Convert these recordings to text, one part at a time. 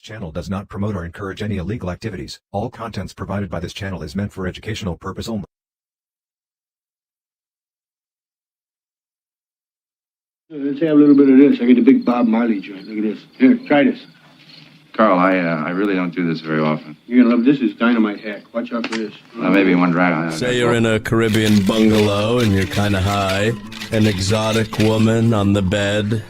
Channel does not promote or encourage any illegal activities. All contents provided by this channel is meant for educational purpose only. Let's have a little bit of this. I get the big Bob Marley joint. Look at this. Here, try this. Carl, I really don't do this very often. You're gonna love this. Is dynamite hack. Watch out for this. Maybe one drag. Say you're in a Caribbean bungalow and you're kind of high. An exotic woman on the bed.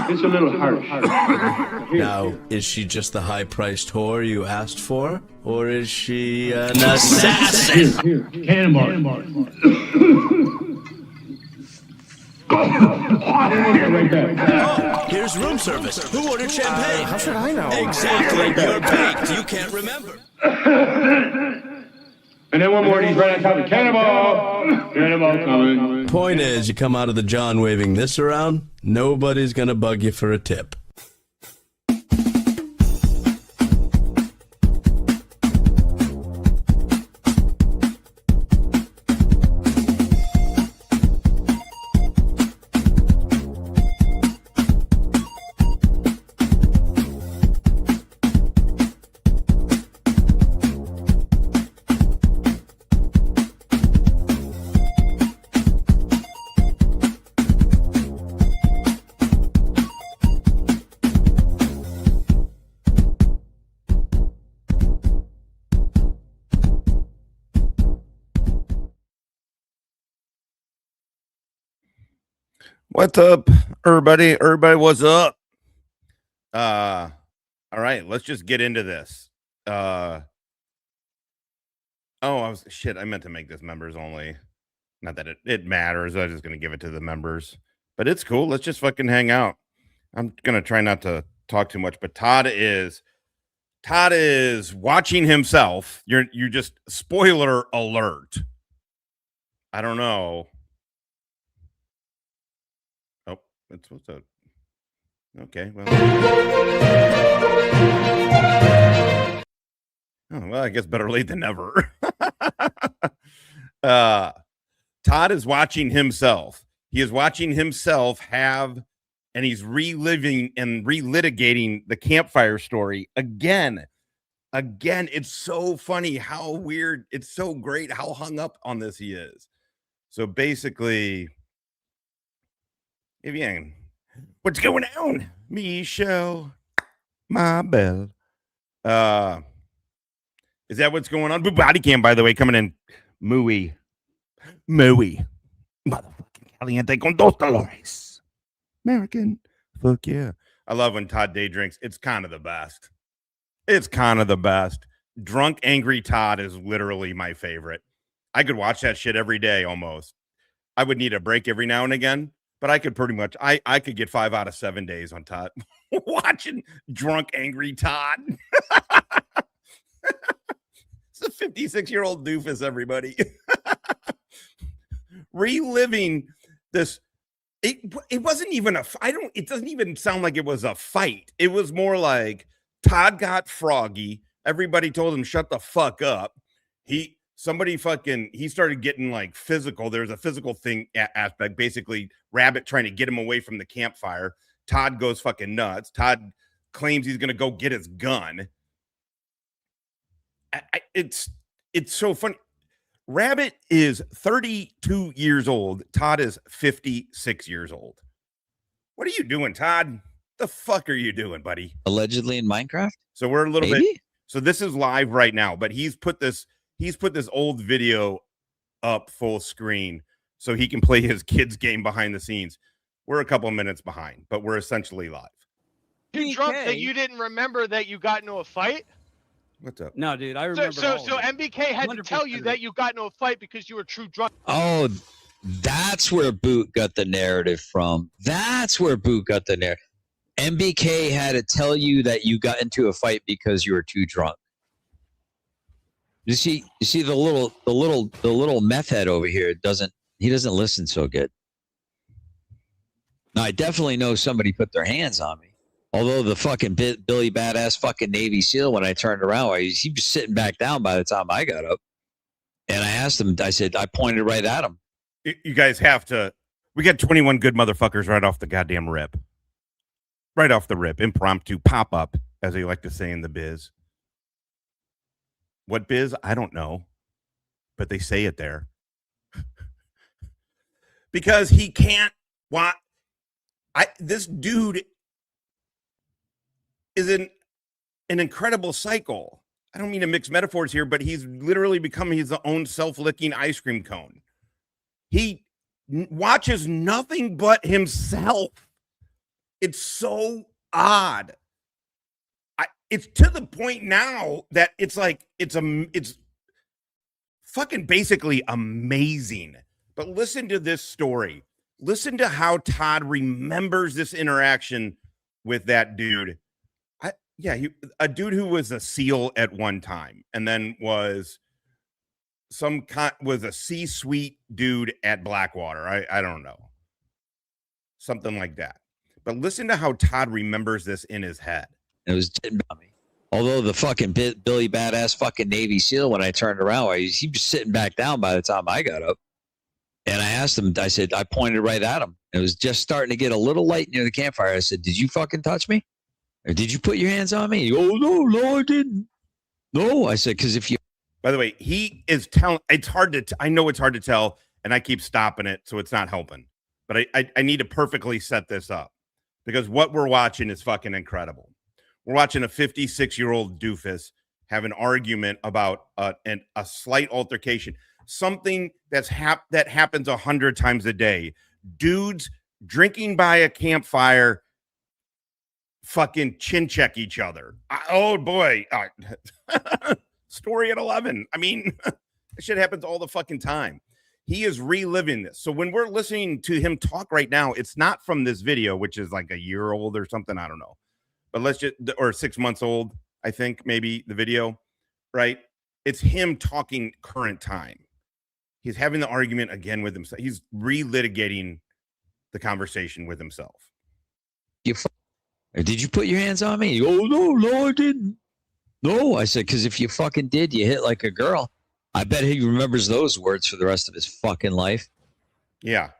It's a little harsh. Now, is she just the high-priced whore you asked for? Or is she an assassin? Here. Cannonball. Oh, here's room service. Who ordered champagne? How should I know? Exactly. You're baked. You can't remember. And then one more of these right on top of Cannonball. Cannonball coming. Point is, you come out of the John waving this around, nobody's gonna bug you for a tip. What's up, everybody? Everybody, what's up? All right, let's just get into this. I meant to make this members only. Not that it matters. I'm just gonna give it to the members, but it's cool. Let's just fucking hang out. I'm gonna try not to talk too much, but Todd is watching himself. You're just spoiler alert. I don't know. What's up? Okay, well. Oh, well, I guess better late than never. Todd is watching himself. He is watching himself and he's reliving and relitigating the campfire story again. Again, it's so funny how weird. It's so great how hung up on this he is. So basically, Vivian, what's going on? Michelle, my belle. Is that what's going on? Body cam, by the way, coming in. Muy. Motherfucking caliente con dos dolores. American. Fuck yeah. I love when Todd day drinks. It's kind of the best. Drunk, angry Todd is literally my favorite. I could watch that shit every day almost. I would need a break every now and again. But I could pretty much, I could get 5 out of 7 days on Todd. Watching drunk, angry Todd. It's a 56-year-old doofus, everybody. Reliving this. It wasn't even it doesn't even sound like it was a fight. It was more like Todd got froggy. Everybody told him, shut the fuck up. He started getting like physical. There's a physical thing aspect. Basically, Rabbit trying to get him away from the campfire. Todd goes fucking nuts. Todd claims he's going to go get his gun. It's so funny. Rabbit is 32 years old. Todd is 56 years old. What are you doing, Todd? The fuck are you doing, buddy? Allegedly in Minecraft? So we're a little bit. So this is live right now, but he's put this old video up full screen so he can play his kids game behind the scenes. We're a couple of minutes behind, but we're essentially live. You drunk that you didn't remember that you got into a fight? What's up? No, dude, I remember. So MBK had to tell you that you got into a fight because you were true drunk. Oh, that's where Boot got the narrative from. MBK had to tell you that you got into a fight because you were too drunk. You see the little meth head over here doesn't listen so good. Now I definitely know somebody put their hands on me. Although the fucking Billy Badass fucking Navy SEAL, when I turned around, he was sitting back down by the time I got up. And I asked him, I said, I pointed right at him. You guys have to We got 21 good motherfuckers right off the goddamn rip. Right off the rip. Impromptu pop-up, as they like to say in the biz. What biz? I don't know. But they say it there. Because he can't want... This dude is in an incredible cycle. I don't mean to mix metaphors here, but he's literally become his own self-licking ice cream cone. He watches nothing but himself. It's so odd. It's to the point now that it's like it's fucking basically amazing. But listen to this story. Listen to how Todd remembers this interaction with that dude. A dude who was a SEAL at one time, and then was a C-suite dude at Blackwater. I don't know. Something like that. But listen to how Todd remembers this in his head. It was about me. Although the fucking Billy Badass fucking Navy SEAL, when I turned around, he was sitting back down by the time I got up. And I asked him, I pointed right at him. It was just starting to get a little light near the campfire. I said, did you fucking touch me? Or did you put your hands on me? Oh, no, I didn't. No, I said, because if you... By the way, he is telling, it's hard to, I know it's hard to tell, and I keep stopping it, so it's not helping. But I need to perfectly set this up, because what we're watching is fucking incredible. We're watching a 56-year-old doofus have an argument about a slight altercation, something that happens 100 times a day. Dudes drinking by a campfire, fucking chin check each other. Oh boy. Story at 11. I mean, this shit happens all the fucking time. He is reliving this. So when we're listening to him talk right now, it's not from this video, which is like a year old or something. I don't know. But or 6 months old, I think, maybe the video, right? It's him talking current time. He's having the argument again with himself. He's relitigating the conversation with himself. Did you put your hands on me? Oh, no, I didn't. No, I said, because if you fucking did, you hit like a girl. I bet he remembers those words for the rest of his fucking life. Yeah.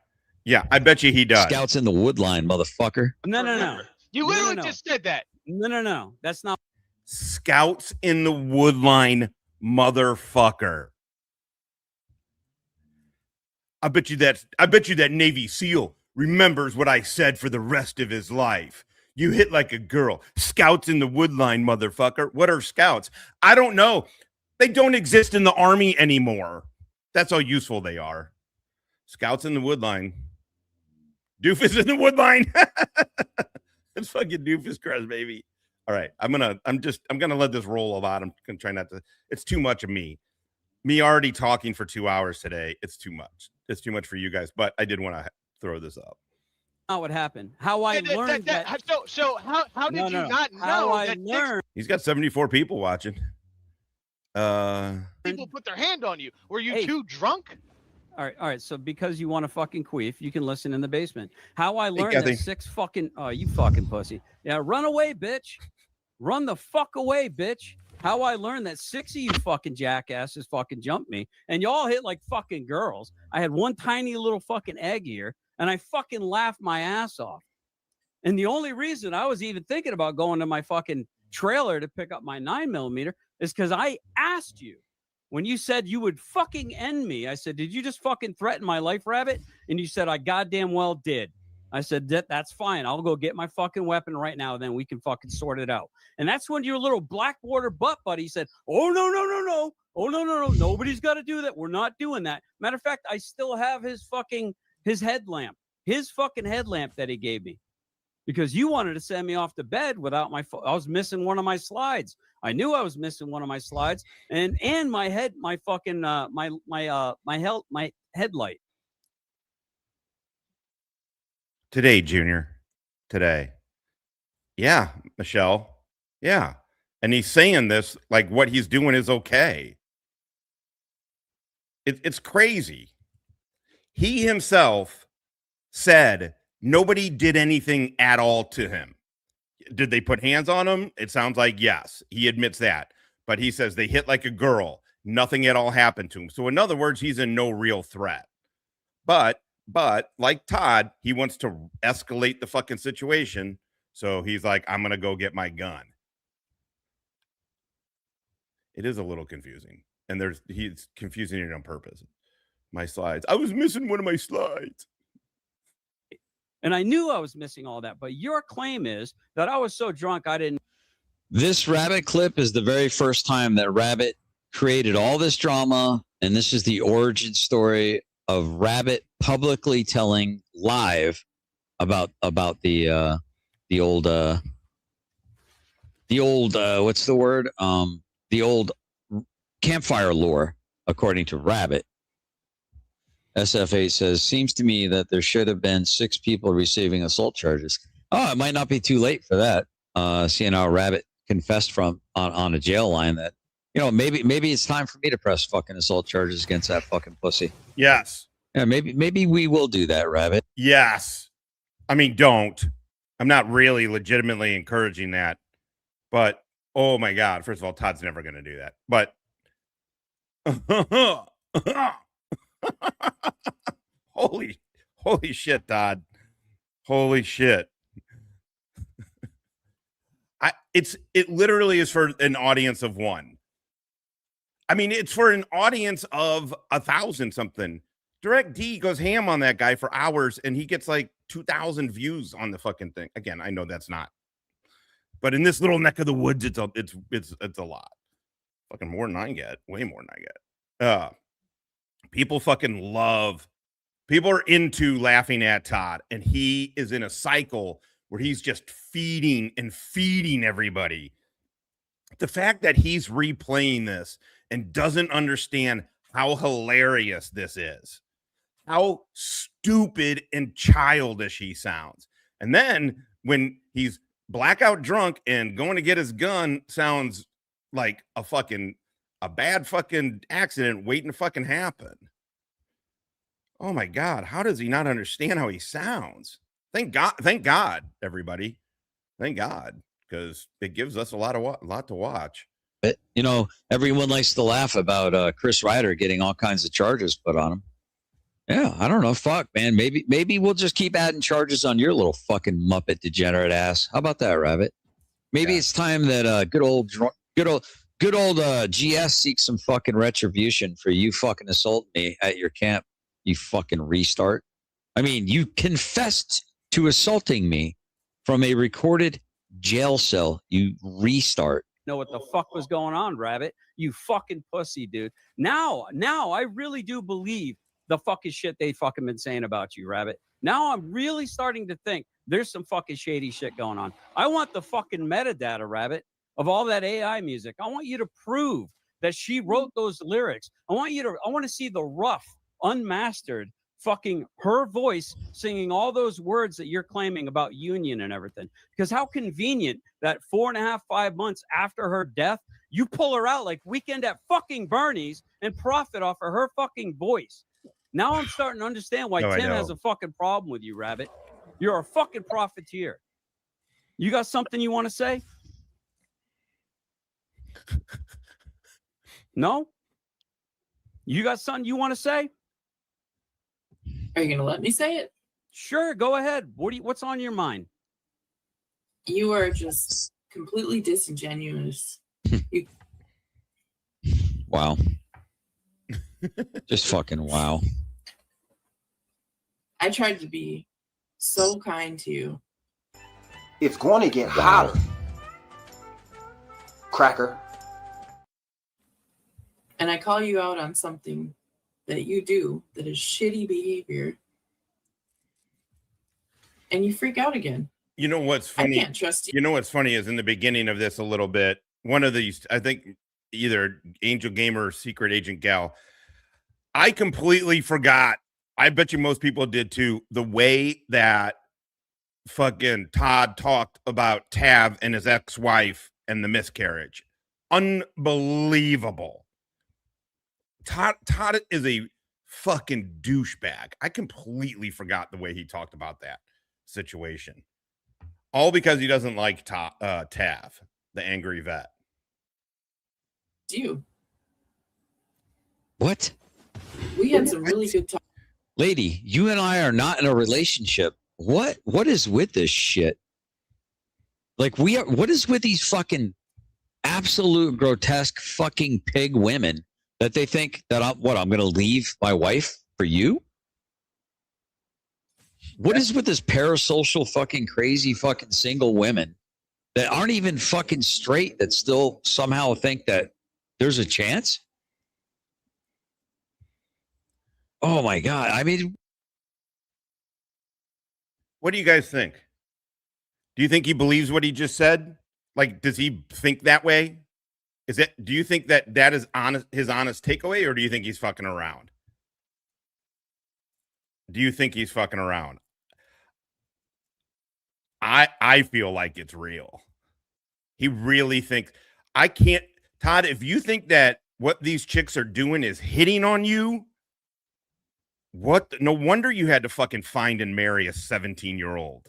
Yeah, I bet you he does. Scouts in the wood line, motherfucker. No. You literally just said that. No. That's not. Scouts in the wood line, motherfucker. I bet you that Navy SEAL remembers what I said for the rest of his life. You hit like a girl. Scouts in the wood line, motherfucker. What are scouts? I don't know. They don't exist in the army anymore. That's how useful they are. Scouts in the wood line. Doofus in the wood line. It's fucking Doofus Crest, baby. All right. I'm gonna let this roll a lot. I'm gonna try not to. It's too much of me. Me already talking for 2 hours today. It's too much. It's too much for you guys, but I did want to throw this up. Not what happened. How I learned that. So how did you not know I that learned? He's got 74 people watching. People put their hand on you? Were you too drunk? All right. So because you want to fucking queef, you can listen in the basement. How I learned that 6 fucking... Oh, you fucking pussy. Yeah, run away, bitch. Run the fuck away, bitch. How I learned that 6 of you fucking jackasses fucking jumped me, and y'all hit like fucking girls. I had one tiny little fucking egg ear, and I fucking laughed my ass off. And the only reason I was even thinking about going to my fucking trailer to pick up my 9mm is because I asked you. When you said you would fucking end me, I said, did you just fucking threaten my life, Rabbit? And you said, I goddamn well did. I said, that's fine. I'll go get my fucking weapon right now. Then we can fucking sort it out. And that's when your little Blackwater butt buddy said, oh, no. Oh, no. Nobody's got to do that. We're not doing that. Matter of fact, I still have his headlamp, his fucking headlamp that he gave me. Because you wanted to send me off to bed without I was missing one of my slides. I knew I was missing one of my slides and my headlight. Today, Junior. Today. Yeah, Michelle. Yeah. And he's saying this like what he's doing is okay. It's crazy. He himself said nobody did anything at all to him. Did they put hands on him? It sounds like yes. He admits that. But he says they hit like a girl. Nothing at all happened to him. So in other words, he's in no real threat. But But like Todd, he wants to escalate the fucking situation. So he's like, I'm going to go get my gun. It is a little confusing. And he's confusing it on purpose. My slides. I was missing one of my slides. And I knew I was missing all that. But your claim is that I was so drunk I didn't. This Rabbit clip is the very first time that Rabbit created all this drama. And this is the origin story of Rabbit publicly telling live about the old what's the word? The old campfire lore, according to Rabbit. SF8 says, seems to me that there should have been 6 people receiving assault charges. Oh, it might not be too late for that. Seeing how Rabbit confessed on a jail line that, maybe it's time for me to press fucking assault charges against that fucking pussy. Yes. Yeah, maybe we will do that, Rabbit. Yes. I mean, don't. I'm not really legitimately encouraging that. But, oh my God. First of all, Todd's never going to do that. But, holy shit, Todd. Holy shit. It literally is for an audience of 1. I mean, it's for an audience of 1,000 something. Direct D goes ham on that guy for hours, and he gets like 2,000 views on the fucking thing. Again, I know that's not, but in this little neck of the woods, it's a lot. Fucking more than I get, way more than I get. People fucking love. People are into laughing at Todd, and he is in a cycle where he's just feeding and feeding everybody. The fact that he's replaying this and doesn't understand how hilarious this is, how stupid and childish he sounds. And then when he's blackout drunk and going to get his gun, sounds like a bad fucking accident waiting to fucking happen. Oh my God. How does he not understand how he sounds? Thank God, everybody. Thank God. Because it gives us a lot to watch. But, everyone likes to laugh about Chris Ryder getting all kinds of charges put on him. Yeah, I don't know. Fuck, man. Maybe we'll just keep adding charges on your little fucking Muppet degenerate ass. How about that, Rabbit? Maybe it's time that good old GS seeks some fucking retribution for you fucking assaulting me at your camp. You fucking restart. I mean, you confessed to assaulting me from a recorded jail cell. You restart. Know what the fuck was going on, Rabbit? You fucking pussy, dude. Now I really do believe the fucking shit they fucking been saying about you, Rabbit. Now I'm really starting to think there's some fucking shady shit going on. I want the fucking metadata, Rabbit, of all that AI music. I want you to prove that she wrote those lyrics. I want to see the rough, unmastered fucking her voice singing all those words that you're claiming about union and everything. Because how convenient that 4.5, 5 months after her death, you pull her out like Weekend at fucking Bernie's and profit off of her fucking voice. Now I'm starting to understand why Tim has a fucking problem with you, Rabbit. You're a fucking profiteer. You got something you want to say? No? You got something you want to say? Are you going to let me say it? Sure, go ahead. What's on your mind? You are just completely disingenuous. Wow. Just fucking wow. I tried to be so kind to you. It's going to get hotter. Cracker. And I call you out on something that you do that is shitty behavior. And you freak out again. You know what's funny? I can't trust you. You know what's funny is in the beginning of this a little bit, one of these, I think either Angel Gamer or Secret Agent Gal, I completely forgot. I bet you most people did too. The way that fucking Todd talked about Tav and his ex-wife and the miscarriage. Unbelievable. Todd is a fucking douchebag. I completely forgot the way he talked about that situation. All because he doesn't like Tav, the angry vet. Do you? What? We had some really good talk. lady, you and I are not in a relationship. What is with this shit? Like what is with these fucking absolute grotesque fucking pig women that they think that I'm going to leave my wife for you? What is with this parasocial fucking crazy fucking single women that aren't even fucking straight that still somehow think that there's a chance? Oh my God. I mean, what do you guys think? Do you think he believes what he just said? Like, does he think that way? Do you think that is his honest takeaway, or do you think he's fucking around? Do you think he's fucking around? I feel like it's real. He really thinks. I can't, Todd, if you think that what these chicks are doing is hitting on you, no wonder you had to fucking find and marry a 17-year-old.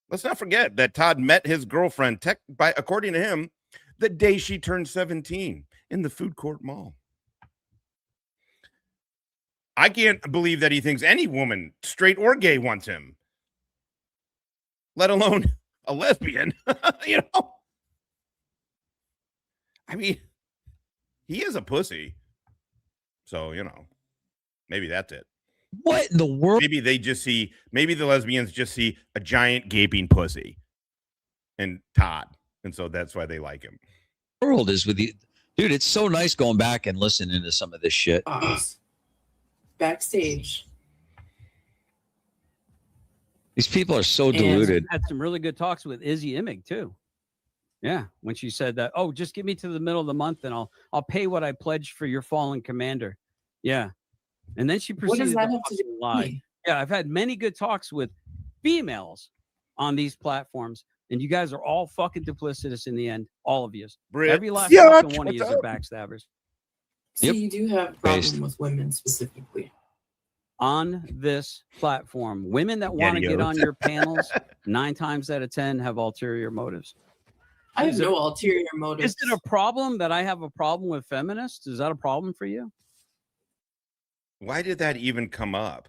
Let's not forget that Todd met his girlfriend, according to him, the day she turned 17 in the food court mall. I can't believe that he thinks any woman, straight or gay, wants him, let alone a lesbian. You know? I mean, he is a pussy. So, you know, maybe that's it. What in the world? Maybe the lesbians just see a giant gaping pussy and Todd. And so that's why they like him. World is with you. Dude, it's so nice going back and listening to some of this shit. Backstage. These people are so deluded. Had some really good talks with Izzy Imig too. Yeah, when she said that, oh, just get me to the middle of the month and I'll pay what I pledged for your fallen commander. Yeah. And then she proceeded to lie. Yeah, I've had many good talks with females on these platforms, and you guys are all fucking duplicitous in the end. All of you. Every last fucking one of you are backstabbers. So you do have a problem with women specifically. On this platform, women that want to get on your panels 9 times out of 10 have ulterior motives. I have no ulterior motives. Is it a problem that I have a problem with feminists? Is that a problem for you? Why did that even come up?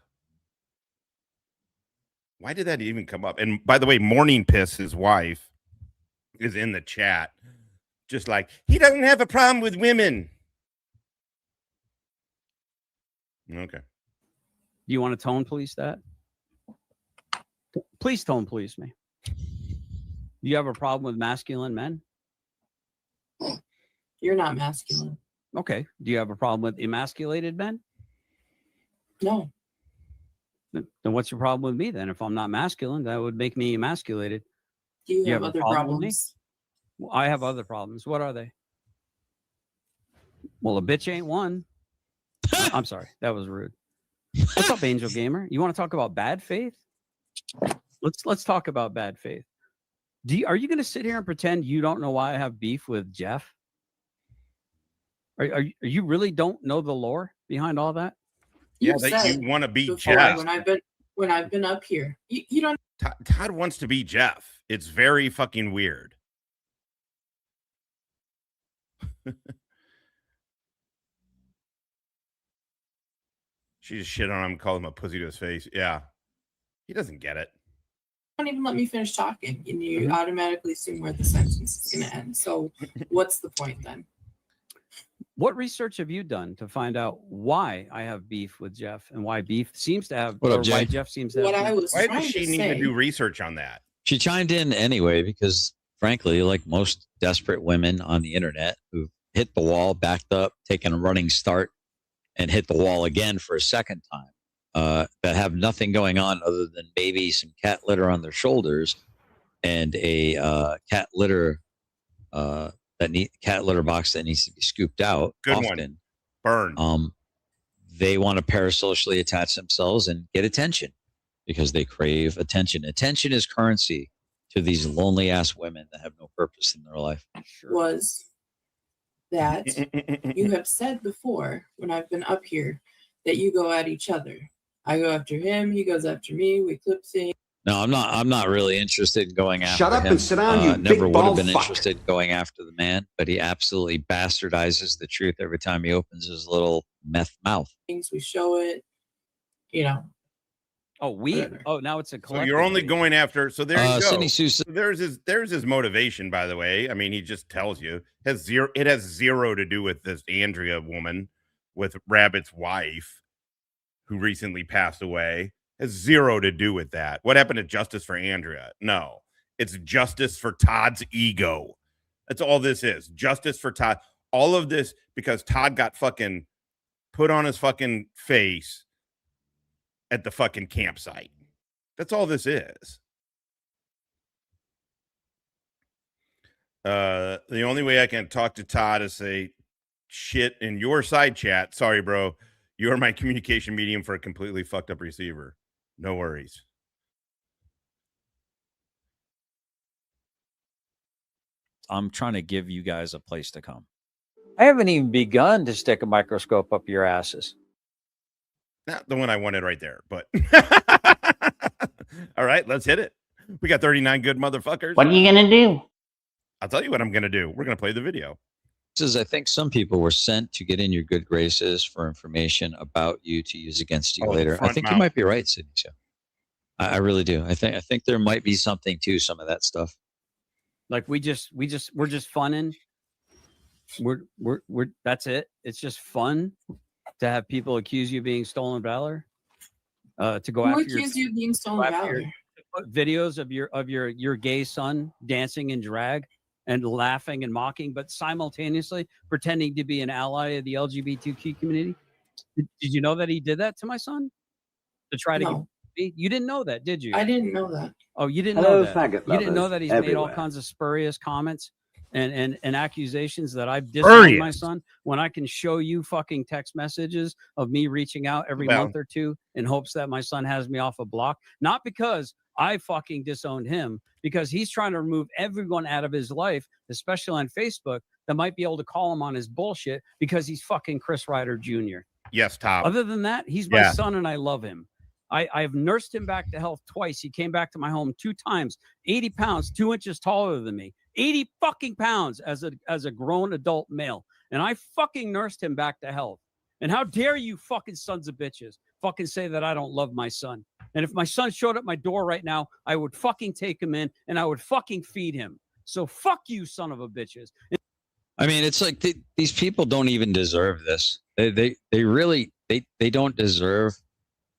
Why did that even come up? And by the way, Morning Piss, his wife, is in the chat. Just like, he doesn't have a problem with women. Okay. Do you want to tone police that? Please tone police me. Do you have a problem with masculine men? You're not masculine. Okay. Do you have a problem with emasculated men? No. Then what's your problem with me then? If I'm not masculine, that would make me emasculated. Do you have other problems? Well, I have other problems. What are they? Well, a bitch ain't one. I'm sorry. That was rude. What's up, Angel Gamer? You want to talk about bad faith? Let's talk about bad faith. Are you going to sit here and pretend you don't know why I have beef with Jeff? Are you really don't know the lore behind all that? Yeah, that you want to be Jeff. When I've been up here, you don't. Todd wants to be Jeff. It's very fucking weird. She just shit on him, called him a pussy to his face. Yeah, he doesn't get it. Don't even let me finish talking, and you automatically assume where the sentence is going to end. So, what's the point then? What research have you done to find out why I have beef with Jeff and why beef seems to have, why Jeff seems to have? Why does she need to do research on that? She chimed in anyway because, frankly, like most desperate women on the internet who hit the wall, backed up, taken a running start, and hit the wall again for a second time, that have nothing going on other than maybe some cat litter on their shoulders and a cat litter box that needs to be scooped out. Good often. One. Burn. They want to parasocially attach themselves and get attention because they crave attention. Attention is currency to these lonely ass women that have no purpose in their life. Was that you have said before when I've been up here that you go at each other. I go after him, he goes after me, we clip things. No, I'm not really interested in going after him. Shut up and sit down, you never big would have bald been fuck. interested in going after the man, but he absolutely bastardizes the truth every time he opens his little meth mouth. We show it, you know. Oh, we. Whatever. Oh, now it's a So collective. you're only going after. So there you go. Cindy Sue So there's his motivation. By the way, I mean he just tells you it has zero to do with this Andrea woman, with Rabbit's wife, who recently passed away. Has zero to do with that. What happened to justice for Andrea? No, it's justice for Todd's ego. That's all this is. Justice for Todd. All of this because Todd got fucking put on his fucking face at the fucking campsite. That's all this is. The only way I can talk to Todd is say shit in your side chat. Sorry, bro. You're my communication medium for a completely fucked up receiver. No worries. I'm trying to give you guys a place to come. I haven't even begun to stick a microscope up your asses. Not the one I wanted right there, but all right, let's hit it. We got 39 good motherfuckers. What are you gonna do? I'll tell you what I'm gonna do. We're gonna play the video. says, I think some people were sent to get in your good graces for information about you to use against you later. I think you might be right, Sidney. So I really do. I think there might be something to some of that stuff. Like we're just funning. We're that's it. It's just fun to have people accuse you of being stolen valor. To go after you of being stolen valor. Videos of your gay son dancing in drag and laughing and mocking, but simultaneously pretending to be an ally of the LGBTQ community. Did you know that he did that to my son? To try to get me? You didn't know that, did you? I didn't know that. Oh, you didn't know that. You didn't know that he's made all kinds of spurious comments and accusations that I've disowned my son, when I can show you fucking text messages of me reaching out every month or two in hopes that my son has me off a block. Not because I fucking disowned him, because he's trying to remove everyone out of his life, especially on Facebook, that might be able to call him on his bullshit because he's fucking Chris Ryder Jr. Yes, Tom. Other than that, he's my son and I love him. I've nursed him back to health twice. He came back to my home 2 times, 80 pounds, 2 inches taller than me, 80 fucking pounds as a grown adult male. And I fucking nursed him back to health. And how dare you fucking sons of bitches fucking say that I don't love my son. And if my son showed up my door right now, I would fucking take him in and I would fucking feed him. So fuck you, son of a bitches. I mean, it's like these people don't even deserve this. They really don't deserve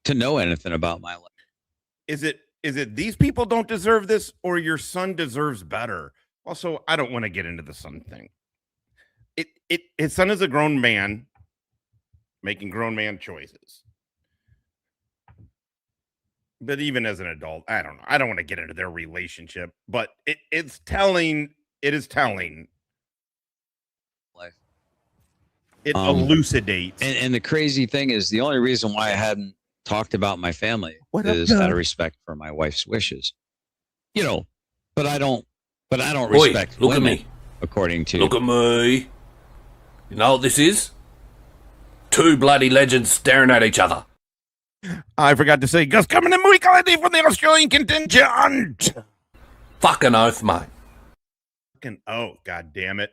to know anything about my life. Is it these people don't deserve this, or your son deserves better? Also, I don't want to get into the son thing. His son is a grown man making grown man choices. But even as an adult, I don't know. I don't want to get into their relationship, but it is telling. It elucidates. And the crazy thing is, the only reason why I hadn't talked about my family is out of respect for my wife's wishes. You know, but I don't respect look women, at me. according to... Look at me. You know what this is? 2 bloody legends staring at each other. I forgot to say, Gus coming in muy quality from the Australian contingent. Fucking oath, mate. Fucking oath, god damn it.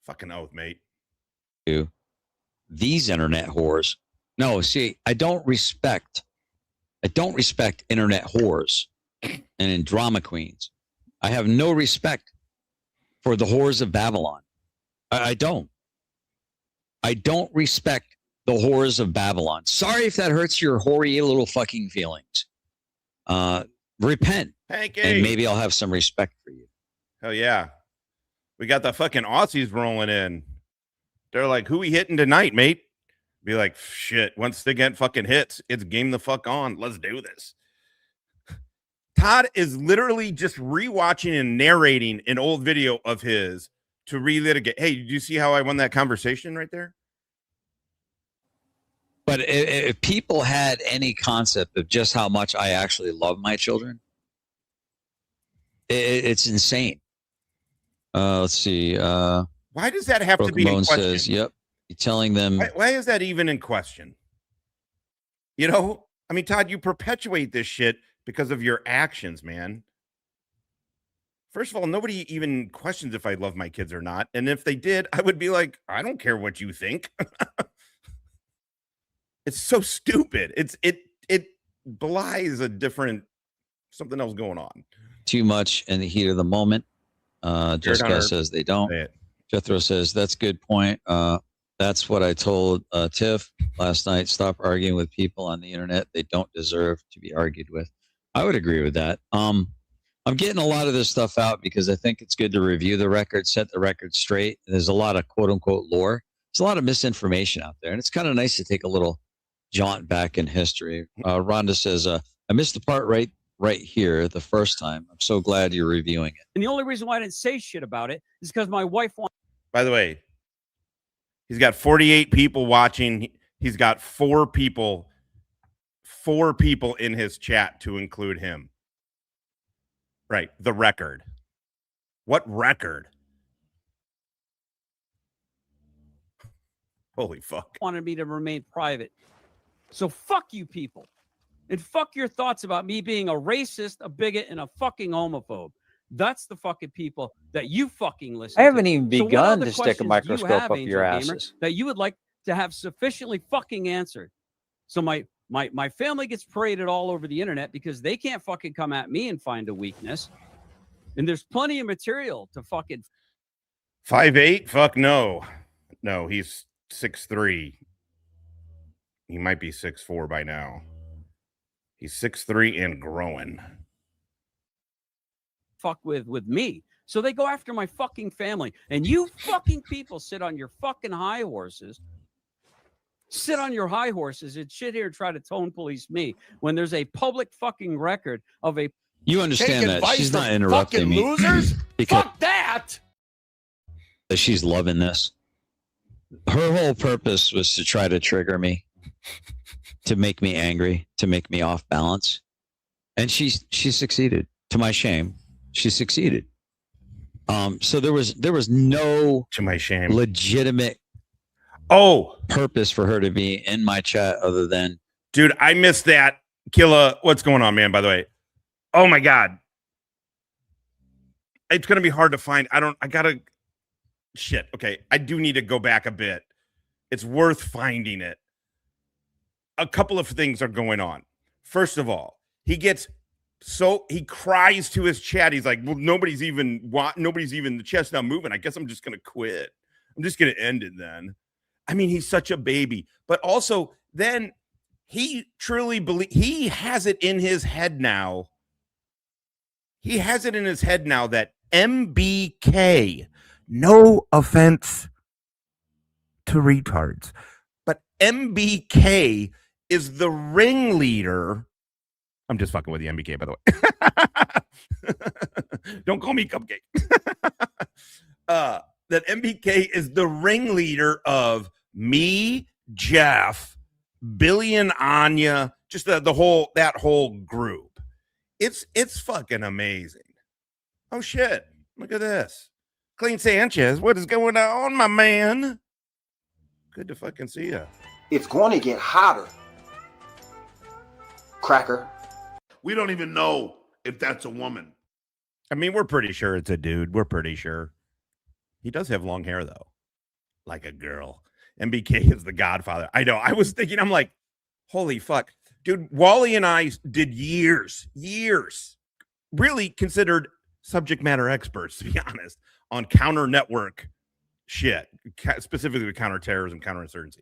Fucking oath, mate. These internet whores. No, see, I don't respect internet whores and drama queens. I have no respect for the whores of Babylon. I don't respect the whores of Babylon. Sorry if that hurts your hoary little fucking feelings. Repent. Hanky. And maybe I'll have some respect for you. Hell yeah. We got the fucking Aussies rolling in. They're like, who we hitting tonight, mate? Be like, shit, once they get fucking hits, it's game the fuck on. Let's do this. Todd is literally just rewatching and narrating an old video of his to relitigate. Hey, did you see how I won that conversation right there? But if people had any concept of just how much I actually love my children, it's insane. Let's see. Why does that have to be in question? Says, yep. You're telling them. Why is that even in question? You know, I mean, Todd, you perpetuate this shit because of your actions, man. First of all, nobody even questions if I love my kids or not. And if they did, I would be like, I don't care what you think. It's so stupid. It belies a different something else going on. Too much in the heat of the moment. Jessica says they don't. Jethro says that's a good point. That's what I told Tiff last night. Stop arguing with people on the internet. They don't deserve to be argued with. I would agree with that. I'm getting a lot of this stuff out because I think it's good to review the record, set the record straight. There's a lot of quote unquote lore. There's a lot of misinformation out there, and it's kind of nice to take a little jaunt back in history. Rhonda says, I missed the part right here the first time. I'm so glad you're reviewing it. And the only reason why I didn't say shit about it is because my wife wants. By the way, he's got 48 people watching. He's got four people in his chat to include him. Right. The record. What record? Holy fuck. Wanted me to remain private. So fuck you people. And fuck your thoughts about me being a racist, a bigot, and a fucking homophobe. That's the fucking people that you fucking listen to. I haven't even begun to stick a microscope up your asses. That you would like to have sufficiently fucking answered. So my family gets paraded all over the internet because they can't fucking come at me and find a weakness. And there's plenty of material to fucking 5'8"? Fuck no. No, he's 6'3". He might be 6'4" by now. He's 6'3" and growing. Fuck with me. So they go after my fucking family. And you fucking people sit on your fucking high horses. Sit on your high horses and shit here and try to tone police me when there's a public fucking record of a. You understand that she's not interrupting me. Losers? Because Fuck that! she's loving this. Her whole purpose was to try to trigger me, to make me angry, to make me off balance. And she succeeded. To my shame, she succeeded. So there was no, to my shame, legitimate purpose for her to be in my chat other than, dude, I missed that. Killa, what's going on, man? By the way, oh my god, it's gonna be hard to find. Okay, I do need to go back a bit. It's worth finding it. A couple of things are going on. First of all, he cries to his chat. He's like, well, nobody's even the chat's not moving. I guess I'm just gonna quit. I'm just gonna end it then. I mean, he's such a baby, but also then he truly he has it in his head now. He has it in his head now that MBK, no offense to retards, but MBK is the ringleader. I'm just fucking with the MBK, by the way. Don't call me Cupcake. That MBK is the ringleader of me, Jeff, Billy and Anya, just that whole group. It's fucking amazing. Oh shit. Look at this. Clean Sanchez, what is going on, my man? Good to fucking see you. It's going to get hotter. Cracker. We don't even know if that's a woman. I mean, we're pretty sure it's a dude. We're pretty sure. He does have long hair, though. Like a girl. MBK is the godfather. I know. I was thinking, I'm like, holy fuck. Dude, Wally and I did years, really considered subject matter experts, to be honest, on counter network shit, specifically with counterterrorism, counterinsurgency.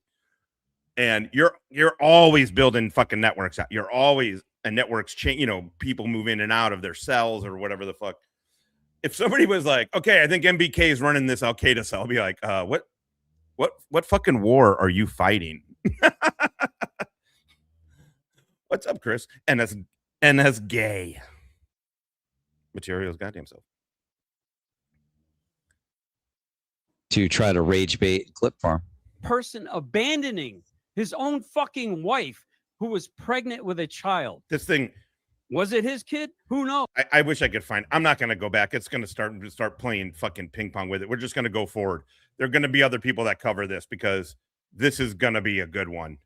And you're always building fucking networks out. You're always, and networks change, people move in and out of their cells or whatever the fuck. If somebody was like, okay, I think MBK is running this Al-Qaeda cell, I'll be like, what fucking war are you fighting? What's up, Chris? And as gay. Material's goddamn self. to try to rage bait clip farm. Person abandoning his own fucking wife who was pregnant with a child. This thing, was it his kid? Who knows? I wish I could find. I'm not going to go back. It's going to start playing fucking ping pong with it. We're just going to go forward. There are going to be other people that cover this because this is going to be a good one.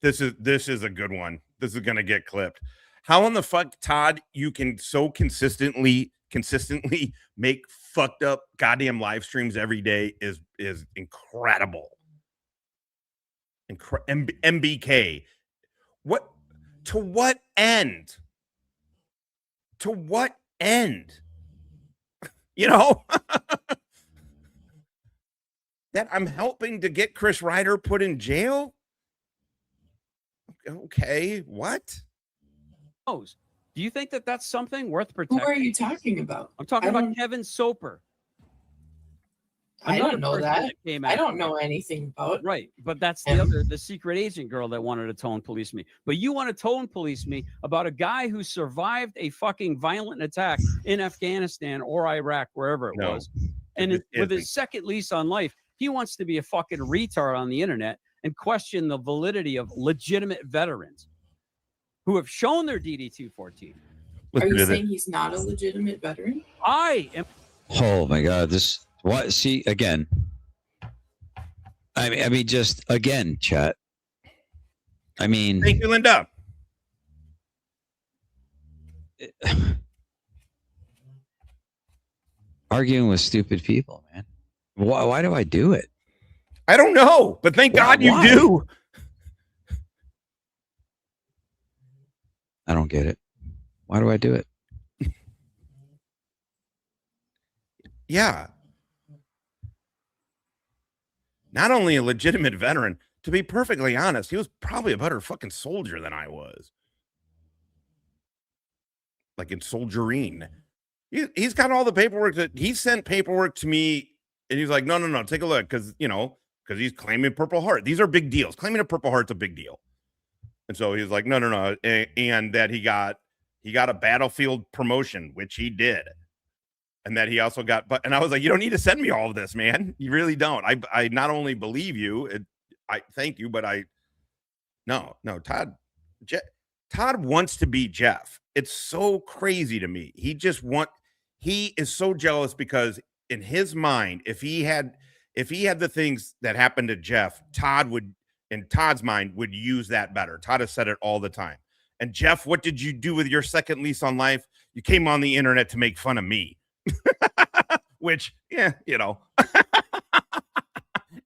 This is a good one. This is going to get clipped. How in the fuck, Todd, you can so consistently make fucked up goddamn live streams every day is incredible. MBK. What? To what end? To what end? You know? That I'm helping to get Chris Ryder put in jail? Okay, what? Do you think that that's something worth protecting? Who are you talking about? I'm talking about Kevin Soper. I don't know that. Came I out. don't know anything about. Right, but that's the secret agent girl that wanted to tone police me. But you want to tone police me about a guy who survived a fucking violent attack in Afghanistan or Iraq, wherever it was, and with his second lease on life, he wants to be a fucking retard on the internet and question the validity of legitimate veterans who have shown their DD-214. Are you saying he's not a legitimate veteran? I am. Oh my God! What? See again. I mean, just again, chat. I mean, thank you, Linda. Arguing with stupid people, man. Why do I do it? I don't know, but thank God you do. I don't get it. Why do I do it? Yeah. Not only a legitimate veteran, to be perfectly honest, he was probably a better fucking soldier than I was. Like in soldiering. He's got all the paperwork that he sent paperwork to me, and he's like, no, take a look, because he's claiming Purple Heart. These are big deals. Claiming a Purple Heart's a big deal. And so he's like, no. And that he got a battlefield promotion, which he did. And that he also got, and I was like, you don't need to send me all of this, man. You really don't. I not only believe you, I thank you, but no, Todd wants to be Jeff. It's so crazy to me. He is so jealous because in his mind, if he had the things that happened to Jeff, Todd would, in Todd's mind, would use that better. Todd has said it all the time. And Jeff, what did you do with your second lease on life? You came on the internet to make fun of me. Which,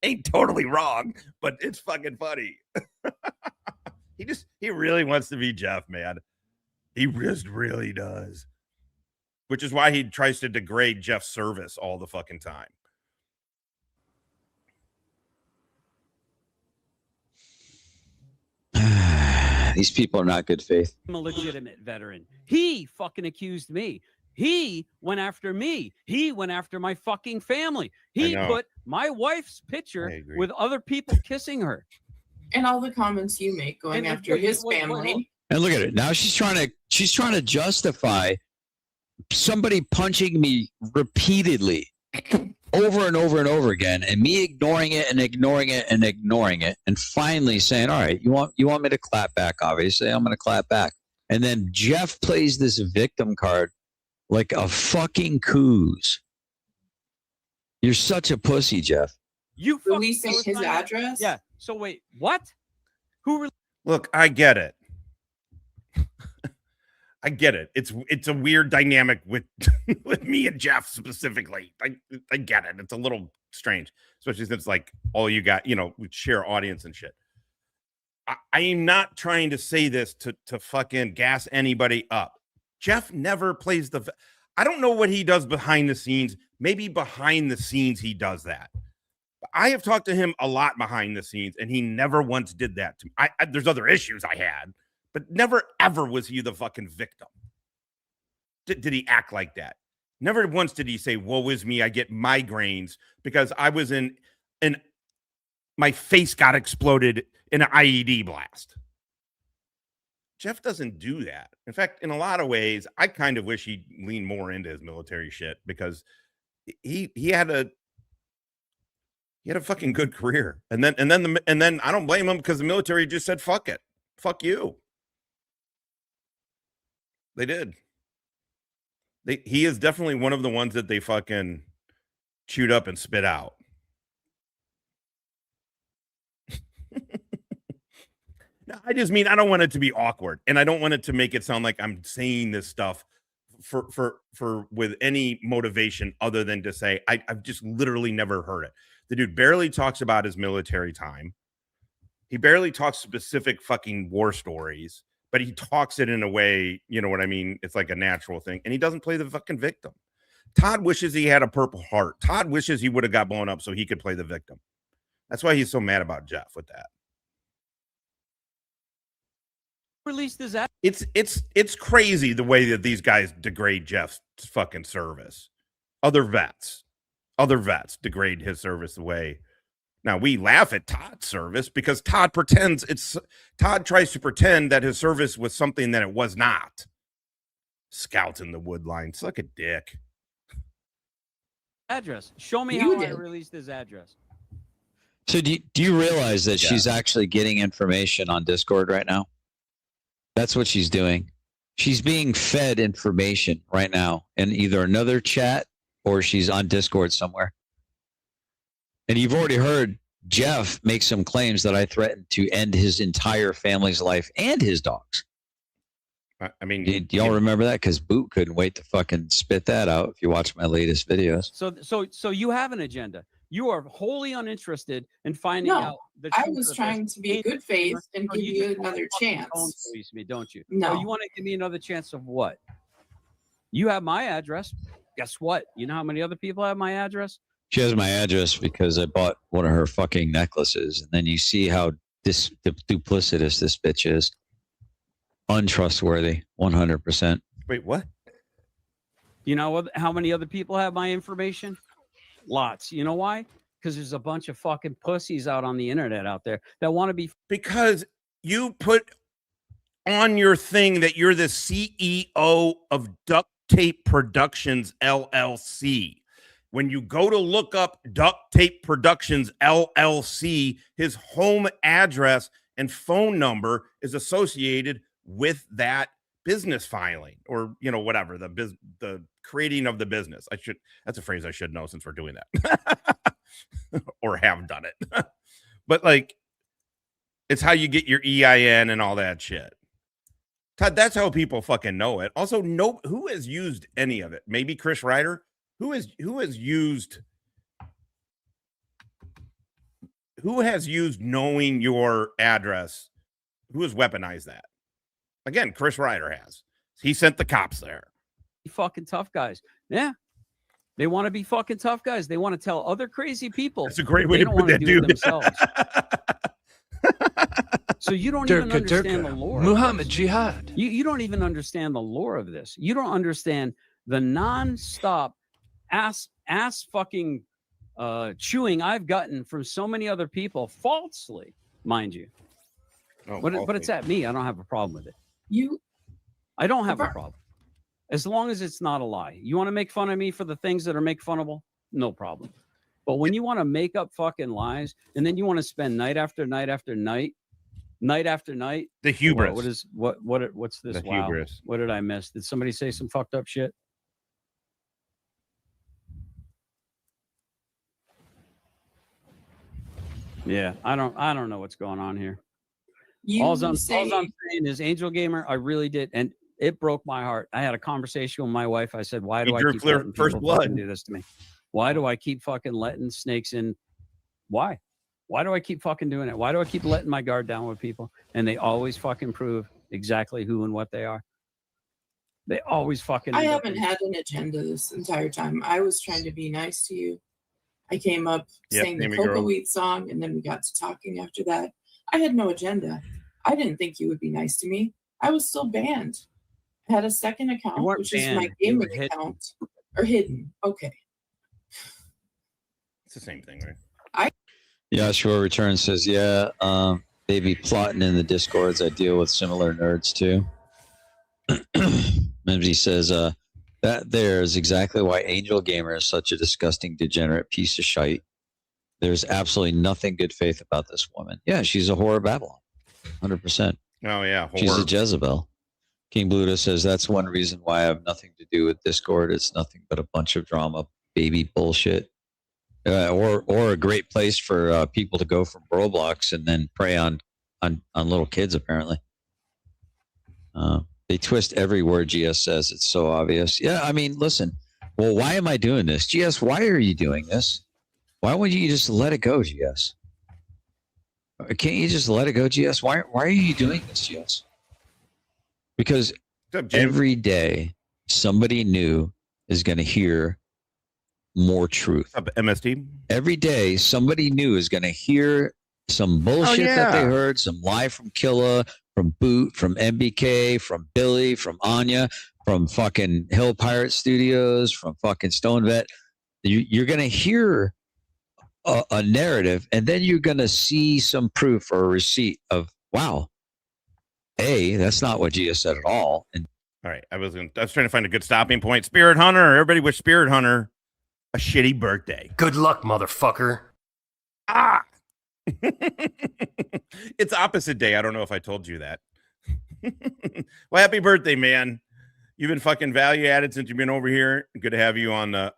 ain't totally wrong, but it's fucking funny. He really wants to be Jeff, man. He just really does. Which is why he tries to degrade Jeff's service all the fucking time. These people are not good faith. I'm a legitimate veteran. He fucking accused me. He went after me. He went after my fucking family. He put my wife's picture with other people kissing her. And all the comments you make going after his family. And look at it. Now she's trying to justify somebody punching me repeatedly over and over and over again, and me ignoring it and ignoring it and ignoring it, and finally saying, all right, you want me to clap back, obviously, I'm going to clap back. And then Jeff plays this victim card like a fucking coos. You're such a pussy, Jeff. You releasing his address? Yeah. So wait, what? Look, I get it. I get it. It's a weird dynamic with with me and Jeff specifically. I get it. It's a little strange, especially since like all you got, we share audience and shit. I am not trying to say this to fucking gas anybody up. Jeff never plays I don't know what he does behind the scenes. Maybe behind the scenes he does that. I have talked to him a lot behind the scenes, and he never once did that to me. There's other issues I had, but never ever was he the fucking victim. Did he act like that? Never once did he say, woe is me, I get migraines because I was in my face got exploded in an IED blast. Jeff doesn't do that. In fact, in a lot of ways, I kind of wish he'd lean more into his military shit because he had a fucking good career. And then I don't blame him because the military just said, fuck it. Fuck you. They did. He is definitely one of the ones that they fucking chewed up and spit out. No, I just mean I don't want it to be awkward, and I don't want it to make it sound like I'm saying this stuff for with any motivation other than to say I've just literally never heard it. The dude barely talks about his military time. He barely talks specific fucking war stories, but he talks it in a way, you know what I mean? It's like a natural thing. And he doesn't play the fucking victim. Todd wishes he had a Purple Heart. Todd wishes he would have got blown up so he could play the victim. That's why he's so mad about Jeff with that. Released his app. It's crazy the way that these guys degrade Jeff's fucking service. Other vets degrade his service the way. Now we laugh at Todd's service because Todd tries to pretend that his service was something that it was not. Scouts in the wood line, suck a dick. Address. Show me how I released his address. So do you realize that she's actually getting information on Discord right now? That's what she's doing. She's being fed information right now in either another chat or she's on Discord somewhere. And you've already heard Jeff make some claims that I threatened to end his entire family's life and his dog's. I mean, do y'all remember that? Because Boot couldn't wait to fucking spit that out if you watch my latest videos. So you have an agenda. You are wholly uninterested in finding out the truth. I was trying to be good faith and give you another chance. Police me, don't you? No. So you want to give me another chance of what? You have my address. Guess what? You know how many other people have my address? She has my address because I bought one of her fucking necklaces. And then you see how duplicitous this bitch is. Untrustworthy, 100%. Wait, what? You know how many other people have my information? Lots. You know why? Because there's a bunch of fucking pussies out on the internet out there that want to be. Because you put on your thing that you're the CEO of Duct Tape Productions, LLC. When you go to look up Duct Tape Productions, LLC, his home address and phone number is associated with that business filing, or whatever, the creating of the business. That's a phrase I should know since we're doing that or have done it. But like, it's how you get your EIN and all that shit. Todd, that's how people fucking know it. Also, who has used any of it? Maybe Chris Ryder. Who has used knowing your address? Who has weaponized that? Again, Chris Ryder has. He sent the cops there. Fucking tough guys. Yeah. They want to be fucking tough guys. They want to tell other crazy people. That's a great way to put that, dude. Themselves. So you don't even understand the lore. Muhammad Jihad. You don't even understand the lore of this. You don't understand the non-stop ass fucking chewing I've gotten from so many other people, falsely, mind you. Oh, but it's at me. I don't have a problem with it. I don't have a problem. As long as it's not a lie. You want to make fun of me for the things that are make funnable? No problem. But when you want to make up fucking lies and then you want to spend night after night after night after night. The hubris. What's this? The wow. hubris. What did I miss? Did somebody say some fucked up shit? Yeah, I don't know what's going on here. All I'm saying is Angel Gamer, I really did, and it broke my heart. I had a conversation with my wife. I said, why do I keep letting people do this to me? Why do I keep fucking letting snakes in? Why? Why do I keep fucking doing it? Why do I keep letting my guard down with people? And they always fucking prove exactly who and what they are. They always fucking. I haven't had an agenda this entire time. I was trying to be nice to you. I came up, sang the Cocoa Wheat song, and then we got to talking after that. I had no agenda. I didn't think you would be nice to me. I was still banned. I had a second account, which is my gaming account, or hidden. Okay. It's the same thing, right? Joshua Return says, they be plotting in the Discords. I deal with similar nerds too. Mimsy says, that there is exactly why Angel Gamer is such a disgusting, degenerate piece of shite. There's absolutely nothing good faith about this woman. Yeah, she's a whore of Babylon. 100%. Oh, yeah. Whore. She's a Jezebel. King Bluto says, that's one reason why I have nothing to do with Discord. It's nothing but a bunch of drama, baby bullshit. Or a great place for people to go from Roblox and then prey on little kids, apparently. They twist every word GS says. It's so obvious. Yeah, I mean, listen. Well, why am I doing this? GS, why are you doing this? Why wouldn't you just let it go, GS? Can't you just let it go, GS? Why are you doing this, GS? Because every day somebody new is going to hear more truth. MST. Every day somebody new is going to hear some bullshit that they heard, some lie from Killa, from Boot, from MBK, from Billy, from Anya, from fucking Hill Pirate Studios, from fucking Stone Vet. You're going to hear a narrative, and then you're going to see some proof or a receipt of, wow, that's not what Gia said at all. And all right, I was trying to find a good stopping point. Spirit Hunter, everybody wish Spirit Hunter a shitty birthday. Good luck, motherfucker. Ah, it's opposite day. I don't know if I told you that. Well, happy birthday, man. You've been fucking value added since you've been over here. Good to have you on the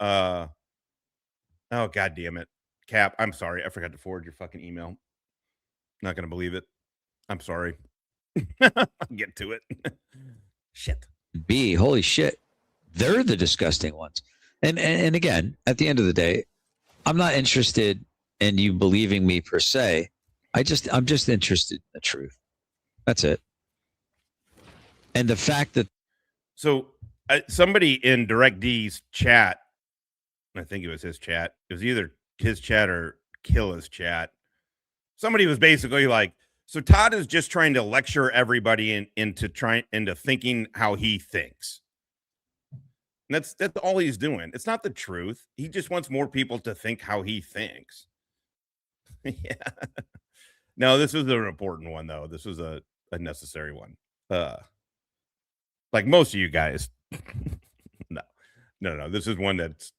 oh, god damn it. Cap, I'm sorry. I forgot to forward your fucking email. Not gonna believe it. I'm sorry. I'll get to it. Shit. B, holy shit. They're the disgusting ones. And again, at the end of the day, I'm not interested in you believing me per se. I'm just interested in the truth. That's it. And the fact that somebody in Direct D's chat, I think it was his chat. It was either his chat or Killa's chat. Somebody was basically like, so Todd is just trying to lecture everybody into thinking how he thinks. And that's all he's doing. It's not the truth. He just wants more people to think how he thinks. Yeah. No, this was an important one though. This was a necessary one. Like most of you guys. No. This is one that's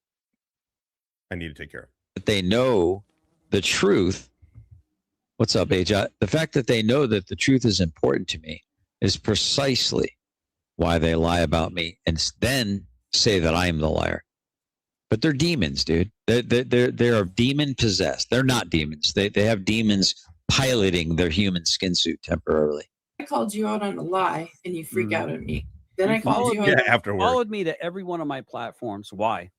I need to take care of. They know the truth. What's up, AJ? The fact that they know that the truth is important to me is precisely why they lie about me and then say that I am the liar. But they're demons, dude. They're demon possessed. They're not demons. They have demons piloting their human skin suit temporarily. I called you out on a lie and you freak out at me. Then I called you out afterward. Followed me to every one of my platforms. Why?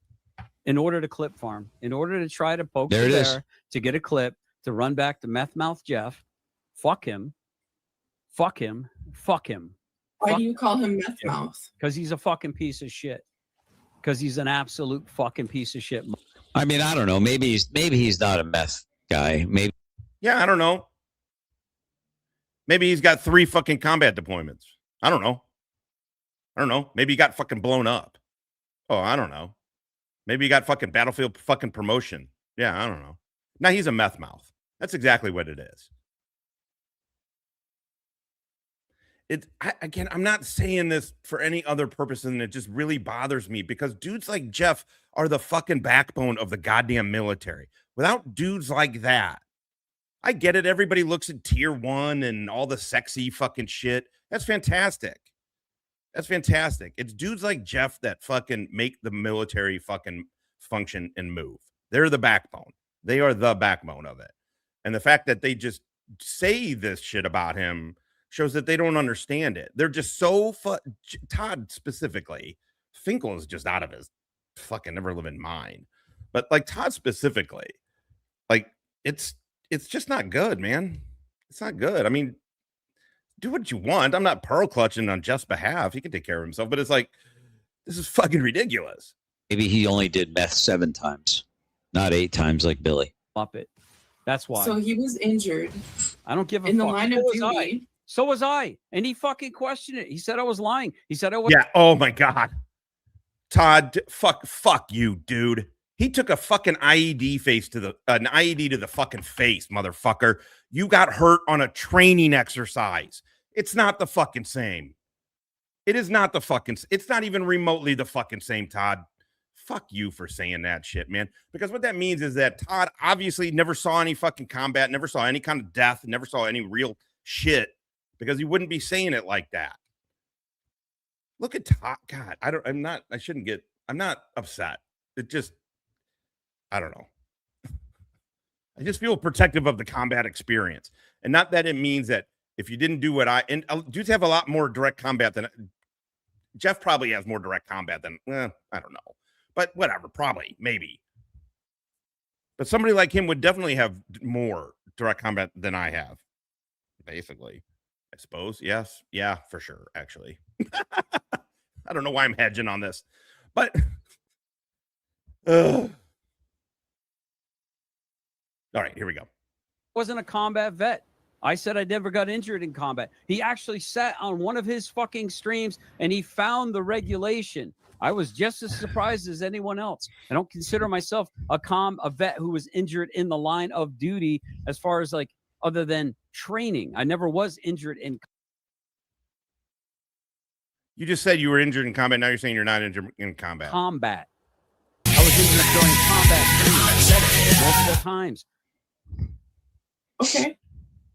In order to clip farm, in order to try to poke the bear, to get a clip, to run back to Meth Mouth Jeff. Fuck him. Fuck him. Fuck him. Why do you call him Meth Mouth? Because he's a fucking piece of shit. Because he's an absolute fucking piece of shit. I mean, I don't know. Maybe he's not a meth guy. Maybe. Yeah, I don't know. Maybe he's got 3 fucking combat deployments. I don't know. Maybe he got fucking blown up. Oh, I don't know. Maybe he got fucking battlefield fucking promotion. Yeah, I don't know. Now he's a meth mouth. That's exactly what it is. Again, I'm not saying this for any other purpose than it just really bothers me because dudes like Jeff are the fucking backbone of the goddamn military. Without dudes like that, I get it. Everybody looks at tier 1 and all the sexy fucking shit. That's fantastic. That's fantastic. It's dudes like Jeff that fucking make the military fucking function and move. They're the backbone. They are the backbone of it. And the fact that they just say this shit about him shows that they don't understand it. They're just so Todd specifically. Finkel is just out of his fucking never living mind. But like Todd specifically, like it's just not good, man. It's not good. I mean, do what you want. I'm not pearl clutching on Jeff's behalf. He can take care of himself. But it's like, this is fucking ridiculous. Maybe he only did meth 7 times, not 8 times like Billy. Muppet. That's why. So he was injured. I don't give a in fuck. the line of duty. So was I. And he fucking questioned it. He said I was lying. He said I was. Yeah. Oh my God. Todd, fuck you, dude. He took a fucking IED an IED to the fucking face, motherfucker. You got hurt on a training exercise. It's not the fucking same. It is not the fucking, it's not even remotely the fucking same, Todd. Fuck you for saying that shit, man. Because what that means is that Todd obviously never saw any fucking combat, never saw any kind of death, never saw any real shit because he wouldn't be saying it like that. Look at Todd. God, I'm not upset. It just, I don't know. I just feel protective of the combat experience. And not that it means that if you didn't do what dudes have a lot more direct combat than Jeff probably has more direct combat than, I don't know. But whatever, probably, maybe. But somebody like him would definitely have more direct combat than I have. Basically, I suppose. Yes. Yeah, for sure. Actually, I don't know why I'm hedging on this, but all right, here we go. Wasn't a combat vet. I said I never got injured in combat. He actually sat on one of his fucking streams and he found the regulation. I was just as surprised as anyone else. I don't consider myself a vet who was injured in the line of duty as far as like other than training. I never was injured in. You just said you were injured in combat. Now you're saying you're not injured in combat. Combat. I was injured during combat training. I said it multiple times. Okay.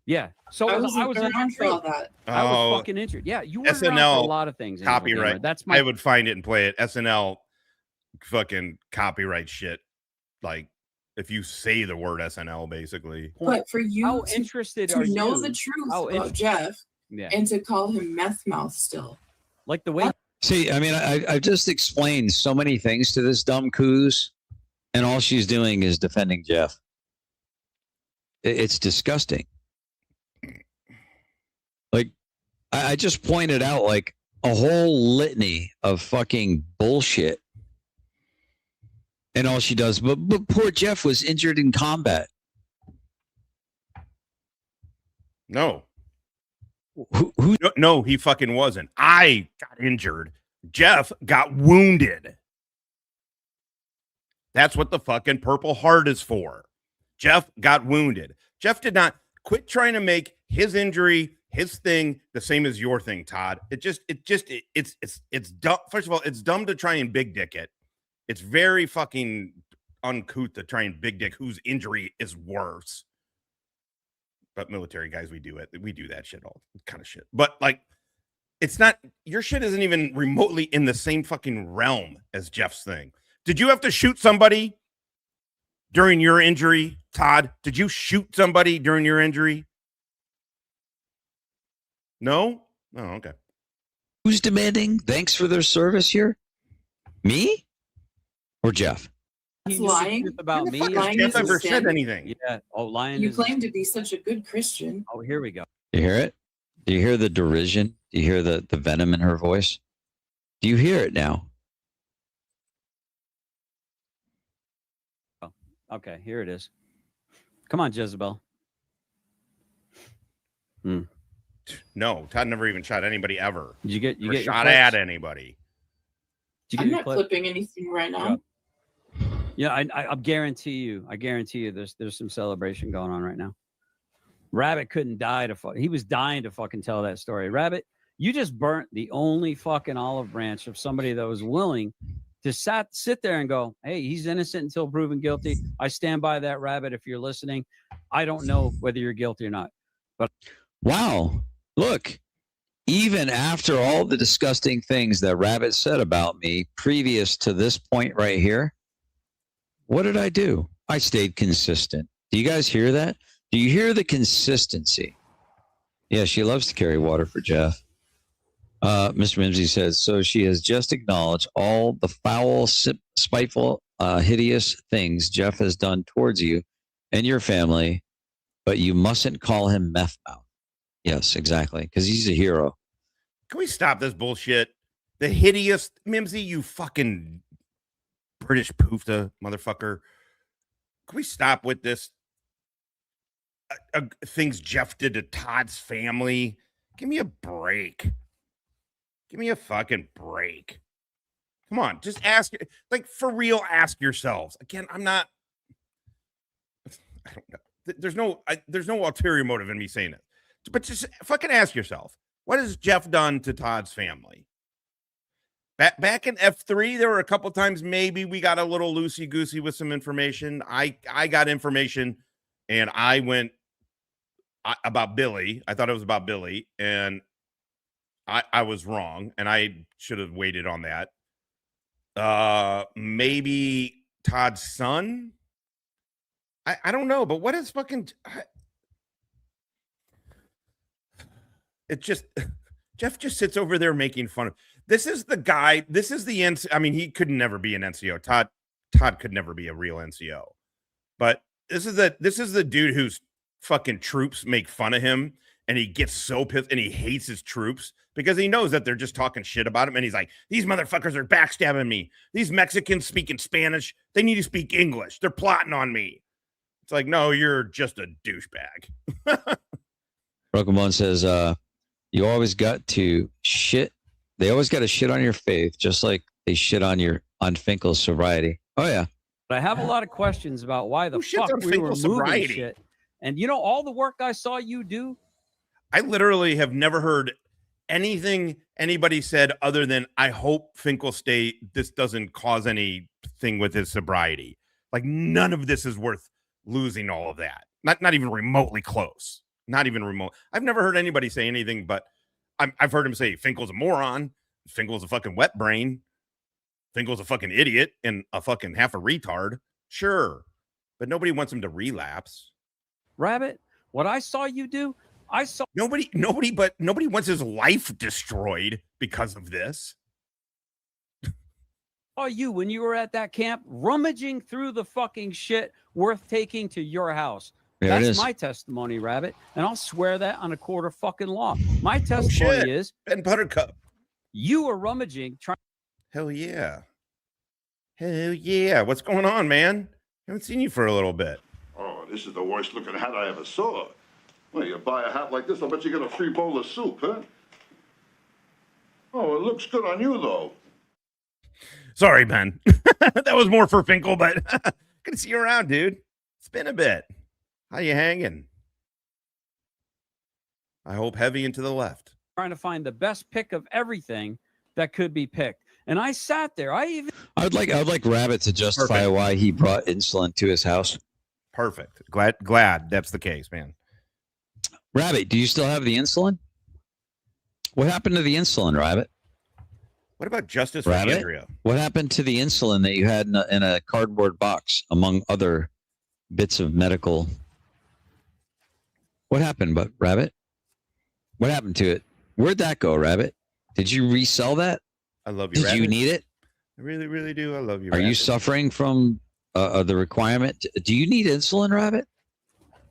Yeah. So I was around for all that. I was fucking injured. Yeah, you were around for a lot of things. Copyright. That's my. I would find it and play it. SNL fucking copyright shit. Like if you say the word SNL, basically. But for you, how interested to are know you? the truth about Jeff, and to call him meth mouth still, like the way. See, I mean, I've just explained so many things to this dumb coos, and all she's doing is defending Jeff. It's disgusting. Like, I just pointed out like a whole litany of fucking bullshit. And all she does, but poor Jeff was injured in combat. No. No, he fucking wasn't. I got injured. Jeff got wounded. That's what the fucking Purple Heart is for. Jeff got wounded. Jeff did not quit trying to make his injury, his thing, the same as your thing, Todd. It's dumb. First of all, it's dumb to try and big dick it. It's very fucking uncouth to try and big dick whose injury is worse. But military guys, we do it. We do that shit, all kind of shit. But like, it's not, your shit isn't even remotely in the same fucking realm as Jeff's thing. Did you have to shoot somebody during your injury, Todd? Did you shoot somebody during your injury? No? Oh, okay. Who's demanding thanks for their service here? Me or Jeff? That's lying about me. Jeff ever said anything? Yeah. Oh, lying. You claim to be such a good Christian. Oh, here we go. Do you hear it? Do you hear the derision? Do you hear the venom in her voice? Do you hear it now? Oh, okay. Here it is. Come on, Jezebel. No, Todd never even shot anybody ever. You get shot at anybody. I'm not clipping anything right now. Yeah, I guarantee you. I guarantee you. There's some celebration going on right now. Rabbit couldn't die to he was dying to fucking tell that story. Rabbit, you just burnt the only fucking olive branch of somebody that was willing to sit there and go, hey, he's innocent until proven guilty. I stand by that, Rabbit. If you're listening, I don't know whether you're guilty or not. But wow, look, even after all the disgusting things that Rabbit said about me previous to this point right here, what did I do? I stayed consistent. Do you guys hear that? Do you hear the consistency? Yeah, she loves to carry water for Jeff. Mr. Mimsy says, so she has just acknowledged all the foul, spiteful, hideous things Jeff has done towards you and your family, but you mustn't call him meth mouth. Yes, exactly, because he's a hero. Can we stop this bullshit? The hideous, Mimsy, you fucking British poofta motherfucker. Can we stop with this? Things Jeff did to Todd's family. Give me a break. Give me a fucking break. Come on, just ask, like, for real, ask yourselves. Again, I don't know. There's no ulterior motive in me saying it. But just fucking ask yourself, what has Jeff done to Todd's family? Back in F3, there were a couple times maybe we got a little loosey-goosey with some information. I got information, and I went about Billy. I thought it was about Billy, and I was wrong, and I should have waited on that. Maybe Todd's son? I don't know, but what is fucking... It just... Jeff just sits over there making fun of... This is the guy... This is the... I mean, he could never be an NCO. Todd could never be a real NCO. But this is the dude who's fucking troops make fun of him and he gets so pissed and he hates his troops because he knows that they're just talking shit about him. And he's like, these motherfuckers are backstabbing me. These Mexicans speaking Spanish. They need to speak English. They're plotting on me. It's like, no, you're just a douchebag. Rokamon says, you always got to shit. They always got to shit on your faith, just like they shit on Finkel's sobriety. Oh, yeah. But I have a lot of questions about why the fuck we were moving shit. And you know, all the work I saw you do. I literally have never heard anything anybody said other than, I hope Finkel this doesn't cause anything with his sobriety. Like, none of this is worth losing all of that. Not even remotely close. Not even remote. I've never heard anybody say anything, but I've heard him say Finkel's a moron. Finkel's a fucking wet brain. Finkel's a fucking idiot and a fucking half a retard. Sure. But nobody wants him to relapse. Rabbit, what I saw you do, I saw nobody wants his life destroyed because of this. Saw you when you were at that camp rummaging through the fucking shit worth taking to your house. That's my testimony, Rabbit, and I'll swear that on a court of fucking law. My testimony is Ben Buttercup. You were rummaging. Hell yeah. Hell yeah. What's going on, man? Haven't seen you for a little bit. Oh, this is the worst looking hat I ever saw. Well, you buy a hat like this, I'll bet you get a free bowl of soup, huh? Oh, it looks good on you, though. Sorry, Ben. That was more for Finkel, but good to see you around, dude. It's been a bit. How you hanging? I hope heavy and to the left. Trying to find the best pick of everything that could be picked. And I sat there. I would like Rabbit to justify why he brought insulin to his house. Perfect. Glad that's the case, man. Rabbit, do you still have the insulin? What happened to the insulin, Rabbit? What about justice for Rabbit? Andrea? What happened to the insulin that you had in a cardboard box, among other bits of medical? What happened, Rabbit? What happened to it? Where'd that go, Rabbit? Did you resell that? I love you, Did you need it? I really, really do. I love you, Are you suffering from the requirement? Do you need insulin, Rabbit?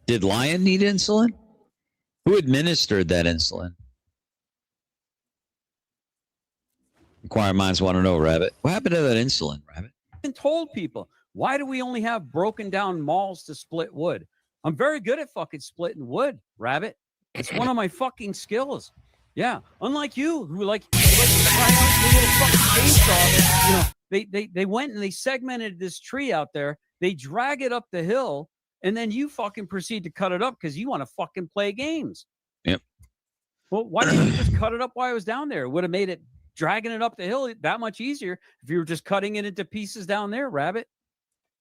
Did Lion need insulin? Who administered that insulin? Inquiring minds want to know, Rabbit. What happened to that insulin, Rabbit? And told people, why do we only have broken down malls to split wood? I'm very good at fucking splitting wood, Rabbit. It's one of my fucking skills. Yeah. Unlike you, who like to try out the little fucking chainsaw. You know, they went and they segmented this tree out there. They drag it up the hill, and then you fucking proceed to cut it up because you want to fucking play games. Yep. Well, why didn't you just cut it up while I was down there? It would have made it dragging it up the hill that much easier if you were just cutting it into pieces down there, Rabbit.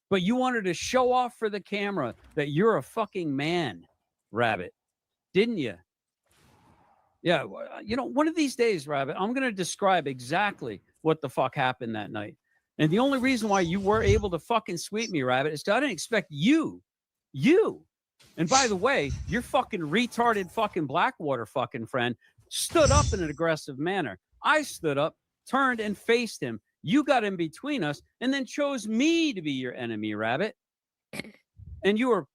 But you wanted to show off for the camera that you're a fucking man, Rabbit. Didn't you? Yeah. You know, one of these days, Rabbit, I'm going to describe exactly what the fuck happened that night. And the only reason why you were able to fucking sweep me, Rabbit, is because I didn't expect you. And by the way, your fucking retarded fucking Blackwater fucking friend stood up in an aggressive manner. I stood up, turned and faced him. You got in between us and then chose me to be your enemy, Rabbit. And you were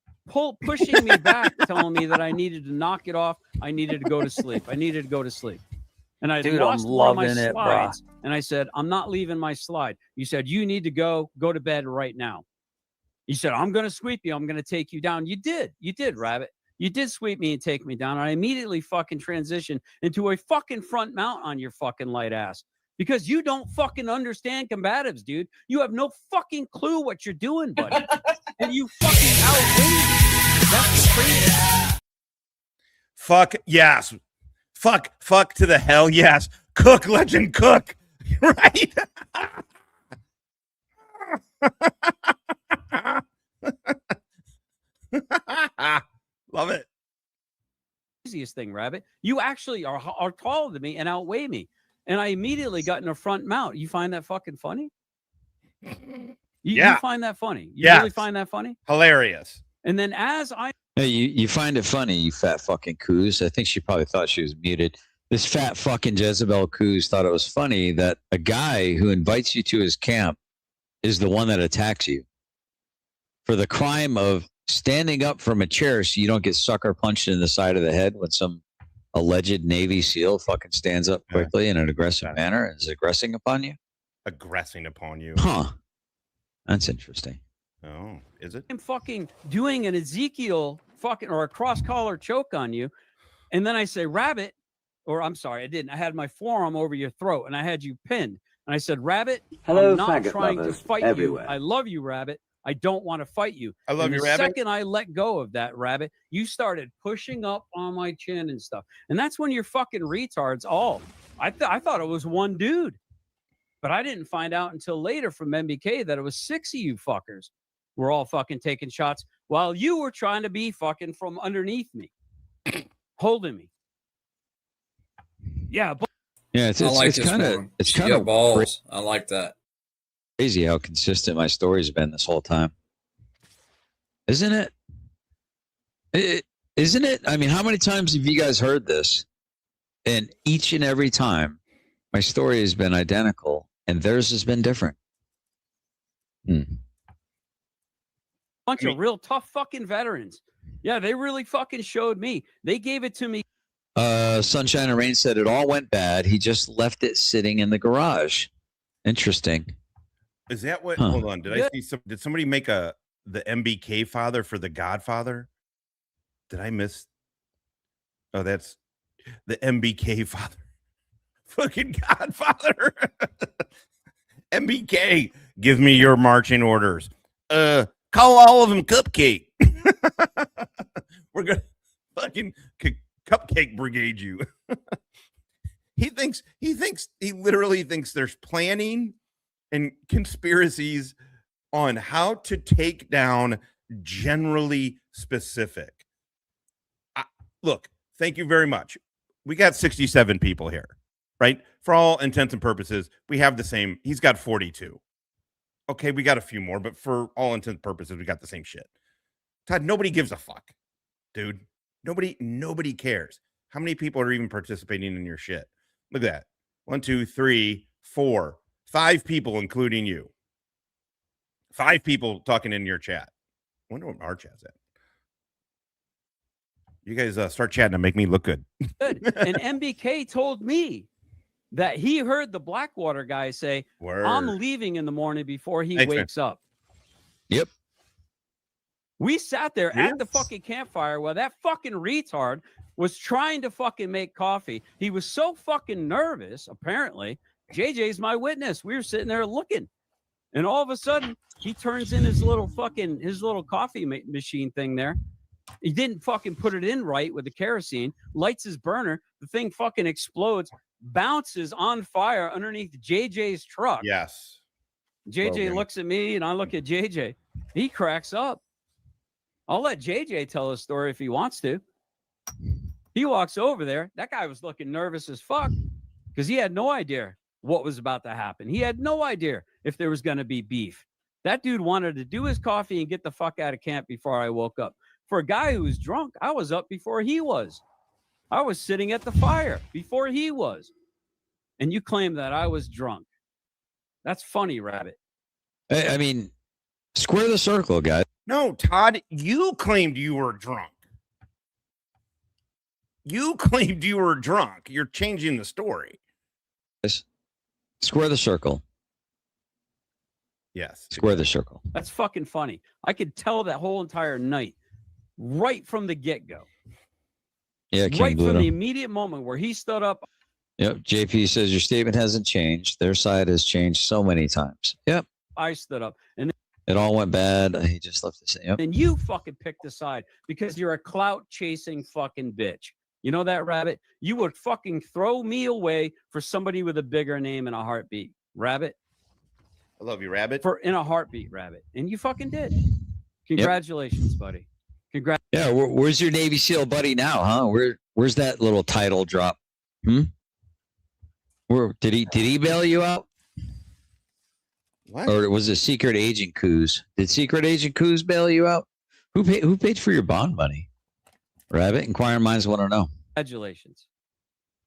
pushing me back, telling me that I needed to knock it off. I needed to go to sleep. And I lost one of my slides. And I said, I'm not leaving my slide. You said, you need to go to bed right now. You said, I'm going to sweep you. I'm going to take you down. You did, Rabbit. You did sweep me and take me down. And I immediately fucking transitioned into a fucking front mount on your fucking light ass. Because you don't fucking understand combatives, dude. You have no fucking clue what you're doing, buddy. And you fucking outweigh me. That's crazy. Fuck yes. Fuck to the hell yes. Cook, legend, cook. Right? Love it. Easiest thing, Rabbit. You actually are taller than me and outweigh me. And I immediately got in a front mount. You find that fucking funny? You find that funny? You really find that funny? Hilarious. And then as I... Hey, you find it funny, you fat fucking coos. I think she probably thought she was muted. This fat fucking Jezebel coos thought it was funny that a guy who invites you to his camp is the one that attacks you for the crime of standing up from a chair so you don't get sucker punched in the side of the head when some alleged Navy SEAL fucking stands up quickly in an aggressive manner and is aggressing upon you? Aggressing upon you. Huh. That's interesting. Oh, is it? I'm fucking doing an Ezekiel fucking or a cross collar choke on you. And then I say, Rabbit, or I'm sorry, I didn't. I had my forearm over your throat and I had you pinned. And I said, Rabbit, I'm not trying to fight everywhere. You. I love you, Rabbit. I don't want to fight you. I love you, Rabbit. Rabbit. The second I let go of that, Rabbit, you started pushing up on my chin and stuff. And that's when you're fucking retards all. I thought it was one dude. But I didn't find out until later from MBK that it was 6 of you fuckers were all fucking taking shots while you were trying to be fucking from underneath me, holding me. Yeah, but yeah, it's kind of balls. I like that. Crazy how consistent my story's been this whole time, isn't it? Isn't it? I mean, how many times have you guys heard this? And each and every time, my story has been identical, and theirs has been different. Bunch of real tough fucking veterans. Yeah, they really fucking showed me. They gave it to me. Sunshine and Rain said it all went bad. He just left it sitting in the garage. Interesting. Is that what? Hold on. Did I see did somebody make the MBK father for the Godfather? Did I miss? Oh, that's the MBK father. Fucking Godfather. MBK, give me your marching orders. Call all of them Cupcake. We're gonna fucking Cupcake Brigade you. He literally thinks there's planning and conspiracies on how to take down generally specific. Look, thank you very much. We got 67 people here, right? For all intents and purposes, we have the same. He's got 42. Okay, we got a few more, but for all intents and purposes, we got the same shit. Todd, nobody gives a fuck, dude. Nobody cares. How many people are even participating in your shit? Look at that. 1, 2, 3, 4, 5 people, including you. 5 people talking in your chat. I wonder what our chat's at. You guys start chatting and make me look good. Good. And MBK told me that he heard the Blackwater guy say, Word. I'm leaving in the morning before he wakes up. Yep. We sat there at the fucking campfire while that fucking retard was trying to fucking make coffee. He was so fucking nervous, apparently. JJ's my witness. We were sitting there looking. And all of a sudden, he turns in his little coffee machine thing there. He didn't fucking put it in right with the kerosene, lights his burner. The thing fucking explodes, bounces on fire underneath JJ's truck. Yes. JJ looks at me and I look at JJ. He cracks up. I'll let JJ tell his story if he wants to. He walks over there. That guy was looking nervous as fuck because he had no idea what was about to happen. He had no idea if there was going to be beef. That dude wanted to do his coffee and get the fuck out of camp before I woke up. For a guy who was drunk, I was up before he was. I was sitting at the fire before he was. And you claim that I was drunk. That's funny, Rabbit. I mean, square the circle, guys. No, Todd, you claimed you were drunk. You claimed you were drunk. You're changing the story. Square the circle. Yes. Square the circle. That's fucking funny. I could tell that whole entire night, right from the get-go. Yeah, King right Bluto. from the immediate moment where he stood up. Yep. JP says your statement hasn't changed. Their side has changed so many times. Yep. I stood up. And it all went bad. He just left the same. Yep. And you fucking picked a side because you're a clout-chasing fucking bitch. You know that, Rabbit? You would fucking throw me away for somebody with a bigger name in a heartbeat. Rabbit. I love you, Rabbit. In a heartbeat, Rabbit. And you fucking did. Congratulations, buddy. Congrats. Yeah, where's your Navy SEAL buddy now, huh? Where's that little title drop? Where did he bail you out? What? Or was it Secret Agent Coos? Did Secret Agent Coos bail you out? Who paid for your bond money? Rabbit, inquiring minds want to know.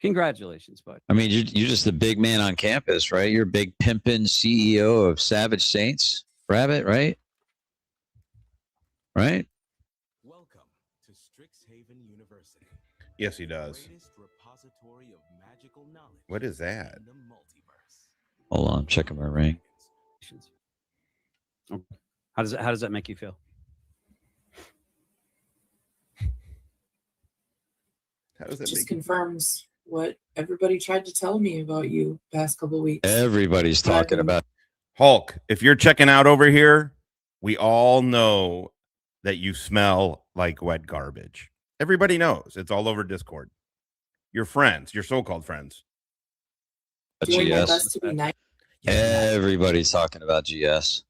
Congratulations, bud. I mean, you're just the big man on campus, right? You're a big pimpin' CEO of Savage Saints, Rabbit, right? Right? Yes, he does. What is that? Hold on, I'm checking my ring. How does that make you feel? How does that just confirms what everybody tried to tell me about you past couple weeks. Everybody's talking about Hulk. If you're checking out over here, we all know that you smell like wet garbage. Everybody knows. It's all over Discord. Your friends, your so-called friends. Doing my best to be nice. Everybody's talking about GS.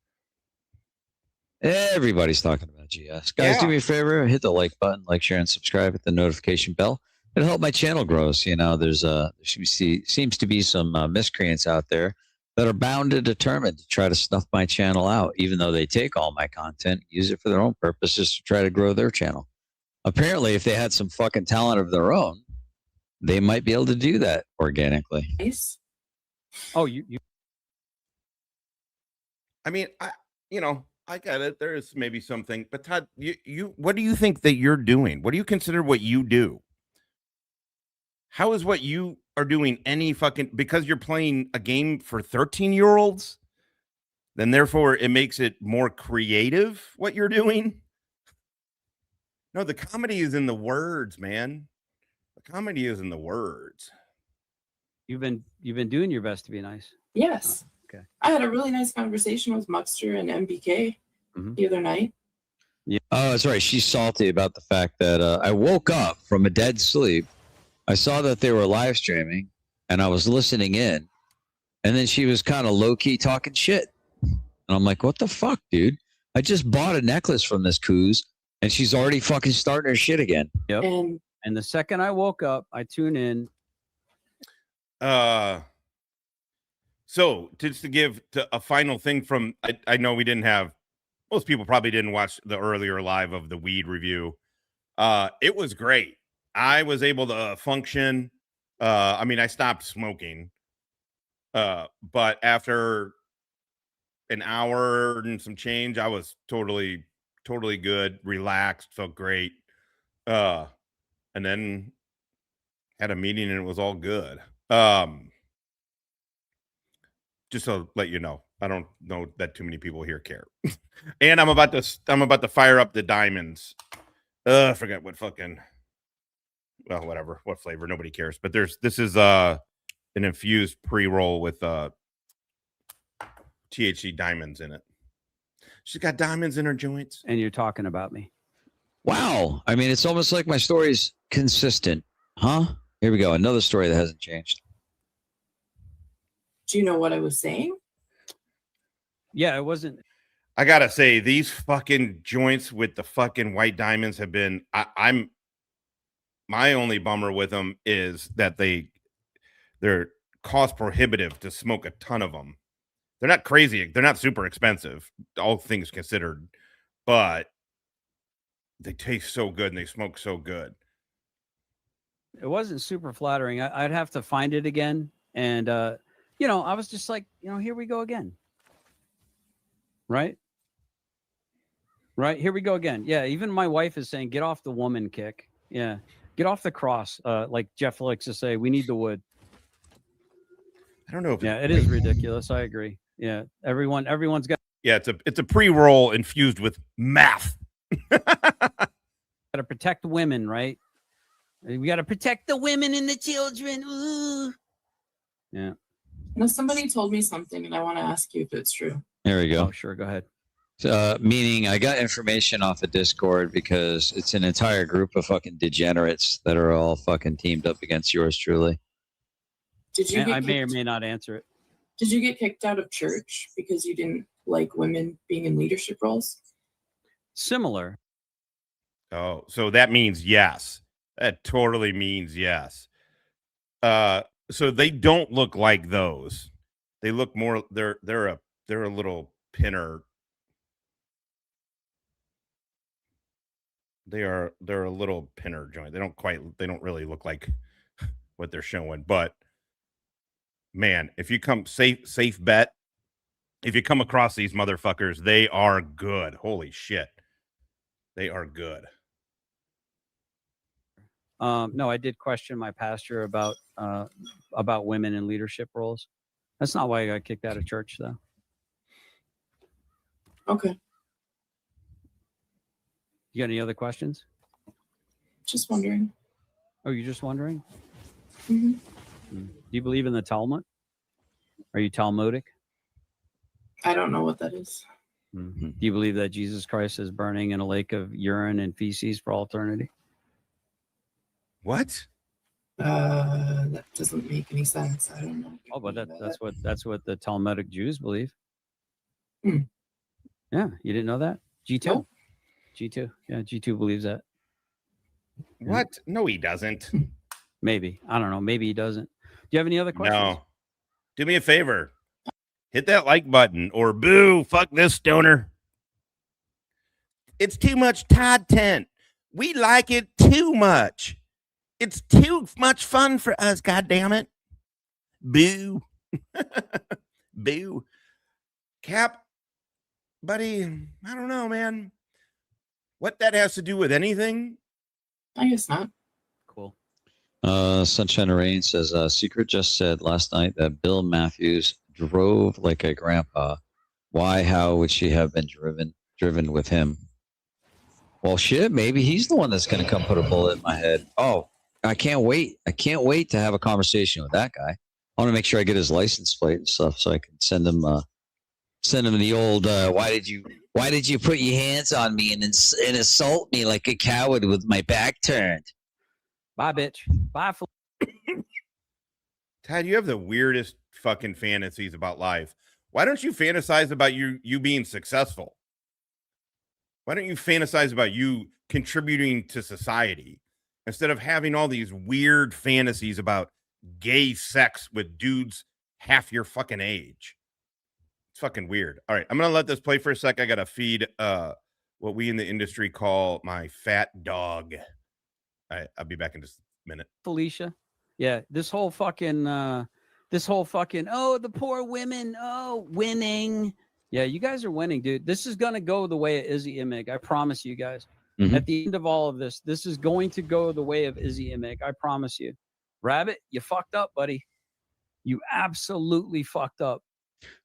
Everybody's talking about GS. Guys, do me a favor, hit the like button, like, share, and subscribe, hit the notification bell. It'll help my channel grow. So, you know, there seems to be some miscreants out there that are bound and determined to try to snuff my channel out, even though they take all my content, use it for their own purposes to try to grow their channel. Apparently, if they had some fucking talent of their own, they might be able to do that organically. Nice. Oh, you. I mean, I get it. There is maybe something, but Todd, you, what do you think that you're doing? What do you consider what you do? How is what you are doing any fucking, because you're playing a game for 13-year-olds, then therefore it makes it more creative what you're doing? No, the comedy is in the words, man. The comedy is in the words. You've been doing your best to be nice. Yes. Okay. I had a really nice conversation with Muckster and MBK the other night. Yeah. Oh, that's right. She's salty about the fact that I woke up from a dead sleep. I saw that they were live streaming, and I was listening in, and then she was kind of low-key talking shit. And I'm like, what the fuck, dude? I just bought a necklace from this coos, and she's already fucking starting her shit again. Yep. And the second I woke up, I tune in. So just to give a final thing from, I know we didn't have, most people probably didn't watch the earlier live of the weed review. It was great. I was able to function. I mean, I stopped smoking, but after an hour and some change, I was totally good, relaxed, felt great. And then had a meeting and it was all good. Just to let you know, I don't know that too many people here care. And I'm about to fire up the diamonds. I forget what fucking, well, whatever, what flavor, nobody cares. But this is an infused pre-roll with THC diamonds in it. She's got diamonds in her joints. And you're talking about me. Wow. I mean, it's almost like my story's consistent. Huh? Here we go. Another story that hasn't changed. Do you know what I was saying? Yeah, it wasn't. I gotta say, these fucking joints with the fucking white diamonds have been, I'm my only bummer with them is that they're cost prohibitive to smoke a ton of them. They're not crazy. They're not super expensive, all things considered, but they taste so good and they smoke so good. It wasn't super flattering. I'd have to find it again. And, I was just like, here we go again. Right? Right. Here we go again. Yeah. Even my wife is saying, get off the woman kick. Yeah. Get off the cross. Like Jeff likes to say, we need the wood. I don't know if it is ridiculous. I agree. Yeah. Everyone's got. Yeah. It's a pre-roll infused with math. Got to protect women, right? We got to protect the women and the children. Ooh. Yeah. Now, somebody told me something, and I want to ask you if it's true. There we go. Oh, sure. Go ahead. Meaning I got information off of Discord because it's an entire group of fucking degenerates that are all fucking teamed up against yours truly. Did you? I may or may not answer it. Did you get kicked out of church because you didn't like women being in leadership roles? Similar. Oh, so that means yes. That totally means yes. So they don't look like those. They look more. They're a little pinner. They're a little pinner joint. They don't really look like what they're showing. But man, if you come safe bet, if you come across these motherfuckers, they are good. Holy shit, they are good. No, I did question my pastor about women in leadership roles. That's not why I got kicked out of church, though. Okay. You got any other questions? Just wondering. Oh, you're just wondering? Mm-hmm. Do you believe in the Talmud? Are you Talmudic? I don't know what that is. Mm-hmm. Do you believe that Jesus Christ is burning in a lake of urine and feces for all eternity? What? That doesn't make any sense. I don't know. Oh, but that's what the Talmudic Jews believe. Hmm. Yeah, you didn't know that? G2. Nope. G2. Yeah, G2 believes that. What? No, he doesn't. Maybe. I don't know. Maybe he doesn't. Do you have any other questions? No. Do me a favor. Hit that like button or boo, fuck this stoner. It's too much content. We like it too much. It's too much fun for us, goddammit. Boo. Boo. Cap, buddy, I don't know, man. What that has to do with anything? I guess not. Cool. Sunshine and Rain says, Secret just said last night that Bill Matthews drove like a grandpa. Why, how would she have been driven with him? Well, shit, maybe he's the one that's going to come put a bullet in my head. Oh, I can't wait. I can't wait to have a conversation with that guy. I want to make sure I get his license plate and stuff so I can send him the old, why did you put your hands on me and assault me like a coward with my back turned? Bye, bitch. Bye. Tad, you have the weirdest fucking fantasies about life. Why don't you fantasize about you being successful? Why don't you fantasize about you contributing to society instead of having all these weird fantasies about gay sex with dudes half your fucking age? It's fucking weird. All right, I'm going to let this play for a sec. I got to feed what we in the industry call my fat dog. All right, I'll be back in just a minute. Felicia. Yeah, this whole fucking, oh, the poor women, oh, winning. Yeah, you guys are winning, dude. This is going to go the way of Izzy Imig. I promise you guys. Mm-hmm. At the end of all of this, this is going to go the way of Izzy Imig. I promise you. Rabbit, you fucked up, buddy. You absolutely fucked up.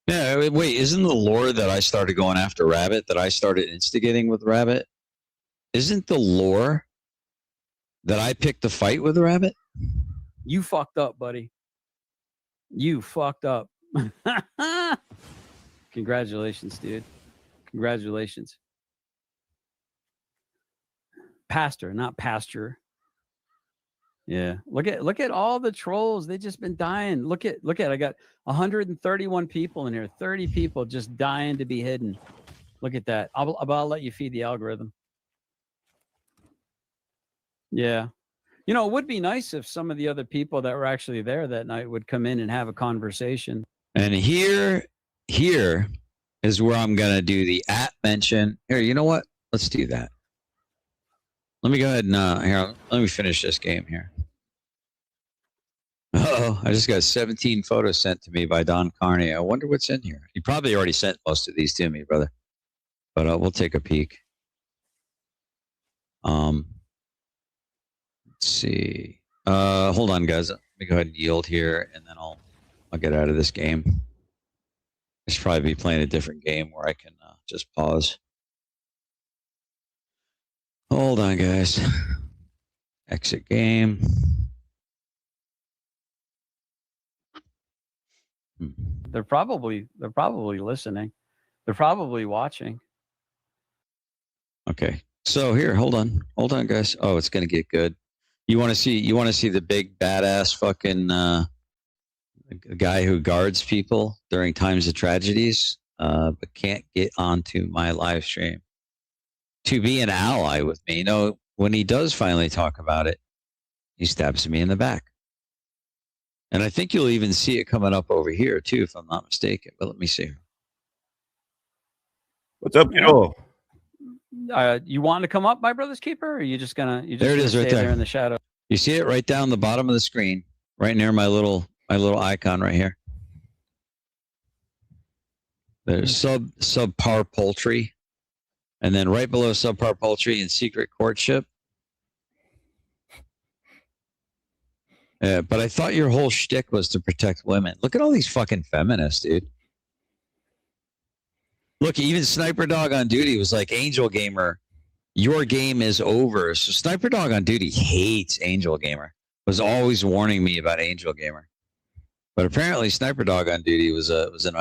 Yeah, wait, isn't the lore that I started going after Rabbit, that I started instigating with Rabbit, isn't the lore that I picked the fight with Rabbit? You fucked up, buddy. You fucked up. Congratulations, dude. Congratulations. Pastor, not pasture. Yeah. Look at all the trolls. They just been dying. Look at I got 131 people in here. 30 people just dying to be hidden. Look at that. I'll let you feed the algorithm. Yeah. You know, it would be nice if some of the other people that were actually there that night would come in and have a conversation. And here is where I'm going to do the @ mention. Here, you know what? Let's do that. Let me go ahead and here, let me finish this game here. Uh-oh, I just got 17 photos sent to me by Don Carney. I wonder what's in here. He probably already sent most of these to me, brother. But we'll take a peek. Let's see. Hold on, guys. Let me go ahead and yield here, and then I'll get out of this game. I should probably be playing a different game where I can just pause. Hold on, guys. Exit game. They're probably listening. They're probably watching. Okay. So here, hold on, guys. Oh, it's gonna get good. You want to see the big badass fucking guy who guards people during times of tragedies, but can't get onto my live stream to be an ally with me. You know, when he does finally talk about it, he stabs me in the back. And I think you'll even see it coming up over here too, if I'm not mistaken. But let me see. What's up, kiddo? You want to come up, my brother's keeper? Or are you just gonna? There it is, right there in the shadow. You see it right down the bottom of the screen, right near my little icon right here. There's subpar poultry, and then right below subpar poultry and secret courtship. But I thought your whole shtick was to protect women. Look at all these fucking feminists, dude. Look, even Sniper Dog on Duty was like, Angel Gamer, your game is over. So Sniper Dog on Duty hates Angel Gamer. Was always warning me about Angel Gamer. But apparently Sniper Dog on Duty was an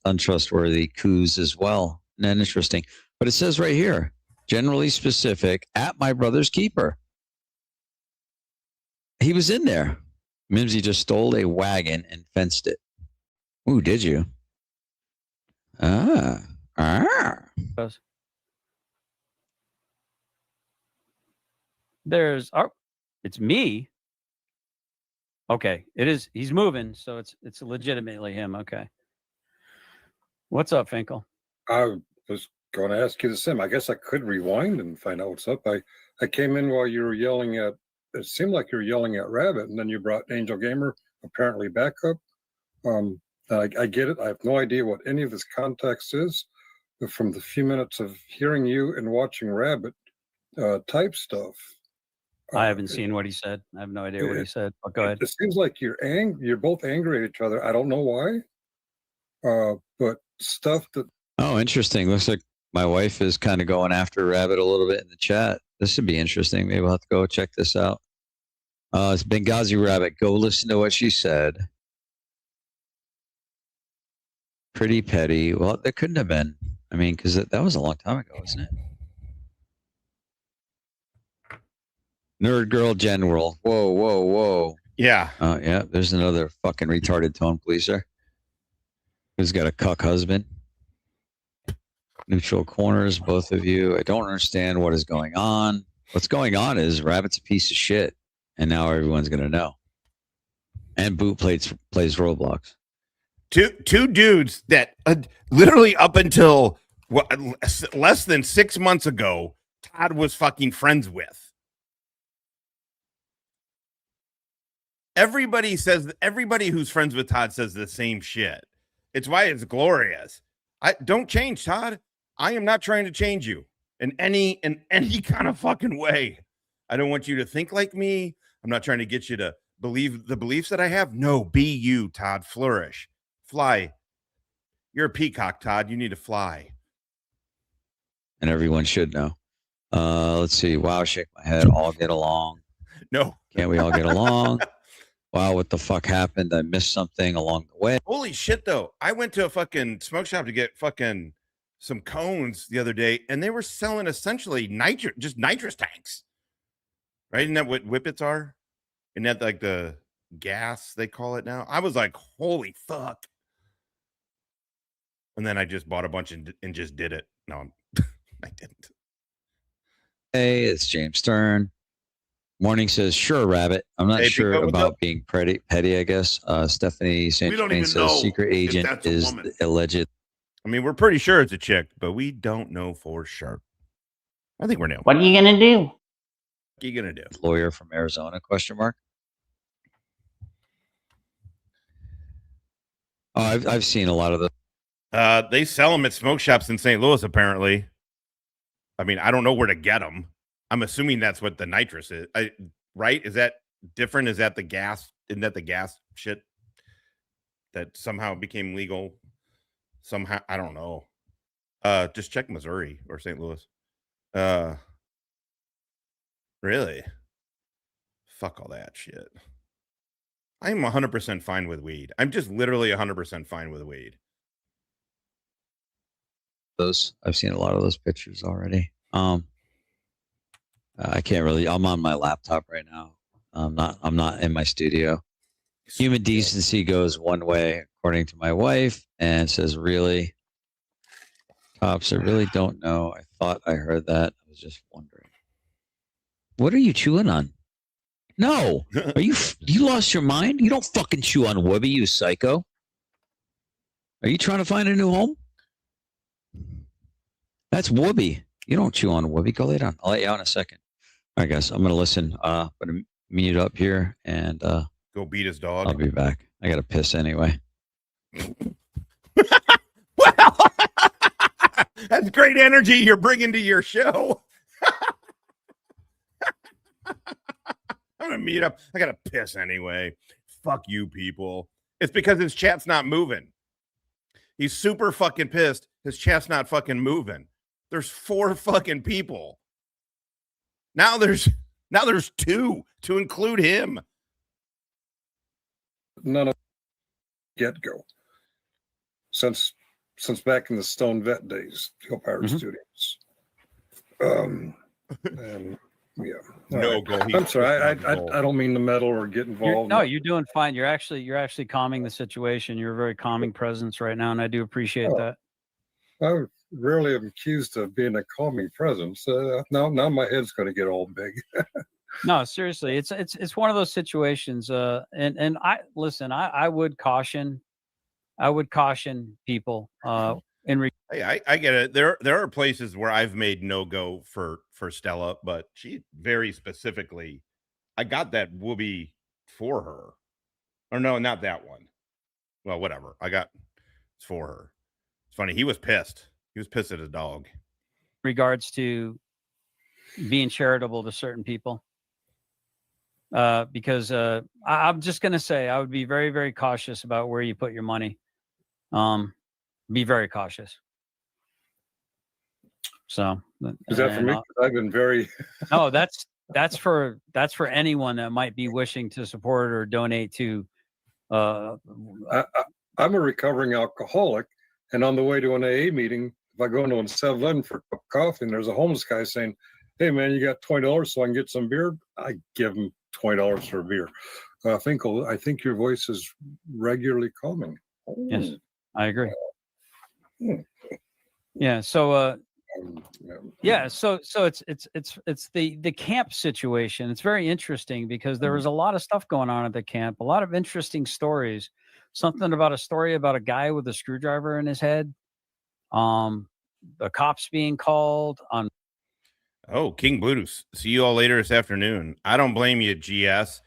untrustworthy coos as well. And interesting. But it says right here, generally specific, at my brother's keeper. He was in there. Mimsy just stole a wagon and fenced it. Ooh, did you? There's it's me. Okay, it is. He's moving, so it's legitimately him. Okay. What's up, Finkel? I was going to ask you the same. I guess I could rewind and find out what's up. I came in while you were yelling at. It seemed like you were yelling at Rabbit, and then you brought Angel Gamer apparently back up. I get it. I have no idea what any of this context is. But from the few minutes of hearing you and watching Rabbit type stuff, I haven't seen what he said. I have no idea what he said. But go ahead. It seems like you're both angry at each other. I don't know why, but stuff that. Oh, interesting. Looks like my wife is kind of going after Rabbit a little bit in the chat. This would be interesting. Maybe we'll have to go check this out. It's Benghazi Rabbit. Go listen to what she said. Pretty petty. Well, that couldn't have been. I mean, because that was a long time ago, wasn't it? Nerd Girl General. Whoa, whoa, whoa. Yeah. Yeah. There's another fucking retarded tone policer who's got a cuck husband. Neutral corners, both of you. I don't understand what is going on. What's going on is Rabbit's a piece of shit, and now everyone's gonna know. And Boot plays Roblox. Two dudes that literally up until less than 6 months ago, Todd was fucking friends with. Everybody who's friends with Todd says the same shit. It's why it's glorious. Don't change, Todd. I am not trying to change you in any kind of fucking way. I don't want you to think like me. I'm not trying to get you to believe the beliefs that I have. No, be you, Todd. Flourish. Fly. You're a peacock, Todd. You need to fly. And everyone should know. Let's see. Wow, shake my head. All get along. No. Can't we all get along? Wow, what the fuck happened? I missed something along the way. Holy shit, though. I went to a fucking smoke shop to get fucking some cones the other day, and they were selling essentially nitrous tanks. Right? Isn't that what whippets are? Isn't that like the gas they call it now? I was like, holy fuck. And then I just bought a bunch and just did it. No, I didn't. Hey, it's James Stern. Morning says, sure, Rabbit. I'm not sure about being petty, I guess. Stephanie St. Germain says, secret agent is alleged. I mean, we're pretty sure it's a chick, but we don't know for sure. I think we're new. What are you going to do? What are you going to do? Lawyer from Arizona, question mark. Oh, I've seen a lot of the. They sell them at smoke shops in St. Louis, apparently. I mean, I don't know where to get them. I'm assuming that's what the nitrous is, right? Is that different? Is that the gas? Isn't that the gas shit that somehow became legal? Somehow, I don't know. Just check Missouri or St. Louis. Really? Fuck all that shit. I'm 100% fine with weed. I'm just literally 100% fine with weed. I've seen a lot of those pictures already. I can't really. I'm on my laptop right now. I'm not in my studio. Human decency goes one way, according to my wife, and says, "Really, cops? I really don't know. I thought I heard that. I was just wondering. What are you chewing on? No, are you lost your mind? You don't fucking chew on Webby, you psycho. Are you trying to find a new home? That's Webby. You don't chew on Webby. Go lay down. I'll let you out in a second. All right, guys. I'm going to listen. I'm going to mute up here and go beat his dog. I'll be back. I got to piss anyway. Well, that's great energy you're bringing to your show. I'm going to to meet up. I got to piss anyway. Fuck you people. It's because his chat's not moving. He's super fucking pissed. His chat's not fucking moving. There's 4 fucking people. Now there's 2 to include him. None of get-go. Since back in the Stone Vet days, Hill Pirate Studios. And yeah. No go. I'm sorry. I don't mean to meddle or get involved. You're doing fine. You're actually calming the situation. You're a very calming presence right now, and I do appreciate that. I rarely am accused of being a calming presence. Now my head's going to get all big. No, seriously, it's one of those situations. And I listen. I would caution people. Hey, I get it. There are places where I've made no go for Stella, but she very specifically, I got that whoopee for her. Or no, not that one. Well, whatever. It's for her. It's funny. He was pissed. He was pissed at his dog. Regards to being charitable to certain people. Because I'm just going to say I would be very, very cautious about where you put your money. Be very cautious. So is that for me? I've been very. No, that's for anyone that might be wishing to support or donate to. I'm a recovering alcoholic, and on the way to an AA meeting, if I go into a 7-Eleven for a cup of coffee, and there's a homeless guy saying, "Hey man, you got $20 so I can get some beer?" I give him $20 for a beer. I think your voice is regularly calming. Yes, I agree. Yeah. So so it's the camp situation. It's very interesting because there was a lot of stuff going on at the camp, a lot of interesting stories. Something about a story about a guy with a screwdriver in his head. The cops being called on. Oh, King Bluetooth. See you all later this afternoon. I don't blame you, GS.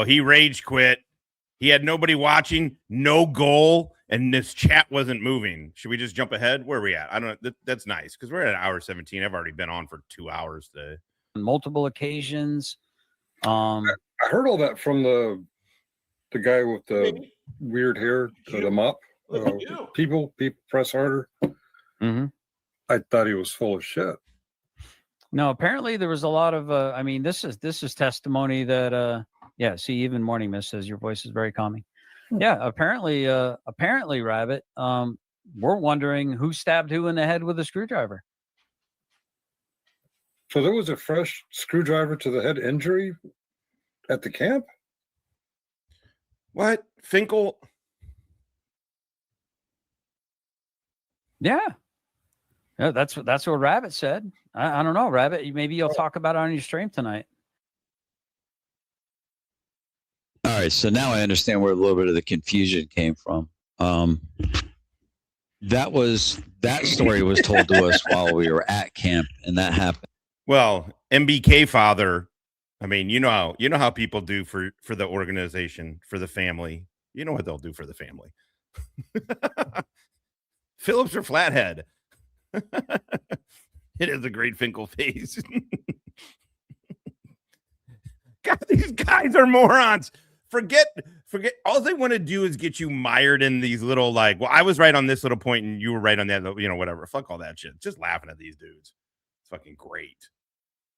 He rage quit. He had nobody watching, no goal, and this chat wasn't moving. Should we just jump ahead? Where are we at? I don't know. That's nice because we're at hour 17. I've already been on for 2 hours today. On multiple occasions. I heard all that from the guy with the weird hair, the mop. People press harder. Mm-hmm. I thought he was full of shit. No, apparently there was a lot of. This is testimony that. Yeah, see, even Morning Mist says your voice is very calming. Yeah, apparently, Rabbit. We're wondering who stabbed who in the head with a screwdriver. So there was a fresh screwdriver to the head injury at the camp? What? Finkel? Yeah. Yeah, that's what Rabbit said. I don't know, Rabbit. Maybe you'll talk about it on your stream tonight. All right, so now I understand where a little bit of the confusion came from. That story was told to us while we were at camp, and that happened. Well, MBK father. I mean, you know how people do for the organization, for the family. You know what they'll do for the family. Phillips or Flathead. It is a great Finkel face. God, these guys are morons. Forget. All they want to do is get you mired in these little well, I was right on this little point and you were right on that, whatever. Fuck all that shit. Just laughing at these dudes. It's fucking great.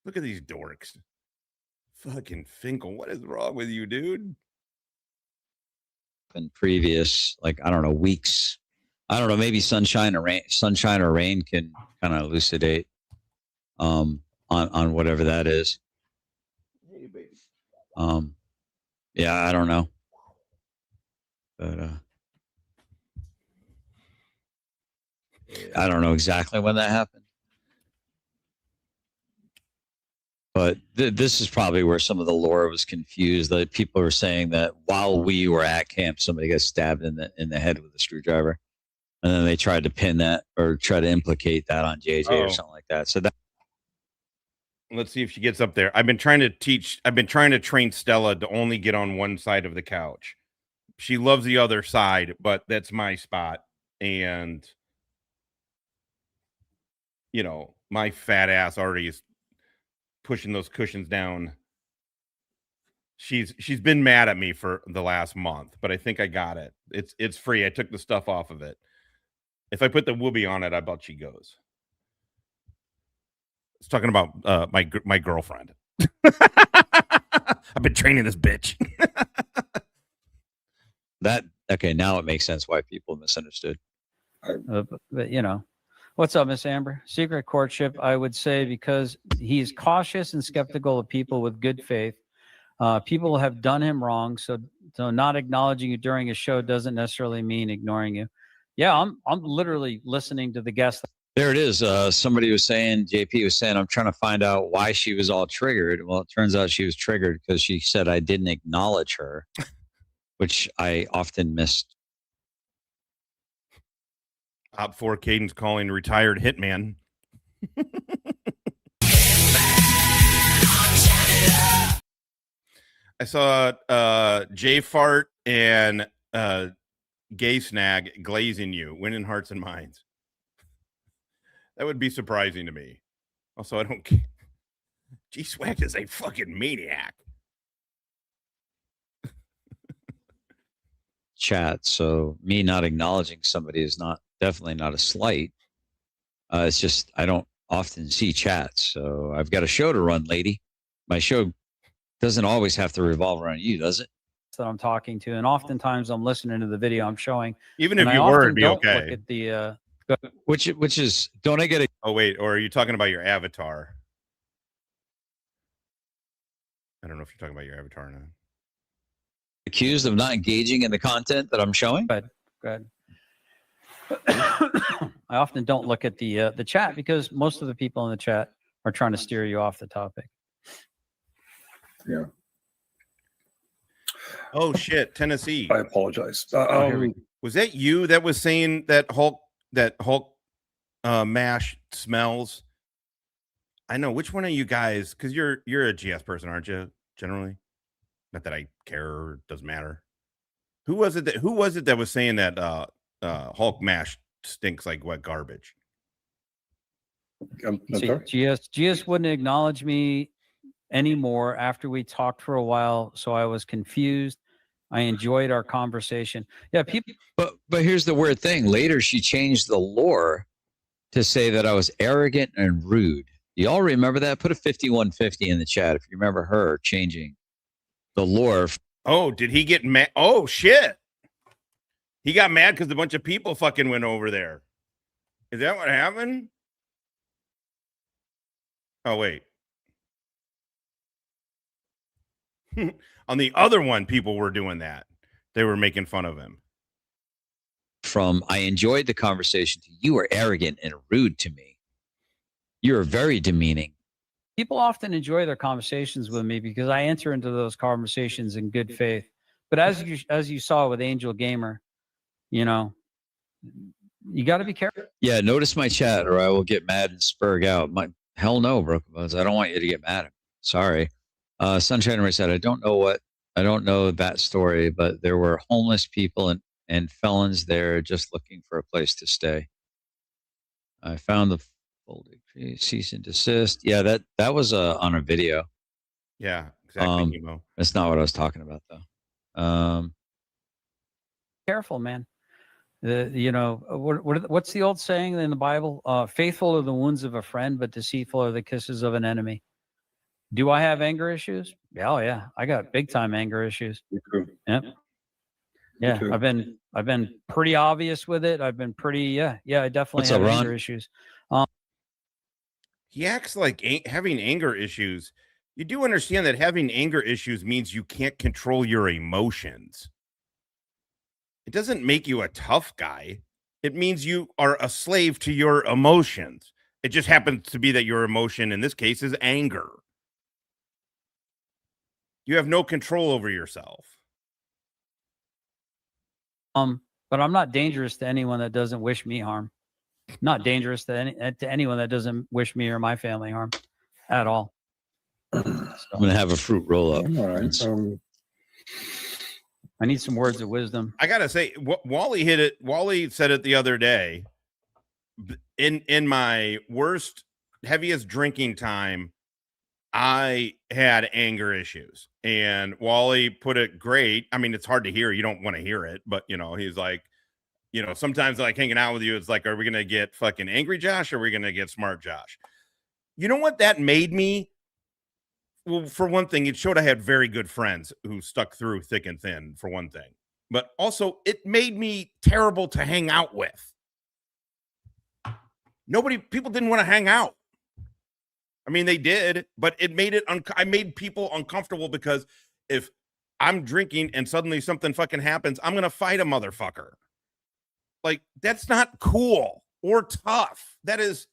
Look at these dorks. Fucking Finkel. What is wrong with you, dude? In previous, I don't know, weeks. I don't know, maybe sunshine or rain can kind of elucidate on whatever that is. Hey, baby. Yeah, I don't know. But I don't know exactly when that happened. But this is probably where some of the lore was confused. That people were saying that while we were at camp, somebody got stabbed in the head with a screwdriver, and then they tried to pin that or try to implicate that on JJ or something like that. So that. Let's see if she gets up there. I've been trying to train Stella to only get on one side of the couch. She loves the other side, but that's my spot. And, my fat ass already is pushing those cushions down She's been mad at me for the last month, but I think I got it. It's free. I took the stuff off of it. If I put the whoopee on it, I bet she goes. It's talking about my girlfriend. I've been training this bitch. Okay, now it makes sense why people misunderstood. But you know, what's up, Miss Amber? Secret courtship, I would say, because he's cautious and skeptical of people with good faith. People have done him wrong, so not acknowledging you during a show doesn't necessarily mean ignoring you. Yeah, I'm literally listening to the guest. There it is. Somebody was saying, JP was saying, I'm trying to find out why she was all triggered. Well, it turns out she was triggered because she said I didn't acknowledge her, which I often missed. Op 4 Cadence calling retired hitman. I saw J Fart and Gay Snag glazing you, winning hearts and minds. That would be surprising to me. Also, I don't care. G Swag is a fucking maniac. Chat. So me not acknowledging somebody is definitely not a slight. It's just I don't often see chats. So I've got a show to run, lady. My show doesn't always have to revolve around you, does it? That I'm talking to, and oftentimes I'm listening to the video I'm showing. Even if you were, it'd be okay. Look at the which is, don't I get it? Oh wait, or are you talking about your avatar? I don't know if you're talking about your avatar or not. Accused of not engaging in the content that I'm showing? Go ahead. I often don't look at the chat because most of the people in the chat are trying to steer you off the topic. Yeah. Oh shit, Tennessee. I apologize. Was that you that was saying that Hulk mash smells? I know. Which one of you guys? Because you're a GS person, aren't you? Generally, not that I care or doesn't matter. Who was it that was saying that Hulk mash stinks like wet garbage? GS wouldn't acknowledge me anymore after we talked for a while, so I was confused. I enjoyed our conversation. Yeah, people. But here's the weird thing. Later, she changed the lore to say that I was arrogant and rude. Y'all remember that? Put a 5150 in the chat if you remember her changing the lore. Oh, did he get mad? Oh shit! He got mad because a bunch of people fucking went over there. Is that what happened? Oh wait. On the other one, people were doing that. They were making fun of him. From I enjoyed the conversation to you were arrogant and rude to me. You were very demeaning. People often enjoy their conversations with me because I enter into those conversations in good faith. But as you saw with Angel Gamer, you know, you got to be careful. Yeah, notice my chat or I will get mad and spurg out. Hell no, Broken Bones. I don't want you to get mad at me. Sorry. Sunshine Ray said, I don't know that story, but there were homeless people and felons there just looking for a place to stay. I found the full decree, cease and desist. Yeah, that was on a video. Yeah, exactly. That's not what I was talking about though. Careful, man. What's the old saying in the Bible? Faithful are the wounds of a friend, but deceitful are the kisses of an enemy. Do I have anger issues? Oh yeah, I got big time anger issues. Yeah, yeah. I've been pretty obvious with it. I've been pretty I definitely have anger issues. He acts like having anger issues. You do understand that having anger issues means you can't control your emotions. It doesn't make you a tough guy. It means you are a slave to your emotions. It just happens to be that your emotion in this case is anger. You have no control over yourself. But I'm not dangerous to anyone that doesn't wish me harm. Not dangerous to anyone that doesn't wish me or my family harm at all. So, I'm gonna have a fruit roll up. All right. I need some words of wisdom. I gotta say, Wally hit it. Wally said it the other day. In my worst, heaviest drinking time, I had anger issues, and Wally put it great. I mean, it's hard to hear. You don't want to hear it, but he's like, sometimes like hanging out with you, it's like, are we going to get fucking angry Josh? Or are we going to get smart Josh? You know what that made me? Well, for one thing, it showed I had very good friends who stuck through thick and thin, for one thing. But also, it made me terrible to hang out with. People didn't want to hang out. I mean, they did, but it made it, I made people uncomfortable because if I'm drinking and suddenly something fucking happens, I'm going to fight a motherfucker. Like, that's not cool or tough. That is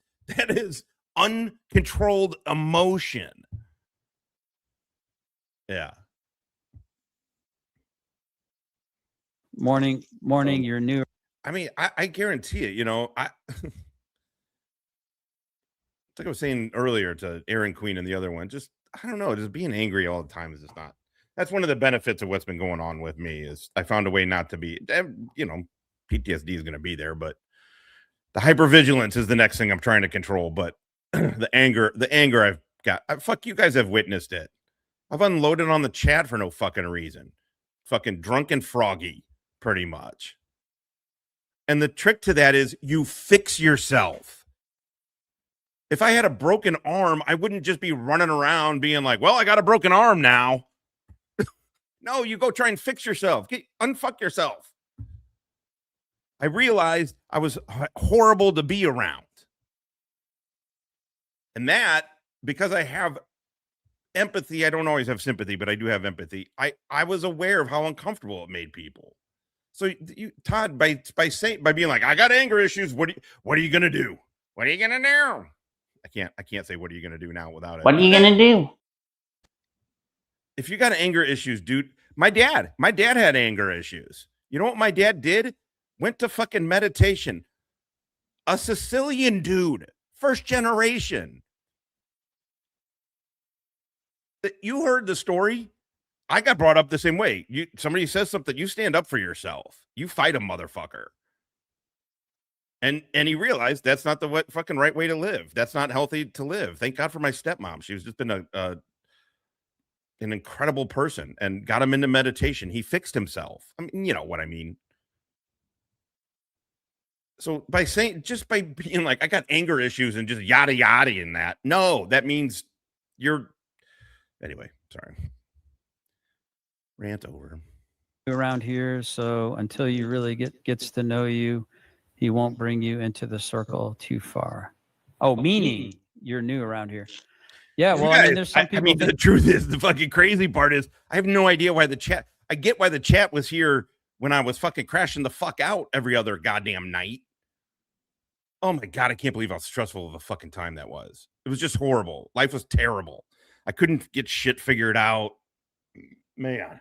uncontrolled emotion. Yeah. Morning, you're new. I mean, I guarantee it, it's like I was saying earlier to Aaron Queen and the other one, just, I don't know, just being angry all the time is just not, that's one of the benefits of what's been going on with me is I found a way not to be, PTSD is going to be there, but the hypervigilance is the next thing I'm trying to control. But the anger I've got, fuck, you guys have witnessed it. I've unloaded on the chat for no fucking reason. Fucking drunk and froggy, pretty much. And the trick to that is you fix yourself. If I had a broken arm, I wouldn't just be running around being like, well, I got a broken arm now. No, you go try and fix yourself. Unfuck yourself. I realized I was horrible to be around. And that, because I have empathy, I don't always have sympathy, but I do have empathy. I was aware of how uncomfortable it made people. So you, Todd, by being like, I got anger issues, what are you gonna do? What are you gonna do? I can't say what are you gonna do now without it. What are you gonna do? If you got anger issues, dude, my dad had anger issues. You know what my dad did? Went to fucking meditation. A Sicilian dude, first generation. You heard the story. I got brought up the same way. Somebody says something, you stand up for yourself. You fight a motherfucker. And he realized that's not the fucking right way to live. That's not healthy to live. Thank God for my stepmom. She's just been an incredible person and got him into meditation. He fixed himself. I mean, you know what I mean. So by being like, I got anger issues and just yada yada in that. No, that means anyway, sorry. Rant over. Around here, so until you really gets to know you, he won't bring you into the circle too far. Oh, meaning you're new around here. Yeah, well, I mean, there's some people. I mean, the truth is, the fucking crazy part is, I have no idea why I get why the chat was here when I was fucking crashing the fuck out every other goddamn night. Oh my God, I can't believe how stressful of a fucking time that was. It was just horrible. Life was terrible. I couldn't get shit figured out. Man,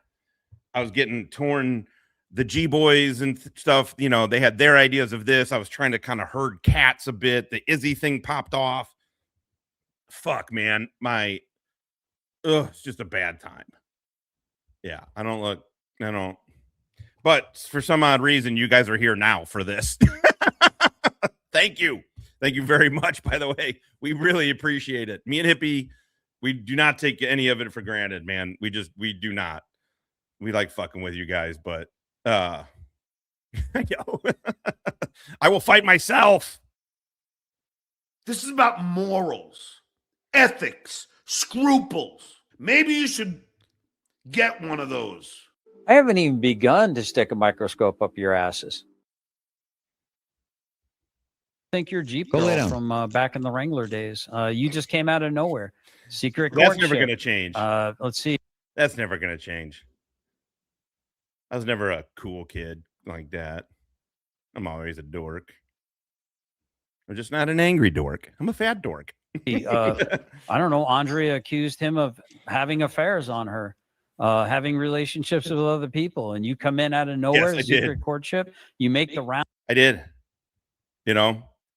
I was getting torn. The G-boys and stuff, they had their ideas of this. I was trying to kind of herd cats a bit. The Izzy thing popped off. Fuck, man. It's just a bad time. Yeah, I don't. But for some odd reason, you guys are here now for this. Thank you. Thank you very much, by the way. We really appreciate it. Me and Hippie, we do not take any of it for granted, man. We do not. We like fucking with you guys, but I will fight myself. This is about morals, ethics, scruples. Maybe you should get one of those. I haven't even begun to stick a microscope up your asses. Think you're Jeep girl from back in the Wrangler days. You just came out of nowhere. Secret courtship. That's never going to change. Let's see. That's never going to change. I was never a cool kid like that. I'm always a dork. I'm just not an angry dork. I'm a fat dork. I don't know. Andrea accused him of having affairs on her, having relationships with other people, and you come in out of nowhere. Yes, secret courtship. You make the round. I did.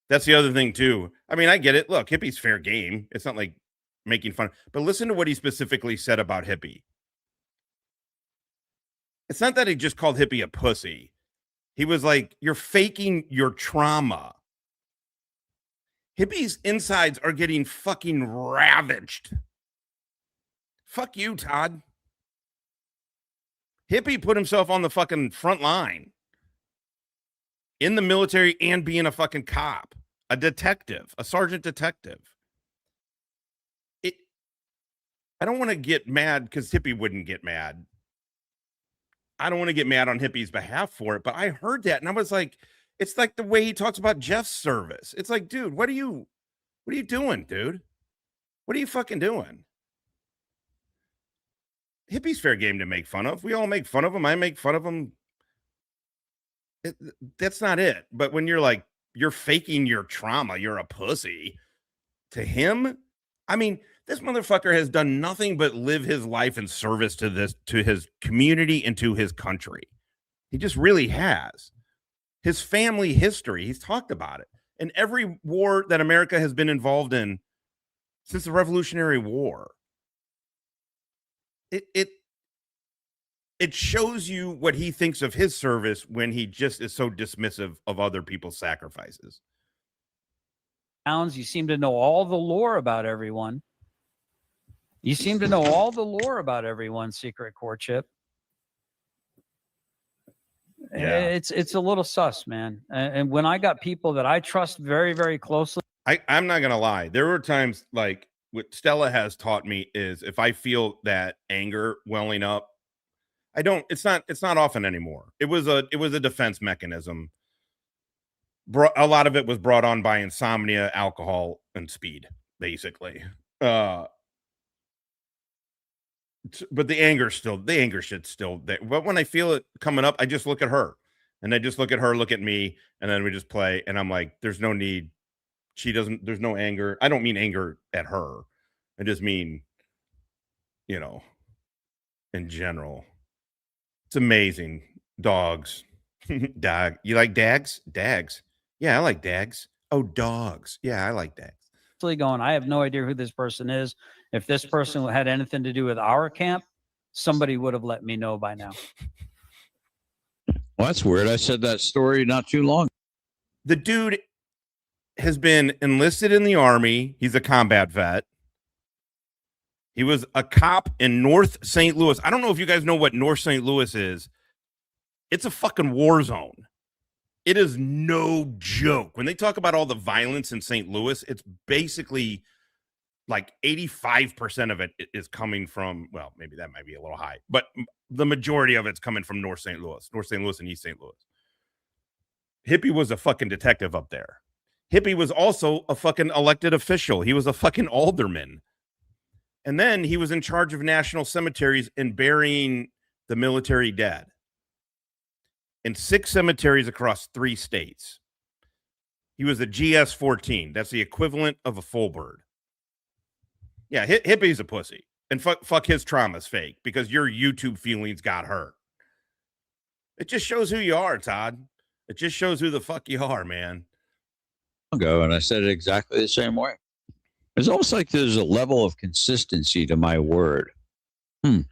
That's the other thing too. I mean, I get it. Look, Hippie's fair game. It's not like making fun. But listen to what he specifically said about Hippie. It's not that he just called Hippie a pussy. He was like, you're faking your trauma. Hippie's insides are getting fucking ravaged. Fuck you, Todd. Hippie put himself on the fucking front line in the military and being a fucking cop, a detective, a sergeant detective. I don't want to get mad because Hippie wouldn't get mad. I don't want to get mad on Hippie's behalf for it, but I heard that and I was like, it's like the way he talks about Jeff's service. It's like, dude, what are you doing, dude? What are you fucking doing? Hippie's fair game to make fun of. We all make fun of him. I make fun of him. That's not it. But when you're like, you're faking your trauma, you're a pussy. To him, I mean, this motherfucker has done nothing but live his life in service to his community and to his country. He just really has. His family history, he's talked about it. And every war that America has been involved in since the Revolutionary War. It shows you what he thinks of his service when he just is so dismissive of other people's sacrifices. You seem to know all the lore about everyone. You seem to know all the lore about everyone's secret courtship. Yeah. It's a little sus, man. And when I got people that I trust very, very closely, I'm not gonna lie. There were times like what Stella has taught me is if I feel that anger welling up, it's not often anymore. It was a defense mechanism. A lot of it was brought on by insomnia, alcohol, and speed, basically. But the anger shit's still there. But when I feel it coming up, I just look at her. And I just look at her, look at me, and then we just play. And I'm like, there's no need. There's no anger. I don't mean anger at her. I just mean, in general. It's amazing. Dogs. Dog. You like dags? Dags. Yeah, I like dags. Oh, dogs. Yeah, I like dags. Going, I have no idea who this person is. If this person had anything to do with our camp, somebody would have let me know by now. Well, that's weird. I said that story not too long. The dude has been enlisted in the Army. He's a combat vet. He was a cop in North St. Louis. I don't know if you guys know what North St. Louis is. It's a fucking war zone. It is no joke. When they talk about all the violence in St. Louis, it's basically like 85% of it is coming from, well, maybe that might be a little high, but the majority of it's coming from North St. Louis and East St. Louis. Hippie was a fucking detective up there. Hippie was also a fucking elected official. He was a fucking alderman. And then he was in charge of national cemeteries and burying the military dead in 6 cemeteries across 3 states. He was a GS-14. That's the equivalent of a full bird. Yeah, Hippie's a pussy. And fuck his trauma's fake because your YouTube feelings got hurt. It just shows who you are, Todd. It just shows who the fuck you are, man. And I said it exactly the same way. It's almost like there's a level of consistency to my word. Kind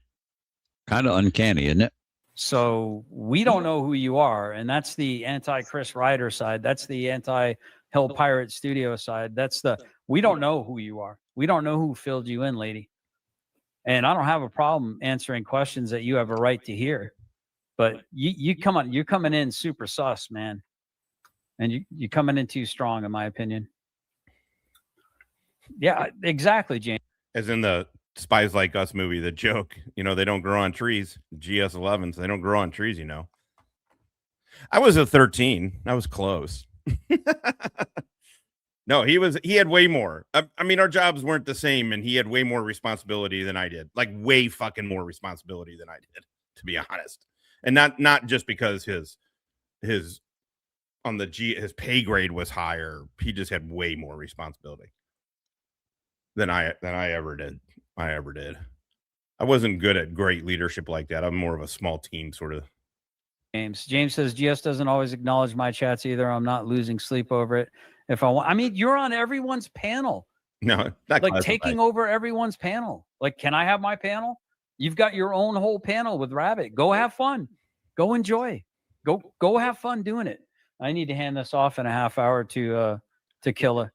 of uncanny, isn't it? So we don't know who you are. And that's the anti-Chris Ryder side. That's the anti-Hell Pirate Studio side. We don't know who you are. We don't know who filled you in, lady. And I don't have a problem answering questions that you have a right to hear. But you're coming in super sus, man. And you're coming in too strong, in my opinion. Yeah, exactly, James. As in the Spies Like Us movie, the joke, they don't grow on trees. GS-11s, they don't grow on trees, I was a 13. I was close. No, he had way more. I mean, our jobs weren't the same, and he had way more responsibility than I did. Like way fucking more responsibility than I did, to be honest. And not just because his pay grade was higher. He just had way more responsibility than I ever did. I wasn't good at great leadership like that. I'm more of a small team sort of. James says GS doesn't always acknowledge my chats either. I'm not losing sleep over it. If I want, I mean, you're on everyone's panel. No, like taking over everyone's panel. Like, can I have my panel? You've got your own whole panel with Rabbit. Go have fun. Go enjoy. Go have fun doing it. I need to hand this off in a half hour to Killa.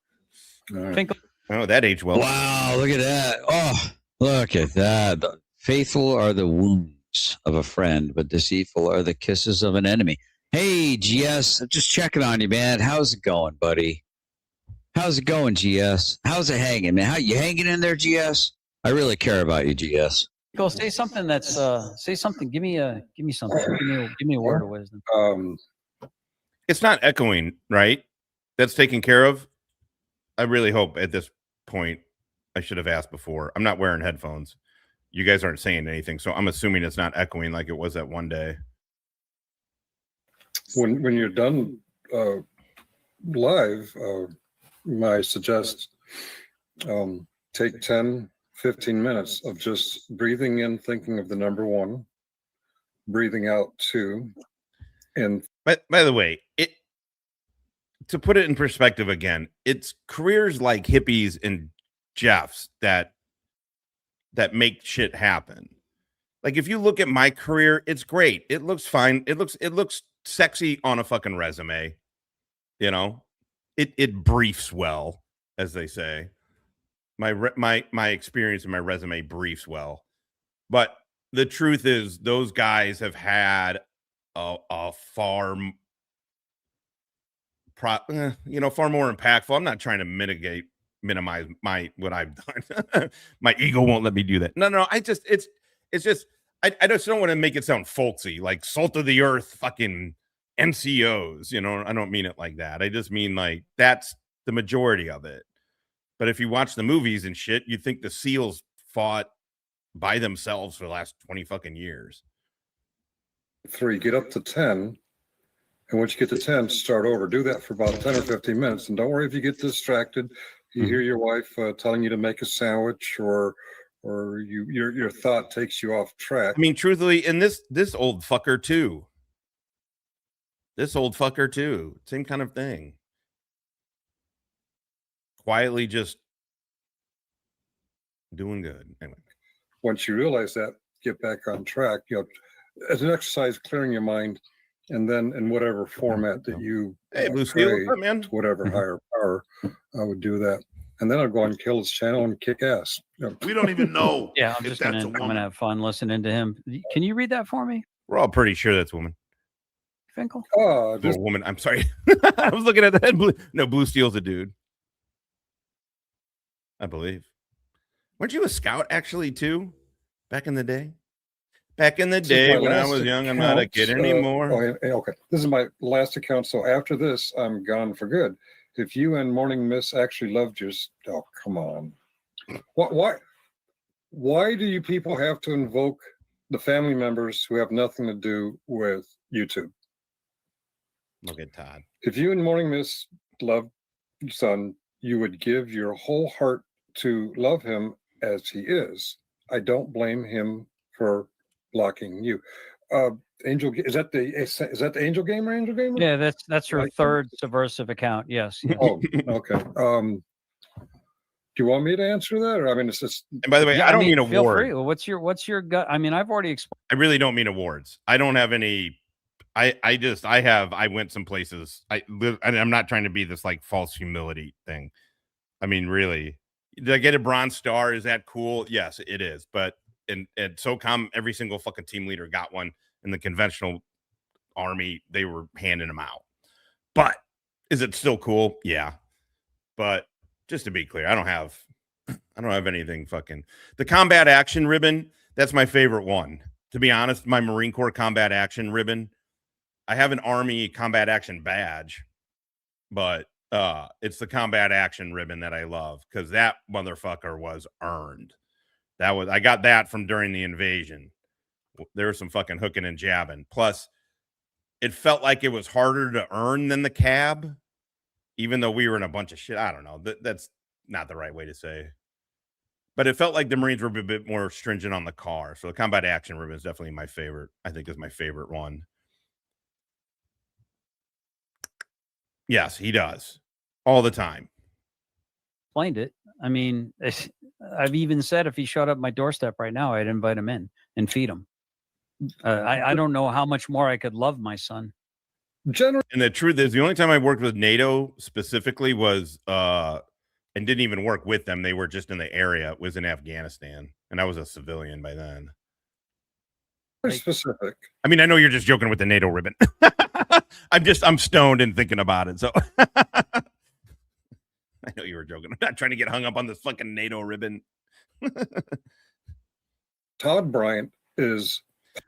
Right. Oh, that aged well. Wow, look at that. Oh, Look at that. The faithful are the wounds of a friend, but deceitful are the kisses of an enemy. Hey, GS, I'm just checking on you, man. How's it going, buddy? How's it going, GS? How's it hanging, man? How you hanging in there, GS? I really care about you, GS. Go say something that's say something. Give me something. Give me a word of wisdom. It's not echoing, right? That's taken care of. I really hope at this point I should have asked before. I'm not wearing headphones. You guys aren't saying anything, so I'm assuming it's not echoing like it was that one day. When you're done live, I suggest take 10, 15 minutes of just breathing in, thinking of the number 1, breathing out 2, and by the way, to put it in perspective again, it's careers like Hippies and Jeff's that make shit happen. Like if you look at my career, it's great. It looks fine. It looks sexy on a fucking resume. You know, it briefs well, as they say. My experience in my resume briefs well, but the truth is those guys have had a far more impactful. I'm not trying to minimize what I've done. My ego won't let me do that. No. I just don't want to make it sound folksy, like salt of the earth fucking NCOs. You know, I don't mean it like that. I just mean like that's the majority of it. But if you watch the movies and shit, you think the SEALs fought by themselves for the last 20 fucking years. 3, get up to 10. And once you get to 10, start over. Do that for about 10 or 15 minutes. And don't worry if you get distracted. You hear your wife telling you to make a sandwich or your thought takes you off track. I mean, truthfully, and this old fucker too. Same kind of thing. Quietly just doing good. Anyway. Once you realize that, get back on track. You know, as an exercise, clearing your mind, and then in whatever format that you Blue man, whatever higher power, I would do that. And then I'd go and kill his channel and kick ass. You know. We don't even know. Yeah, I'm gonna have fun listening to him. Can you read that for me? We're all pretty sure that's woman. Finkel? Oh, woman. I'm sorry. I was looking at that. Blue Steel's a dude. I believe. Weren't you a scout actually too? Back in the day? When I was young, I'm not a kid anymore. Okay. This is my last account. So after this, I'm gone for good. If you and Morning Miss actually loved yours, oh, come on. Why do you people have to invoke the family members who have nothing to do with YouTube? Look at Todd. If you and Morning Miss loved your son, you would give your whole heart to love him as he is. I don't blame him for blocking you. Angel, is that the Angel Gamer? Yeah, that's her third subversive account. Yes. Oh, okay. Do you want me to answer that, or I mean, it's just? And by the way, I don't mean awards. Well, what's your gut? I mean, I've already explained. I really don't mean awards. I don't have any. I went some places. I'm not trying to be this like false humility thing. I mean, really, did I get a bronze star? Is that cool? Yes, it is. But in SOCOM, every single fucking team leader got one. In the conventional army, they were handing them out. But is it still cool? Yeah. But just to be clear, I don't have anything fucking. The combat action ribbon, that's my favorite one. To be honest, my Marine Corps combat action ribbon. I have an Army combat action badge, but it's the combat action ribbon that I love because that motherfucker was earned. I got that from during the invasion. There was some fucking hooking and jabbing. Plus, it felt like it was harder to earn than the cab, even though we were in a bunch of shit. I don't know. That's not the right way to say. But it felt like the Marines were a bit more stringent on the car. So the combat action ribbon is definitely my favorite. I think is my favorite one. Yes, he does. All the time. Explained it. I mean, I've even said if he showed up at my doorstep right now, I'd invite him in and feed him. I don't know how much more I could love my son. And the truth is, the only time I worked with NATO specifically was, and didn't even work with them. They were just in the area. It was in Afghanistan. and I was a civilian by then. Very specific. I mean, I know you're just joking with the NATO ribbon. I'm stoned and thinking about it. So I know you were joking. I'm not trying to get hung up on this fucking NATO ribbon. Todd Bryant is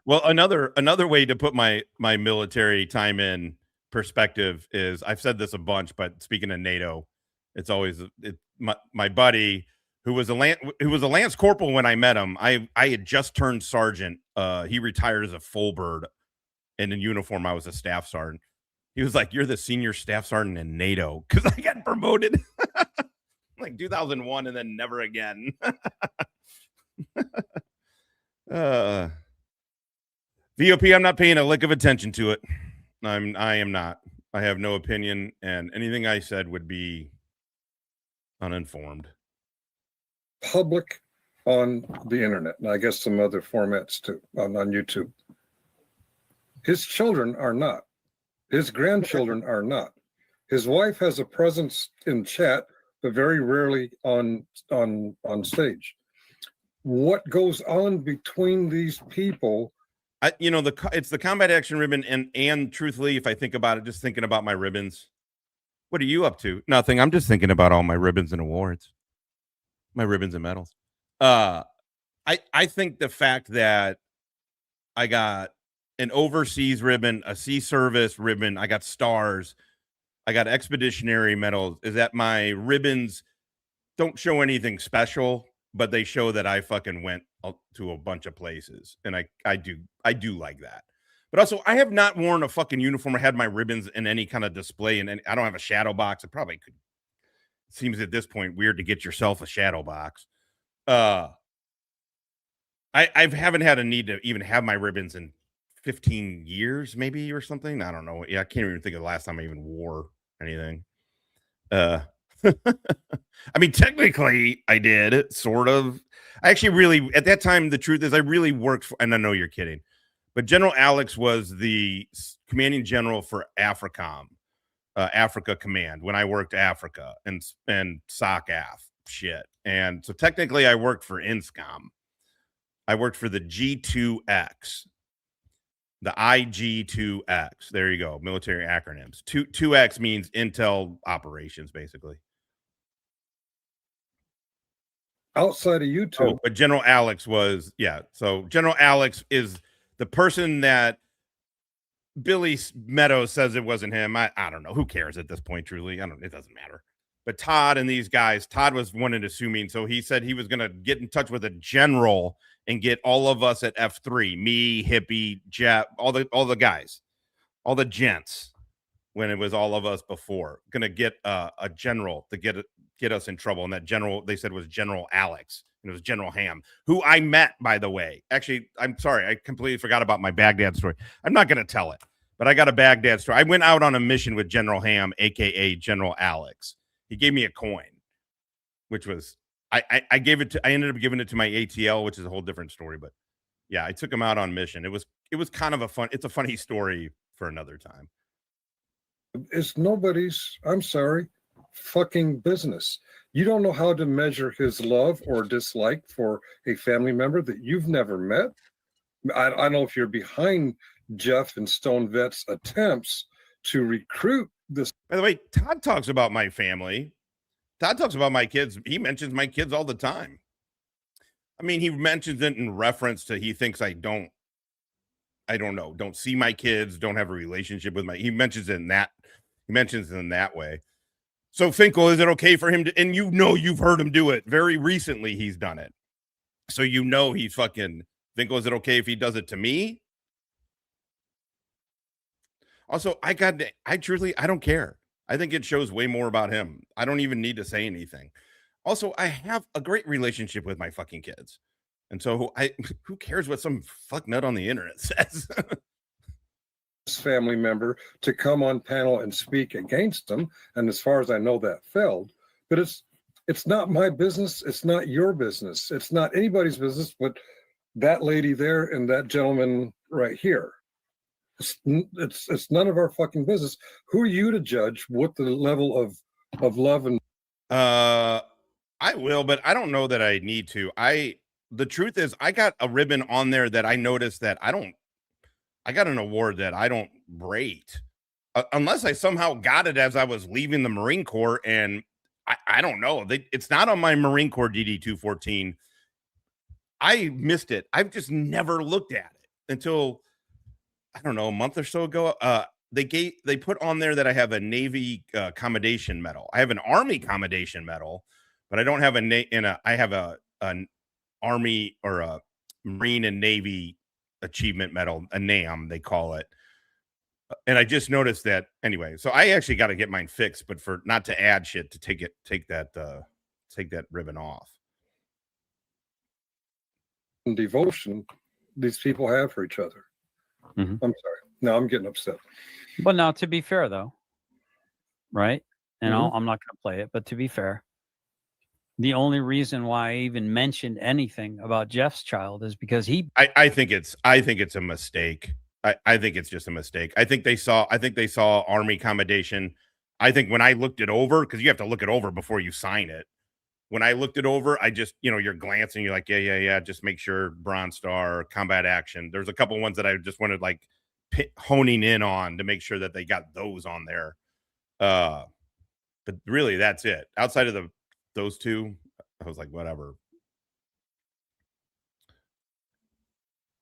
well. Another way to put my military time in perspective is, I've said this a bunch, but speaking of NATO, it's always my buddy who was a lance corporal when I met him. I had just turned sergeant. He retired as a full bird, and in uniform I was a staff sergeant. He was like, "You're the senior staff sergeant in NATO," because I got promoted like 2001 and then never again. VOP, I'm not paying a lick of attention to it. I am not. I have no opinion, and anything I said would be uninformed. Public on the internet, and I guess some other formats too, on YouTube. His children are not. His grandchildren are not. His wife has a presence in chat, but very rarely on stage. What goes on between these people? It's the combat action ribbon, and truthfully, if I think about it, just thinking about my ribbons. What are you up to? Nothing. I'm just thinking about all my ribbons and awards, my ribbons and medals. I think the fact that I got an overseas ribbon, a sea service ribbon, I got stars, I got expeditionary medals, is that my ribbons don't show anything special, but they show that I fucking went to a bunch of places, and I do like that. But also, I have not worn a fucking uniform or had my ribbons in any kind of display, and I don't have a shadow box. I probably could. It seems at this point weird to get yourself a shadow box. I haven't had a need to even have my ribbons in 15 years, maybe, or something. I don't know. Yeah, I can't even think of the last time I even wore anything. I mean, technically, I did, sort of. I actually really, at that time, the truth is I really worked for, and I know you're kidding, but General Alex was the commanding general for AFRICOM, Africa Command, when I worked Africa and SOCAF shit. And so technically I worked for INSCOM. I worked for the G2X, the IG2X. There you go. Military acronyms. 2X means Intel Operations, basically. Outside of YouTube. Oh, but General Alex was, yeah. So General Alex is the person that Billy Meadows says it wasn't him. I don't know. Who cares at this point, truly? It doesn't matter. But Todd and these guys, Todd was wanted to sue me. So he said he was going to get in touch with a general and get all of us at F3, me, Hippie, Jeff, all the guys, all the gents, when it was all of us before, going to get a general to get us in trouble. And that general, they said, was General Alex. And it was General Ham, who I met, by the way. Actually, I'm sorry. I completely forgot about my Baghdad story. I'm not going to tell it, but I got a Baghdad story. I went out on a mission with General Ham, a.k.a. General Alex. He gave me a coin, which was, I ended up giving it to my ATL, which is a whole different story. But yeah, I took him out on mission. It was kind of it's a funny story for another time. It's nobody's, I'm sorry, fucking business. You don't know how to measure his love or dislike for a family member that you've never met. I don't know if you're behind Jeff and Stone Vet's attempts to recruit this. By the way, Todd talks about my family. Todd talks about my kids. He mentions my kids all the time. I mean, he mentions it in reference to he thinks I don't see my kids, don't have a relationship with he mentions it in that. He mentions it in that way. So Finkel, is it okay for him to, and you've heard him do it very recently. He's done it. So he's fucking Finkel. Is it okay if he does it to me? Also, I don't care. I think it shows way more about him. I don't even need to say anything. Also, I have a great relationship with my fucking kids. And so who cares what some fucknut on the internet says? Family member to come on panel and speak against them. And as far as I know, that failed. But it's not my business. It's not your business. It's not anybody's business, but that lady there and that gentleman right here. It's none of our fucking business. Who are you to judge what the level of love and I will, but I don't know that I need to. I the truth is, I got a ribbon on there that I noticed that I got an award that I don't rate unless I somehow got it as I was leaving the Marine Corps. And I don't know. It's not on my Marine Corps DD 214. I missed it. I've just never looked at it until, I don't know, a month or so ago. They put on there that I have a Navy commendation medal. I have an Army commendation medal, but I don't have I have an Army or a Marine and Navy achievement medal, a NAM they call it. And I just noticed that anyway. So I actually got to get mine fixed, but for not to add shit to take that ribbon off. And devotion these people have for each other. Mm-hmm. I'm sorry. No, I'm getting upset. But now, to be fair, though, right? And Mm-hmm. I'm not going to play it, but to be fair, the only reason why I even mentioned anything about Jeff's child is because I think it's a mistake. I think it's just a mistake. I think they saw Army commendation. I think when I looked it over, because you have to look it over before you sign it. When I looked it over, I just, you're glancing, you're like, yeah, just make sure Bronze Star, combat action. There's a couple ones that I just wanted like honing in on to make sure that they got those on there. But really, that's it. Outside of those two, I was like, whatever.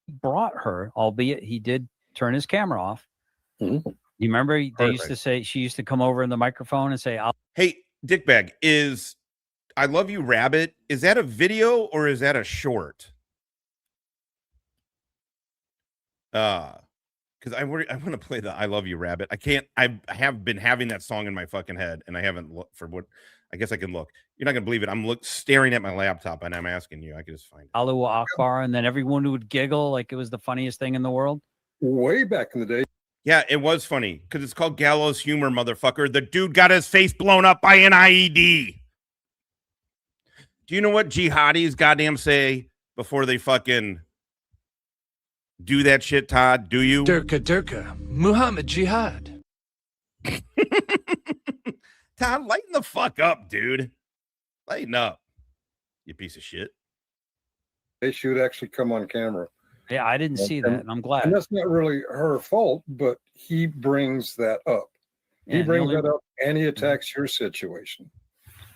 brought her, albeit he did turn his camera off. Mm-hmm. You remember they used to say, she used to come over in the microphone and say, hey, Dickbag, is I Love You Rabbit, is that a video or is that a short? Because I want to play the I Love You Rabbit. I can't. I have been having that song in my fucking head, and I haven't looked for what. I guess I can look. You're not gonna believe it. I'm staring at my laptop, and I'm asking you. I can just find it. Allahu Akbar, and then everyone would giggle like it was the funniest thing in the world. Way back in the day. Yeah, it was funny because it's called Gallows Humor, motherfucker. The dude got his face blown up by an IED. Do you know what jihadis goddamn say before they fucking do that shit, Todd? Do you? Durka, Muhammad Jihad. Todd, lighten the fuck up, dude. Lighten up, you piece of shit. They should actually come on camera. Yeah, I didn't see that, and I'm glad. And that's not really her fault, but he brings that up. Yeah, he brings that up, and he attacks your situation.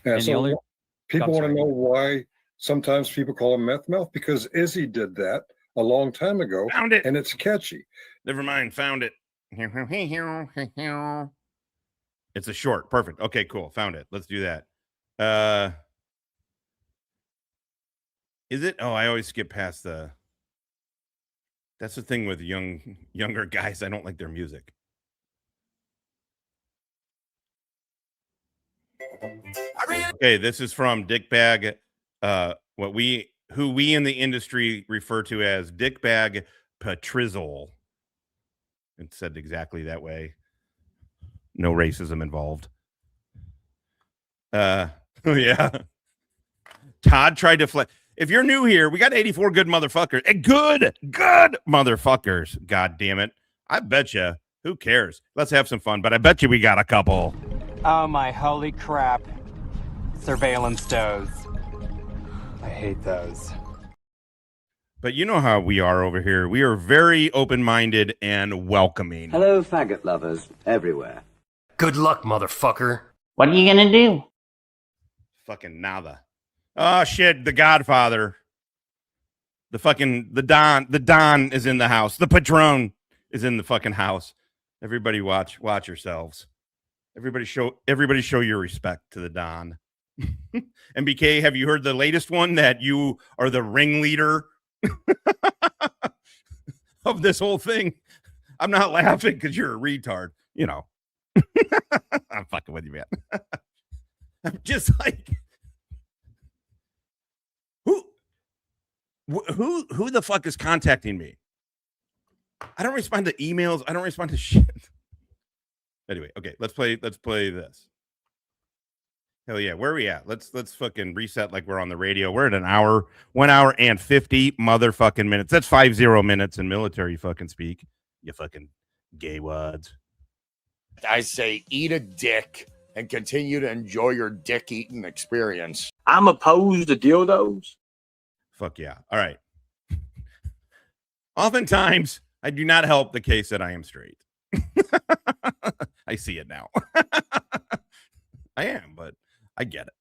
And so people want to know why sometimes people call him meth mouth, because Izzy did that a long time ago. Found it. And it's catchy. Never mind. Found it. It's a short. Perfect. Okay, cool. Found it. Let's do that. Is it? Oh, I always skip past the. That's the thing with younger guys. I don't like their music. Okay, this is from Dickbag. Who we in the industry refer to as Dickbag Patrizzle. It's said exactly that way. No racism involved. Oh yeah. Todd tried to flex. If you're new here, we got 84 good motherfuckers. Good motherfuckers. God damn it. I bet you. Who cares? Let's have some fun. But I bet you we got a couple. Oh my holy crap. Surveillance does. I hate those. But you know how we are over here. We are very open-minded and welcoming. Hello, faggot lovers everywhere. Good luck, motherfucker. What are you gonna do? Fucking nada. Oh shit, the Godfather. The Don is in the house. The Patron is in the fucking house. Everybody watch yourselves. Everybody show your respect to the Don. MBK, have you heard the latest one that you are the ringleader of this whole thing? I'm not laughing because you're a retard, you know. I'm fucking with you, man. I'm just like, who the fuck is contacting me? I don't respond to emails. I don't respond to shit. Anyway, okay, let's play this. Hell yeah, where are we at? Let's fucking reset like we're on the radio. We're at 1 hour and 50 motherfucking minutes. That's 50 minutes in military fucking speak. You fucking gay wads. I say eat a dick and continue to enjoy your dick eating experience. I'm opposed to dildos. Fuck yeah. All right. Oftentimes, I do not help the case that I am straight. I see it now. I am, but I get it.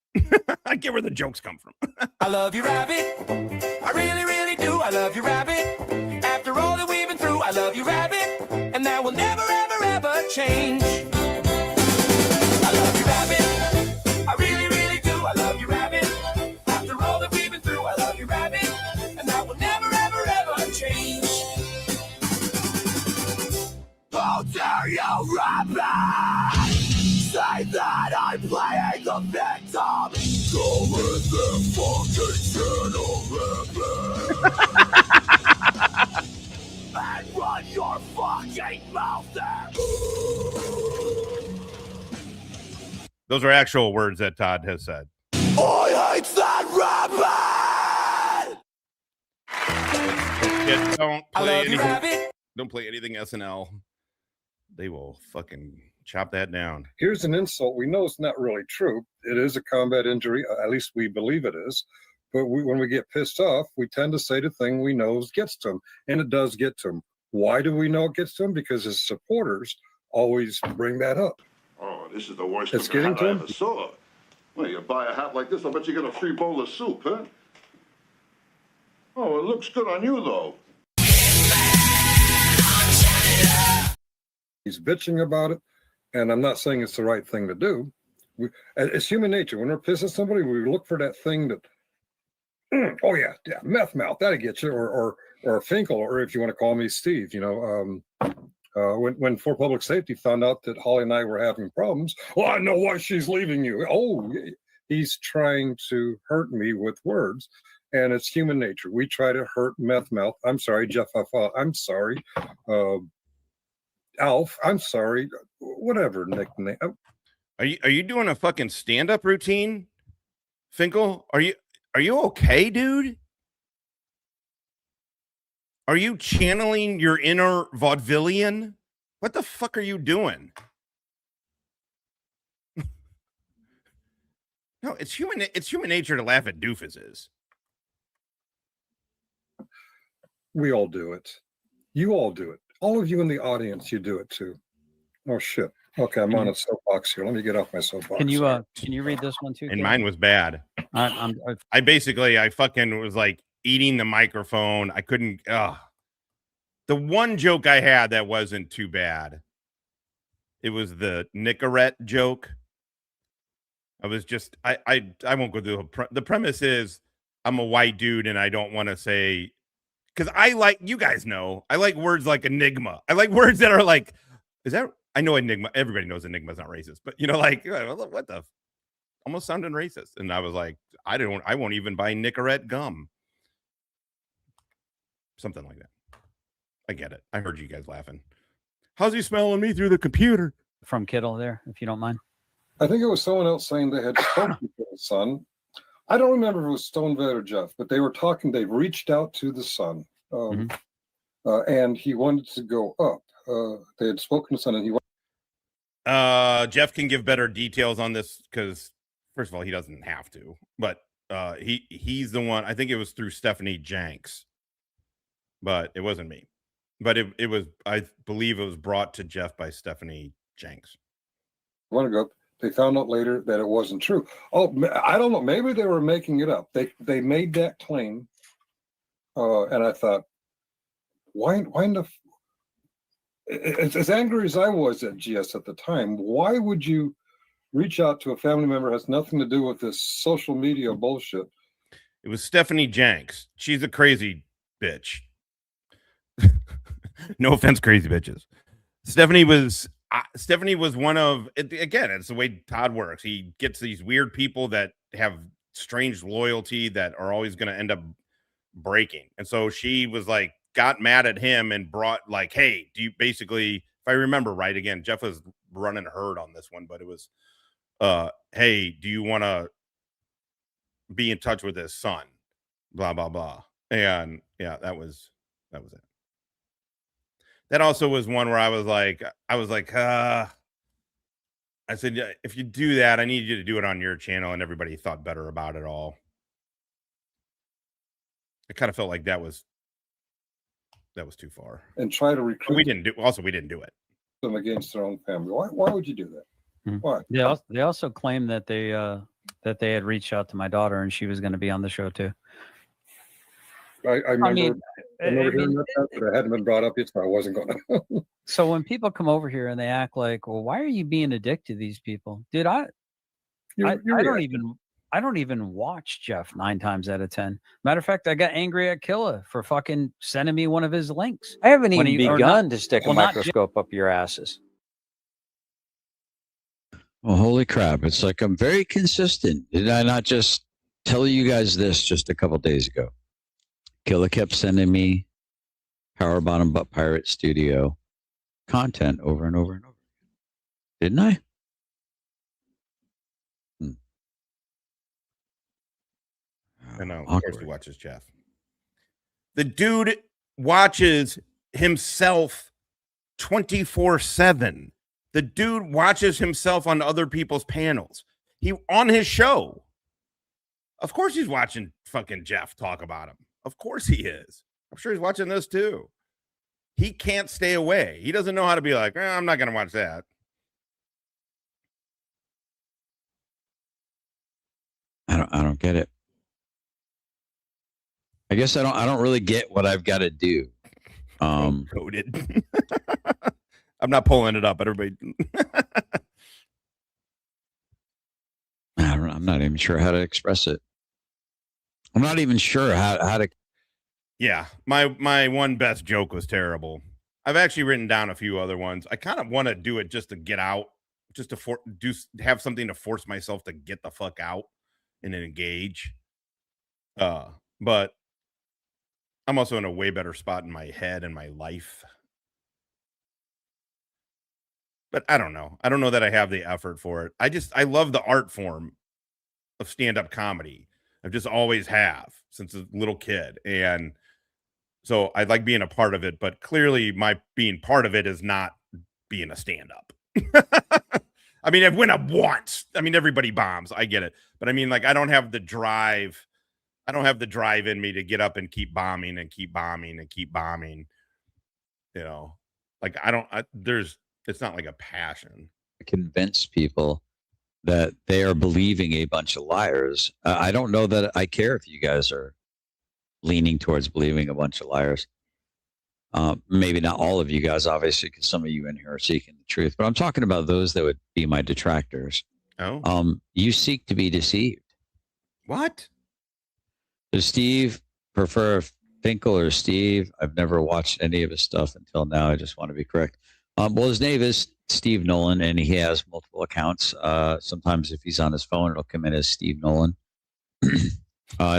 I get where the jokes come from. I love you, rabbit. I really, really do. I love you, rabbit. After all that we've been through, I love you, rabbit. And that will never, ever, ever change. I love you, rabbit. I really, really do. I love you, rabbit. After all that we've been through, I love you, rabbit. And that will never, ever, ever change. How dare you, rabbit! Say that I'm playing the victim. Go with the fucking channel, and run your fucking mouth there. Those are actual words that Todd has said. I hate that rabbit. Yeah, don't play anything SNL. They will fucking chop that down. Here's an insult. We know it's not really true. It is a combat injury. At least we believe it is. But when we get pissed off, we tend to say the thing we know gets to him. And it does get to him. Why do we know it gets to him? Because his supporters always bring that up. Oh, this is the worst It's looking getting hat I to him. ever saw. Well, you buy a hat like this, I bet you get a free bowl of soup, huh? Oh, it looks good on you, though. He's bitching about it. And I'm not saying it's the right thing to do. It's human nature. When we're pissed at somebody, we look for that thing that, oh yeah, meth mouth, that'll get you, or Finkel, or if you want to call me Steve, when For Public Safety found out that Holly and I were having problems, well, I know why she's leaving you. Oh, he's trying to hurt me with words, and it's human nature. We try to hurt meth mouth. I'm sorry, Jeff. I'm sorry. Alf, I'm sorry, whatever nickname. Are you doing a fucking stand-up routine, Finkel? Are you okay, dude? Are you channeling your inner vaudevillian? What the fuck are you doing? No, it's human nature to laugh at doofuses. We all do it. You all do it. All of you in the audience, you do it too. Oh shit. Okay, I'm on a soapbox here. Let me get off my soapbox. Can you read this one too? And mine was bad. I fucking was like eating the microphone. I couldn't. The one joke I had that wasn't too bad. It was the Nicorette joke. I was just I won't go through the premise is I'm a white dude and I don't want to say. Because I like, you guys know, I like words like enigma. I like words that are like, is that, I know enigma, everybody knows enigma is not racist, but like, what the, almost sounded racist. And I was like, I won't even buy Nicorette gum. Something like that. I get it. I heard you guys laughing. How's he smelling me through the computer? From Kittle there, if you don't mind. I think it was someone else saying they had spoken to the son. I don't remember if it was Stone Vet or Jeff, but they were talking. They reached out to the son, and he wanted to go up. They had spoken to son, and he wanted. Jeff can give better details on this because, first of all, he doesn't have to. But he's the one. I think it was through Stephanie Jenks, but it wasn't me. But it was. I believe it was brought to Jeff by Stephanie Jenks. Want to go up. They found out later that it wasn't true. Oh, I don't know. Maybe they were making it up. They made that claim, and I thought, why the? As angry as I was at GS at the time, why would you reach out to a family member who has nothing to do with this social media bullshit? It was Stephanie Jenks. She's a crazy bitch. No offense, crazy bitches. Stephanie was one of, again, it's the way Todd works. He gets these weird people that have strange loyalty that are always going to end up breaking. And so she was like, got mad at him and brought like, hey, do you basically, if I remember right, again, Jeff was running herd on this one, but it was, hey, do you want to be in touch with his son? Blah, blah, blah. And yeah, that was it. That also was one where I was like, I said, yeah, if you do that, I need you to do it on your channel. And everybody thought better about it all. I kind of felt like that was too far. And try to recruit. We didn't do it. Them against their own family. Why would you do that? Why? They also claimed that they had reached out to my daughter and she was going to be on the show too. I remember hearing that, but it hadn't been brought up yet, so I wasn't going to. So when people come over here and they act like, well, why are you being a dick to these people? Dude, I don't even watch Jeff 9 times out of 10. Matter of fact, I got angry at Killa for fucking sending me one of his links. I haven't even begun to stick a microscope up your asses. Well, holy crap. It's like I'm very consistent. Did I not just tell you guys this just a couple days ago? Killa kept sending me Power Bottom Butt Pirate Studio content over and over and over. Didn't I? I know. Of course he watches Jeff. The dude watches himself 24/7. The dude watches himself on other people's panels. He on his show. Of course he's watching fucking Jeff talk about him. Of course he is. I'm sure he's watching this too. He can't stay away. He doesn't know how to be like, I'm not going to watch that. I don't get it. I guess I don't really get what I've got to do. Coded. I'm not pulling it up, everybody. I'm not even sure how to express it. I'm not even sure how to. Yeah, my one best joke was terrible. I've actually written down a few other ones. I kind of want to do it just to get out, just to have something to force myself to get the fuck out and engage. But I'm also in a way better spot in my head and my life. But I don't know. I don't know that I have the effort for it. I love the art form of stand-up comedy. I've just always have since a little kid. And so I like being a part of it, but clearly my being part of it is not being a stand-up. I mean, I've went up once. I mean, everybody bombs. I get it. But I mean, like, I don't have the drive. I don't have the drive in me to get up and keep bombing and keep bombing and keep bombing. You know, like it's not like a passion. Convince people that they are believing a bunch of liars. I don't know that I care if you guys are leaning towards believing a bunch of liars. Maybe not all of you guys, obviously, because some of you in here are seeking the truth. But I'm talking about those that would be my detractors. Oh. You seek to be deceived. What? Does Steve prefer Finkel or Steve? I've never watched any of his stuff until now. I just want to be correct. Well, his name is Steve Nolan, and he has multiple accounts. Sometimes if he's on his phone, it'll come in as Steve Nolan.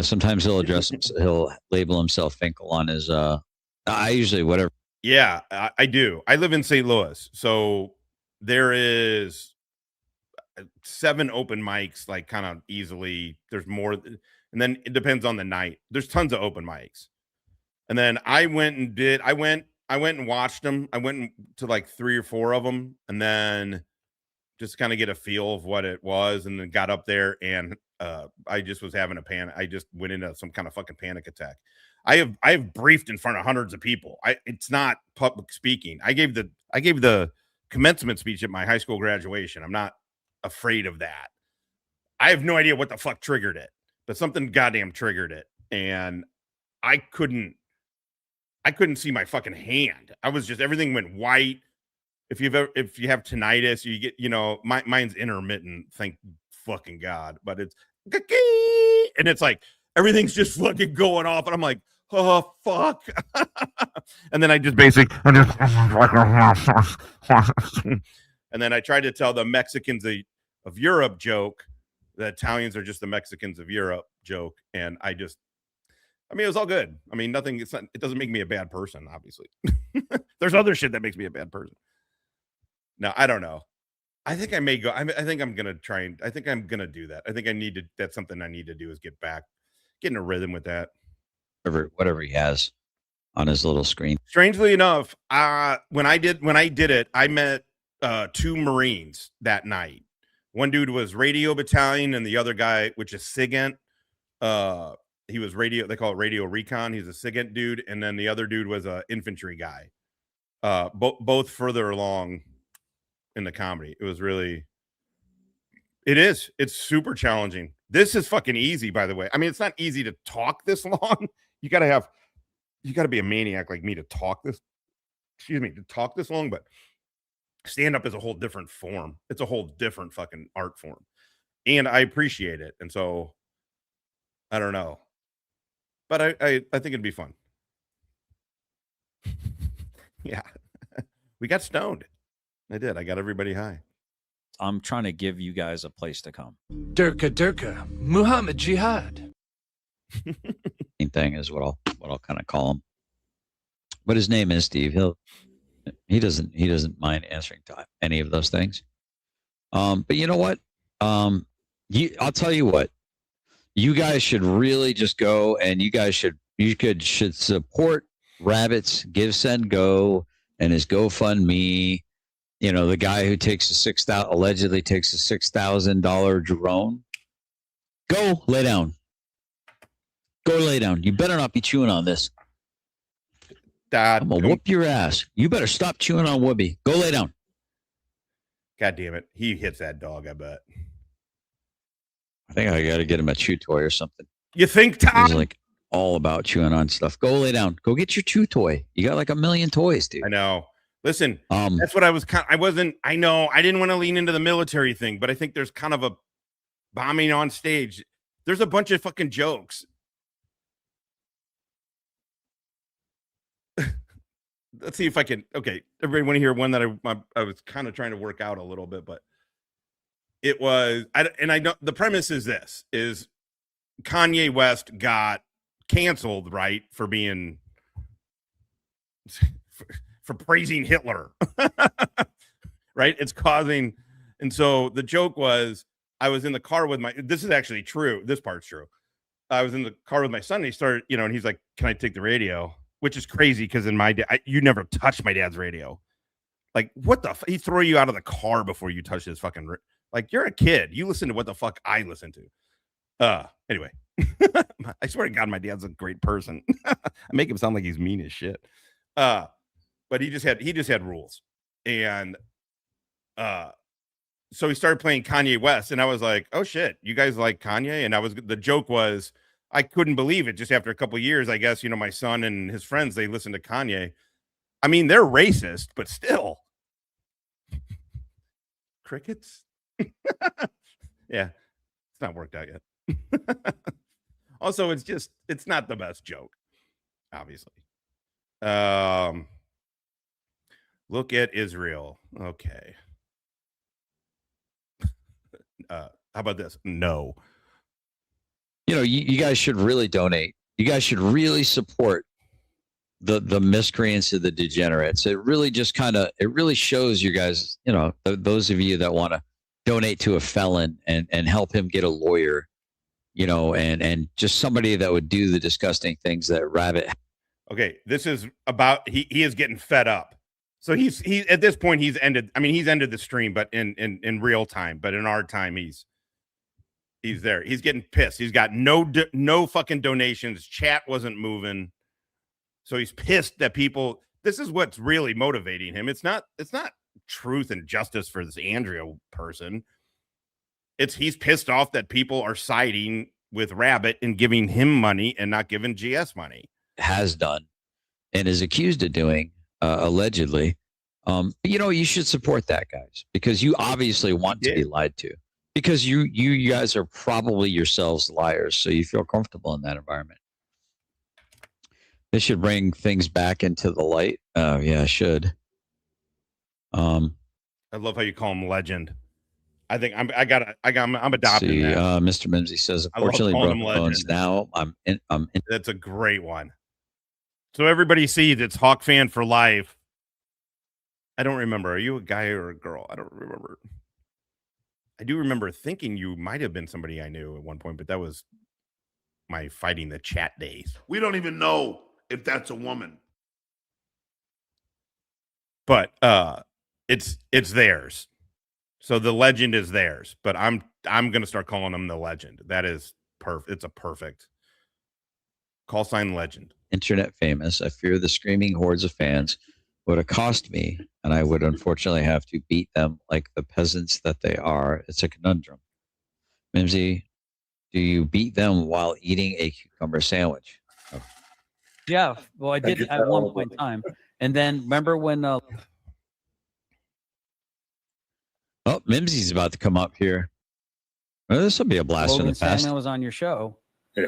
Sometimes he'll label himself Finkel on his, I usually, whatever. Yeah, I do. I live in St. Louis. So there is 7 open mics, like kind of easily. There's more. And then it depends on the night. There's tons of open mics. And then I went and watched them. I went to like 3 or 4 of them, and then just kind of get a feel of what it was, and then got up there, and I just was having a panic. I just went into some kind of fucking panic attack. I have briefed in front of hundreds of people. It's not public speaking. I gave the commencement speech at my high school graduation. I'm not afraid of that. I have no idea what the fuck triggered it, but something goddamn triggered it, and I couldn't see my fucking hand. I was just, everything went white. If you have tinnitus, you get, mine's intermittent, thank fucking God, but it's, and it's like, everything's just fucking going off. And I'm like, oh, fuck. And then I just basically, and then I tried to tell the Mexicans of Europe joke. The Italians are just the Mexicans of Europe joke. And it was all good. I mean, it doesn't make me a bad person, obviously. There's other shit that makes me a bad person. No, I don't know. I think I may go. I think I'm going to try and I think I'm going to do that. I think that's something I need to do is get in a rhythm with that. Whatever he has on his little screen. Strangely enough, when I did it, I met 2 Marines that night. One dude was Radio Battalion, and the other guy, which is SIGINT, he was radio. They call it radio recon. He's a SIGINT dude, and then the other dude was a infantry guy. Both further along in the comedy. It was really. It is. It's super challenging. This is fucking easy, by the way. I mean, it's not easy to talk this long. You gotta be a maniac like me to talk this. Excuse me, to talk this long, but stand up is a whole different form. It's a whole different fucking art form, and I appreciate it. And so, I don't know, but I think it'd be fun. Yeah, we got stoned. I did. I got everybody high. I'm trying to give you guys a place to come. Durka, Muhammad Jihad. Same thing is what I'll kind of call him. But his name is Steve. He doesn't mind answering to any of those things. But you know what? I'll tell you what. You guys should really just go, and you should support Rabbit's Give Send Go and his GoFundMe. You know, the guy who allegedly takes a $6,000 drone. Go lay down. Go lay down. You better not be chewing on this. I'm gonna whoop your ass. You better stop chewing on Whoopi. Go lay down. God damn it. He hits that dog, I bet. I think I got to get him a chew toy or something. You think, Tom? He's like all about chewing on stuff. Go lay down. Go get your chew toy. You got like a million toys, dude. I know. Listen, that's what I didn't want to lean into the military thing, but I think there's kind of a bombing on stage. There's a bunch of fucking jokes. Let's see if I can. Okay, everybody want to hear one that I was kind of trying to work out a little bit, but it was. I know the premise is this: is Kanye West got canceled, right, for being for praising Hitler, right? It's causing, and so the joke was, I was in the car with this is actually true. This part's true. I was in the car with my son, and he started, and he's like, "Can I take the radio?" Which is crazy because in my dad, you never touched my dad's radio. Like, what the? He throw you out of the car before you touch his fucking. Like, you're a kid. You listen to what the fuck I listen to. Anyway, I swear to God, my dad's a great person. I make him sound like he's mean as shit. But he just had rules, and so he started playing Kanye West, and I was like, "Oh shit, you guys like Kanye?" And the joke was, I couldn't believe it. Just after a couple of years, I guess, my son and his friends, they listen to Kanye. I mean, they're racist, but still. Crickets? Yeah, it's not worked out yet. Also, it's not the best joke, obviously. Look at Israel. Okay. How about this? No. You guys should really donate. You guys should really support the miscreants of the degenerates. It really just it really shows you guys, those of you that want to donate to a felon and help him get a lawyer, and just somebody that would do the disgusting things that Rabbit. Okay, this is about he is getting fed up. So he's at this point he's ended the stream, but in real time, but in our time he's there. He's getting pissed. He's got no fucking donations. Chat wasn't moving. So he's pissed that people, this is what's really motivating him. It's not truth and justice for this Andrea person. He's pissed off that people are siding with Rabbit and giving him money and not giving GS money. Has done and is accused of doing, allegedly. But you should support that, guys, because you obviously want to be lied to. Because you guys are probably yourselves liars, so you feel comfortable in that environment. This should bring things back into the light. Oh yeah, it should. I love how you call him legend. I think I'm adopting that. Mr. Mimsy says, unfortunately, broken bones. Now I'm in. That's a great one. So everybody sees it's Hawk fan for life. I don't remember. Are you a guy or a girl? I don't remember. I do remember thinking you might have been somebody I knew at one point, but that was my fighting the chat days. We don't even know if that's a woman. But it's theirs. So the legend is theirs, but I'm going to start calling them the legend. That is perfect. It's a perfect. Call sign legend. Internet famous. I fear the screaming hordes of fans would accost me, and I would unfortunately have to beat them like the peasants that they are. It's a conundrum. Mimsy, do you beat them while eating a cucumber sandwich? Oh. Yeah, well, I did at one point in time. And then remember when... Oh, Mimsy's about to come up here. Well, this will be a blast Logan from the past. Sandman was on your show. Yeah.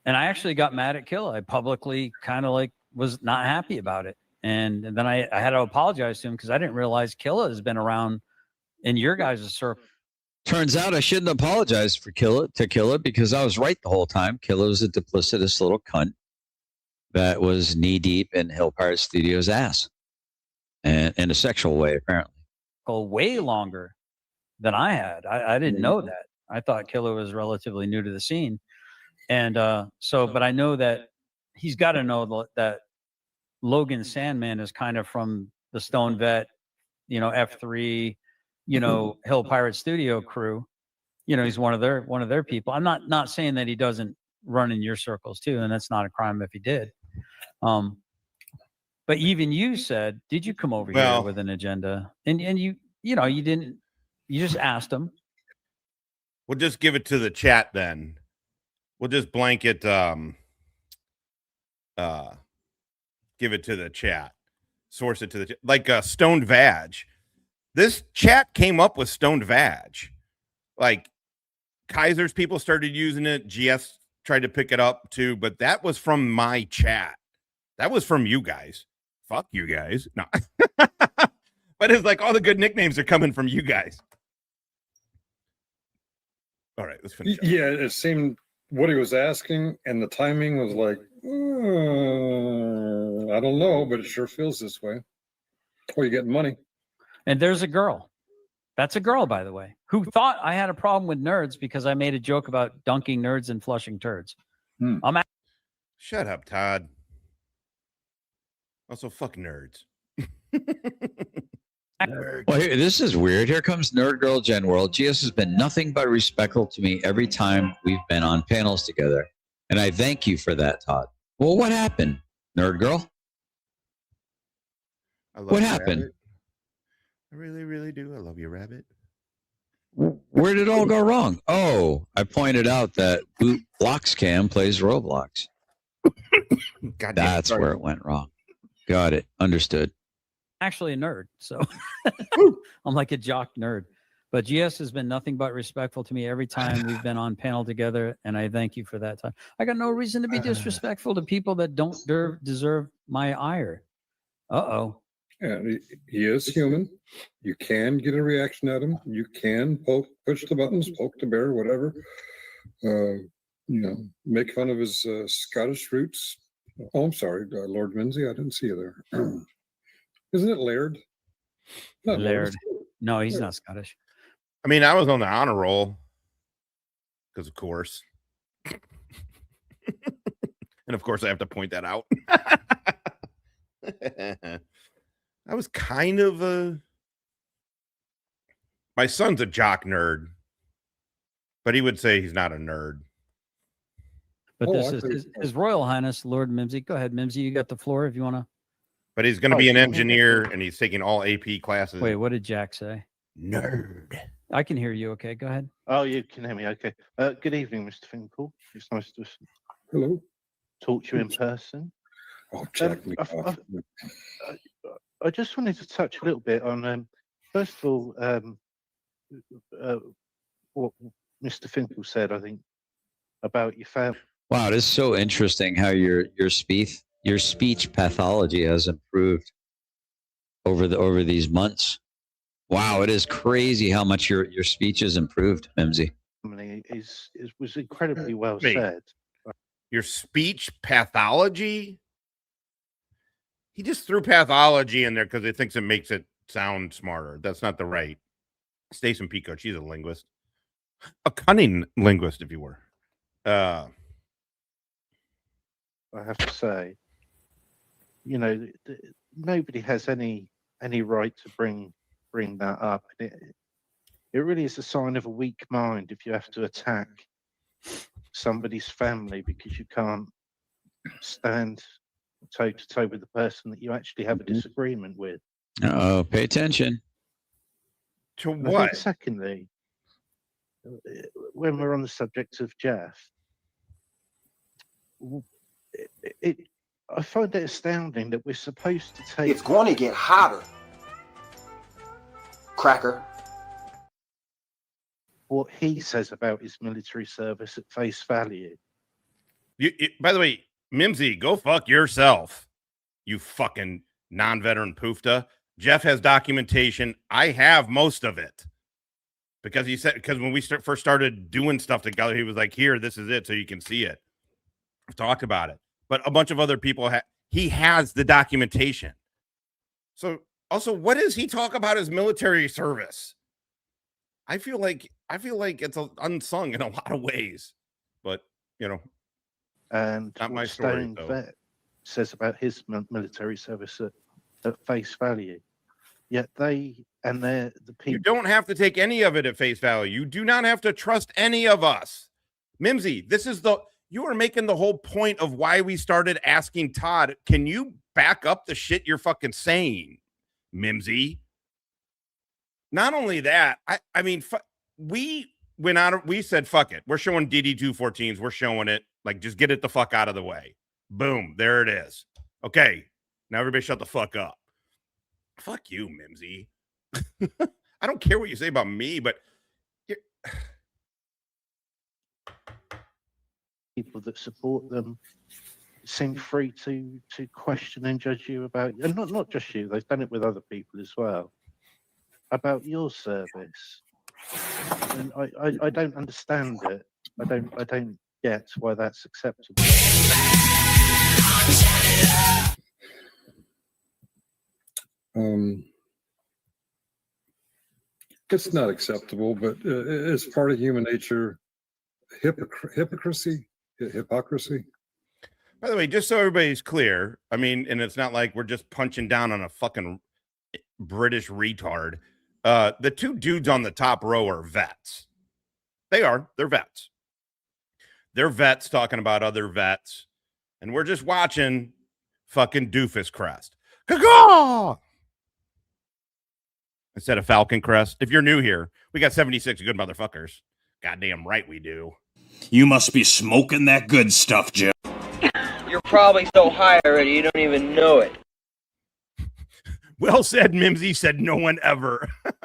And I actually got mad at Killa. I publicly kind of like was not happy about it. And then I had to apologize to him because I didn't realize Killa has been around in your guys' circle. Turns out I shouldn't apologize for Killa because I was right the whole time. Killa was a duplicitous little cunt that was knee deep in Hill Pirate Studios' ass, and in a sexual way, apparently. Way longer than I had. I didn't know that. I thought Killa was relatively new to the scene. And but I know that he's got to know that Logan Sandman is kind of from the Stone Vet, F3, Hill Pirate Studio crew. He's one of their people. I'm not saying that he doesn't run in your circles too, and that's not a crime if he did. But even you said, did you come over here with an agenda? And you didn't. You just asked him. We'll just give it to the chat then. We'll just blanket give it to the chat. Source it to the like Stoned Vag. This chat came up with Stoned Vag. Like Kaiser's people started using it. GS tried to pick it up too, but that was from my chat. That was from you guys. Fuck you guys. No. But it's like all the good nicknames are coming from you guys. All right, let's finish. Yeah, it seemed what he was asking and the timing was like, I don't know, but it sure feels this way. Oh, you getting money. And there's a girl. That's a girl, by the way, who thought I had a problem with nerds because I made a joke about dunking nerds and flushing turds. Shut up, Todd. Also, fuck nerds. Well, this is weird. Here comes Nerd Girl Gen World. GS has been nothing but respectful to me every time we've been on panels together. And I thank you for that, Todd. Well, what happened, Nerd Girl? What happened? Rabbit. I really, really do. I love you, Rabbit. Where did it all go wrong? Oh, I pointed out that Boot Bloxcam plays Roblox. That's where it went wrong. Got it. Understood. Actually a nerd, so I'm like a jock nerd. But GS has been nothing but respectful to me every time we've been on panel together, and I thank you for that time. I got no reason to be disrespectful to people that don't deserve my ire. Uh-oh. Yeah, he is human. You can get a reaction at him. You can push the buttons, poke the bear, whatever. Make fun of his Scottish roots. Oh, I'm sorry, Lord Mimsy, I didn't see you there. Isn't it Laird? Not Laird. No, he's not Scottish. I mean, I was on the honor roll because, of course. And, of course, I have to point that out. I was kind of a... My son's a jock nerd, but he would say he's not a nerd. But this is His Royal Highness, Lord Mimsy. Go ahead, Mimsy. You got the floor if you want to. But he's going to be an engineer, and he's taking all AP classes. Wait, what did Jack say? Nerd. I can hear you. Okay, go ahead. Oh, you can hear me. Okay. Good evening, Mr. Finkel. It's nice to hello. Talk to you in person. Oh, Jack. I just wanted to touch a little bit on, first of all, what Mr. Finkel said, I think, about your family. Wow, it is so interesting how your speech pathology has improved over these months. Wow, it is crazy how much your speech has improved, Mimsy. Was incredibly well said. Your speech pathology? He just threw pathology in there because he thinks it makes it sound smarter. That's not the right. Stacey Pico, she's a linguist. A cunning linguist, if you were. I have to say, nobody has any right to bring that up. It really is a sign of a weak mind if you have to attack somebody's family because you can't stand toe to toe with the person that you actually have a disagreement with. Oh, pay attention. To And I what? think secondly, when we're on the subject of Jeff, I find it astounding that we're supposed to take. It's going to get hotter, cracker. What he says about his military service at face value. By the way, Mimsy, go fuck yourself, you fucking non-veteran poofta. Jeff has documentation. I have most of it. Because he said, because when we first started doing stuff together, he was like, here, this is it, so you can see it. Talk about it. But a bunch of other people, he has the documentation. So also, what does he talk about his military service? I feel like it's unsung in a lot of ways, but you know, and not my Stone story. Vet says about his military service at face value. Yet they're the people. You don't have to take any of it at face value. You do not have to trust any of us. Mimsy, you are making the whole point of why we started asking Todd, can you back up the shit you're fucking saying, Mimsy? Not only that, I mean, we went out, we said, fuck it. We're showing DD214s. We're showing it. Like, just get it the fuck out of the way. Boom. There it is. Okay. Now everybody shut the fuck up. Fuck you, Mimsy. I don't care what you say about me, but people that support them seem free to question and judge you about, and not just you, they've done it with other people as well, about your service. And I don't understand it. I don't get why that's acceptable. It's not acceptable, but it's part of human nature. Hypocrisy. By the way, just so everybody's clear, I mean, and it's not like we're just punching down on a fucking British retard. The two dudes on the top row are vets. They're vets. They're vets talking about other vets. And we're just watching fucking Doofus Crest. Caw-caw! Instead of Falcon Crest. If you're new here, we got 76 good motherfuckers. Goddamn right we do. You must be smoking that good stuff, Jim. You're probably so high already, you don't even know it. Well said, Mimsy, said no one ever. I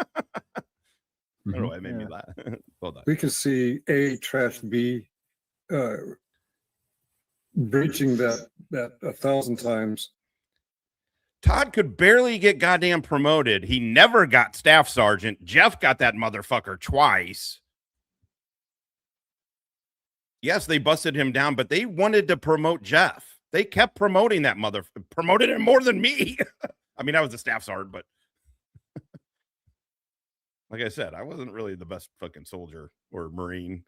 don't know why it made me laugh. Hold on. We can see A trash B breaching that 1,000 times. Todd could barely get goddamn promoted. He never got staff sergeant. Jeff got that motherfucker twice. Yes, they busted him down, but they wanted to promote Jeff. They kept promoting that promoted him more than me. I mean, I was the staff sergeant, but like I said, I wasn't really the best fucking soldier or Marine.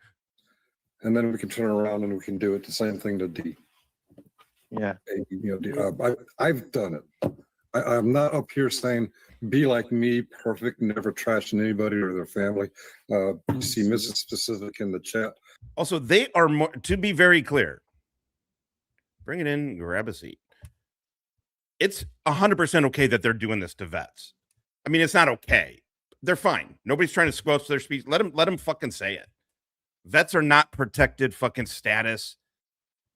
And then we can turn around and we can do it the same thing to D. Yeah. I've done it. I'm not up here saying be like me, perfect, never trashing anybody or their family. You see Mrs. Specific in the chat. Also, they are more, to be very clear, bring it in, grab a seat. It's 100% okay that they're doing this to vets. I mean, it's not okay. They're fine. Nobody's trying to squelch their speech. Let them fucking say it. Vets are not protected fucking status,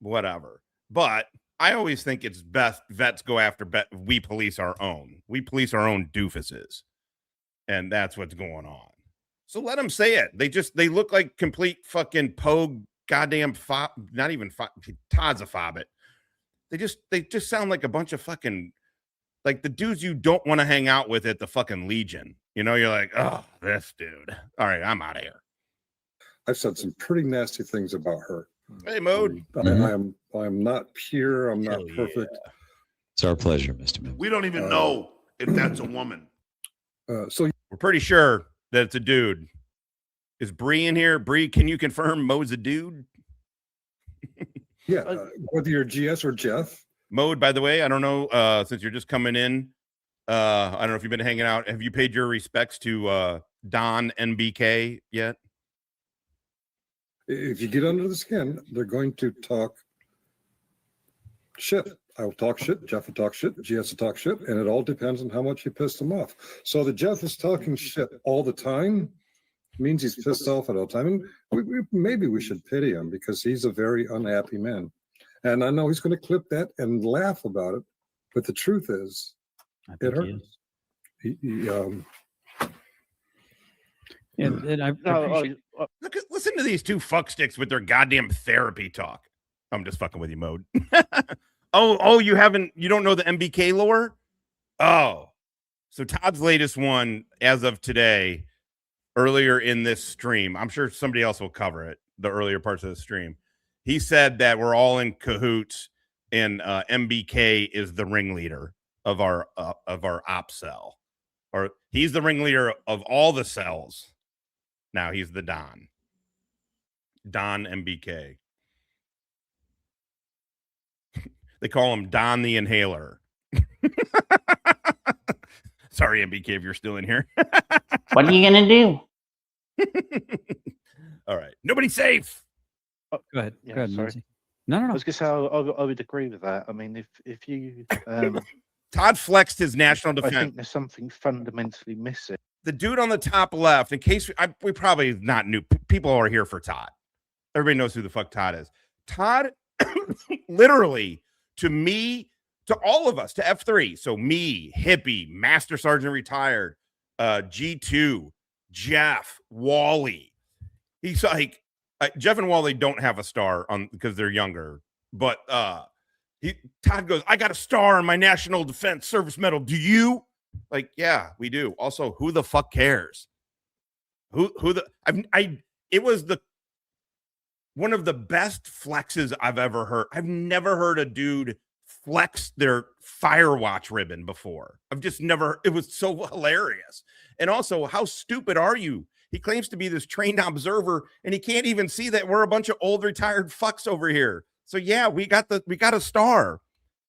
whatever. But I always think it's best vets go after we police our own. We police our own doofuses. And that's what's going on. So let them say it. They look like complete fucking pogue goddamn not even Todd's a fobbit. They just sound like a bunch of fucking, like the dudes you don't want to hang out with at the fucking Legion. You know, you're like, oh, this dude. All right, I'm out of here. I've said some pretty nasty things about her. Hey, Mode. I'm not pure. I'm not perfect. Yeah. It's our pleasure, Mr. Mims. We don't even know if that's a woman. So we're pretty sure that it's a dude. Is Bree in here? Bree, can you confirm Mo's a dude? Yeah, whether you're GS or Jeff. Mode, by the way, I don't know, since you're just coming in, I don't know if you've been hanging out. Have you paid your respects to Don NBK yet? If you get under the skin, they're going to talk shit. I'll talk shit. Jeff will talk shit. GS will talk shit. And it all depends on how much you pissed him off. So the Jeff is talking shit all the time means he's pissed off at all the time. And maybe we should pity him because he's a very unhappy man. And I know he's going to clip that and laugh about it. But the truth is, it hurts. And I appreciate... Listen to these two fucksticks with their goddamn therapy talk. I'm just fucking with you, Mode. Oh, you don't know the MBK lore? Oh, so Todd's latest one as of today, earlier in this stream, I'm sure somebody else will cover it, the earlier parts of the stream. He said that we're all in cahoots and MBK is the ringleader of our op cell, or he's the ringleader of all the cells. Now he's the Don MBK. They call him Don the Inhaler. Sorry, MBK, if you're still in here. What are you gonna do? All right, nobody's safe. Oh, go ahead. Yeah, Go ahead, sorry. Nancy. No. I was going to say I would agree with that. I mean, if you Todd flexed his national defense. I think there's something fundamentally missing. The dude on the top left, in case we probably not new people are here for Todd. Everybody knows who the fuck Todd is. Todd, literally, to me, to all of us, to F3. So me, Hippie, Master Sergeant retired, G2, Jeff, Wally. He's like, Jeff and Wally don't have a star on because they're younger, but Todd goes, I got a star on my National Defense Service Medal. Do you? Like, yeah, we do. Also, who the fuck cares? It was one of the best flexes I've ever heard. I've never heard a dude flex their Firewatch ribbon before. I've just never, it was so hilarious. And also, how stupid are you? He claims to be this trained observer, and he can't even see that we're a bunch of old retired fucks over here. So yeah, we got a star.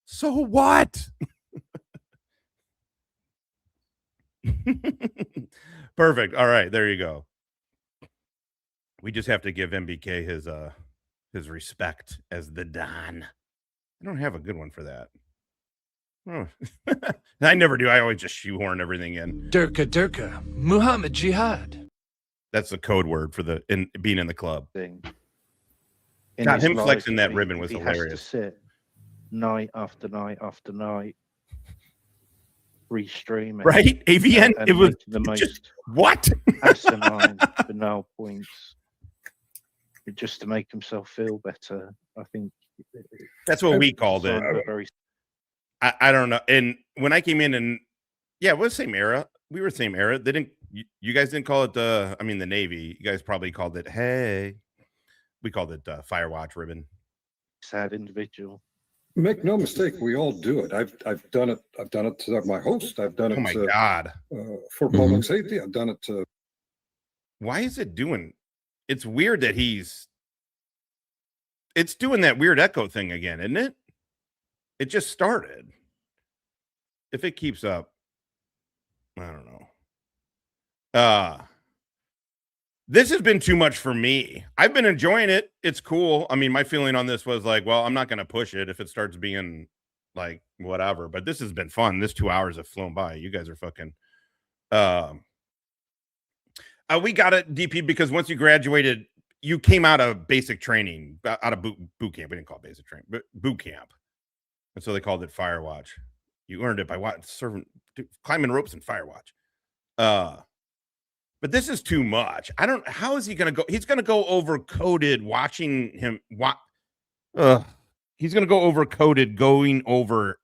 So what? Perfect. All right, there you go. We just have to give MBK his respect as the Don. I don't have a good one for that. Oh. I never do. I always just shoehorn everything in. Durka, Muhammad Jihad. That's the code word for being in the club. Thing. God, him flexing that ribbon was hilarious. Has to sit night after night after night, restreaming. Right? AVN, and it was the most just what? asinine, banal points, just to make himself feel better. I think that's what we called it. I don't know. And when I came in, and yeah, it was the same era. We were the same era. They didn't. You guys didn't call it the Navy. You guys probably called it. Hey, we called it Firewatch ribbon. Sad individual. Make no mistake, we all do it. I've done it. I've done it to my host. I've done it. Oh my God! For public safety, I've done it to. Why is it doing? It's weird that it's doing that weird echo thing again, isn't it? It just started. If it keeps up, I don't know. This has been too much for me. I've been enjoying it. It's cool. I mean, my feeling on this was like, well, I'm not going to push it if it starts being like whatever, but this has been fun. This 2 hours have flown by. You guys are fucking, we got it, DP, because once you graduated, you came out of basic training, out of boot camp. We didn't call it basic training, but boot camp. And so they called it Firewatch. You earned it by climbing ropes and Firewatch. But this is too much. How is he going to go? He's going to go over coded watching him. He's going to go over coded going over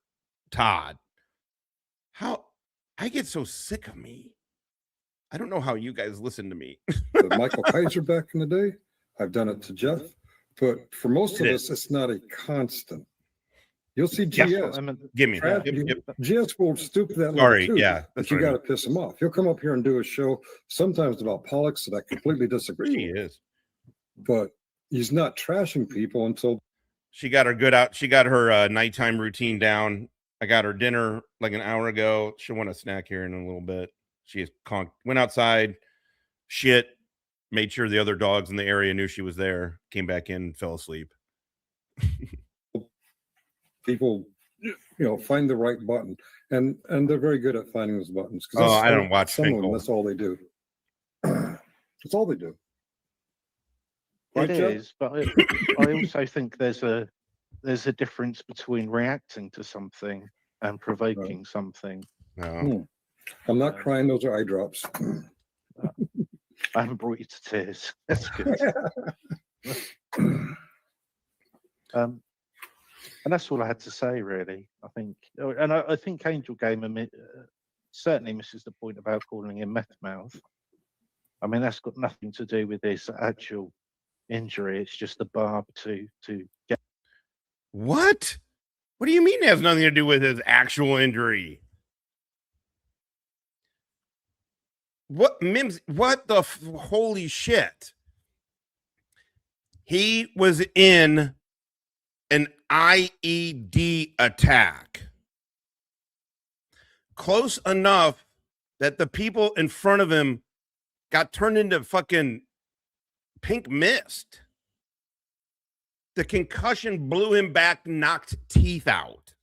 Todd. How? I get so sick of me. I don't know how you guys listen to me. Michael Kaiser back in the day. I've done it to Jeff. But for most of us, it's not a constant. You'll see GS. Give me that. GS will stoop to that level too, yeah. But you got to piss him off. He'll come up here and do a show sometimes about politics that I completely disagree with. He is. But he's not trashing people until she got her good out. She got her nighttime routine down. I got her dinner like an hour ago. She'll want a snack here in a little bit. She went outside, shit, made sure the other dogs in the area knew she was there, came back in, fell asleep. people, find the right button, and they're very good at finding those buttons. Oh, I don't watch some of them. Finkel. That's all they do. That's all they do. It is, but I also think there's a difference between reacting to something and provoking something. No. I'm not crying. Those are eye drops. I haven't brought you to tears. That's good. And that's all I had to say, really. I think, and I think Angel Gamer certainly misses the point about calling him meth mouth. I mean, that's got nothing to do with his actual injury. It's just the barb to get. What? What do you mean it has nothing to do with his actual injury? What, Mims? What the holy shit? He was in an IED attack. Close enough that the people in front of him got turned into fucking pink mist. The concussion blew him back, knocked teeth out.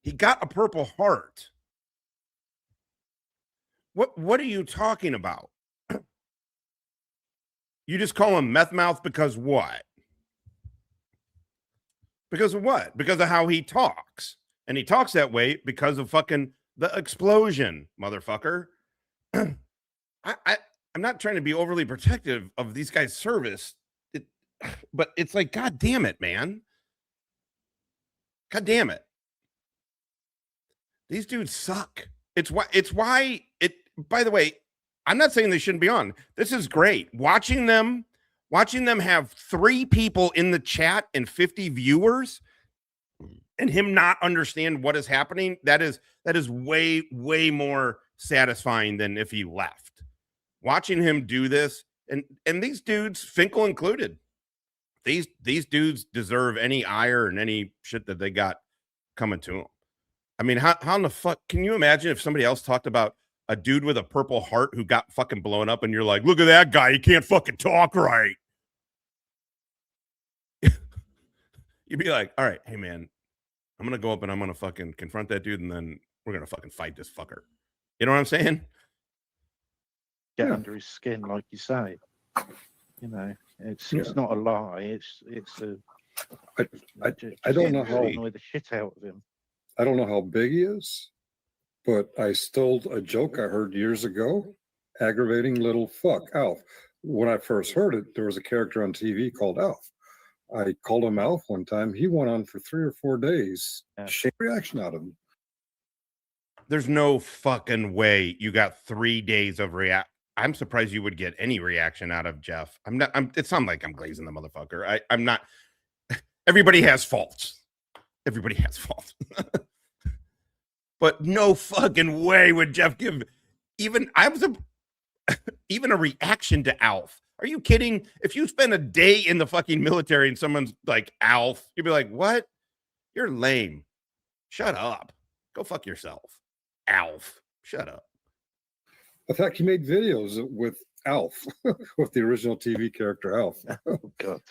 He got a Purple Heart. What are you talking about? You just call him meth mouth because what? Because of what? Because of how he talks. And he talks that way because of fucking the explosion, motherfucker. I'm not trying to be overly protective of these guys' service, but it's like, God damn it, man. God damn it. These dudes suck. It's why by the way, I'm not saying they shouldn't be on. This is great. Watching them have 3 people in the chat and 50 viewers and him not understand what is happening. That is way, way more satisfying than if he left. Watching him do this, and these dudes, Finkel included, these dudes deserve any ire and any shit that they got coming to them. I mean, how in the fuck can you imagine if somebody else talked about a dude with a Purple Heart who got fucking blown up and you're like, look at that guy, he can't fucking talk right. You'd be like, all right, hey man, I'm gonna go up and I'm gonna fucking confront that dude and then we're gonna fucking fight this fucker. You know what I'm saying? Get under his skin, like you say. You know, it's not a lie. It's a. I don't know how annoy the shit out of him. I don't know how big he is, but I stole a joke I heard years ago. Aggravating little fuck, Alf. When I first heard it, there was a character on TV called Alf. I called him Alf one time. He went on for 3 or 4 days. Shame reaction out of him. There's no fucking way you got 3 days of react. I'm surprised you would get any reaction out of Jeff. It sounds like I'm glazing the motherfucker. I'm not. Everybody has faults. Everybody has faults. But no fucking way would Jeff give even a reaction to Alf. Are you kidding? If you spend a day in the fucking military and someone's like Alf, you'd be like, what? You're lame. Shut up. Go fuck yourself. Alf. Shut up. In fact, he made videos with Alf, with the original TV character Alf. Oh, God.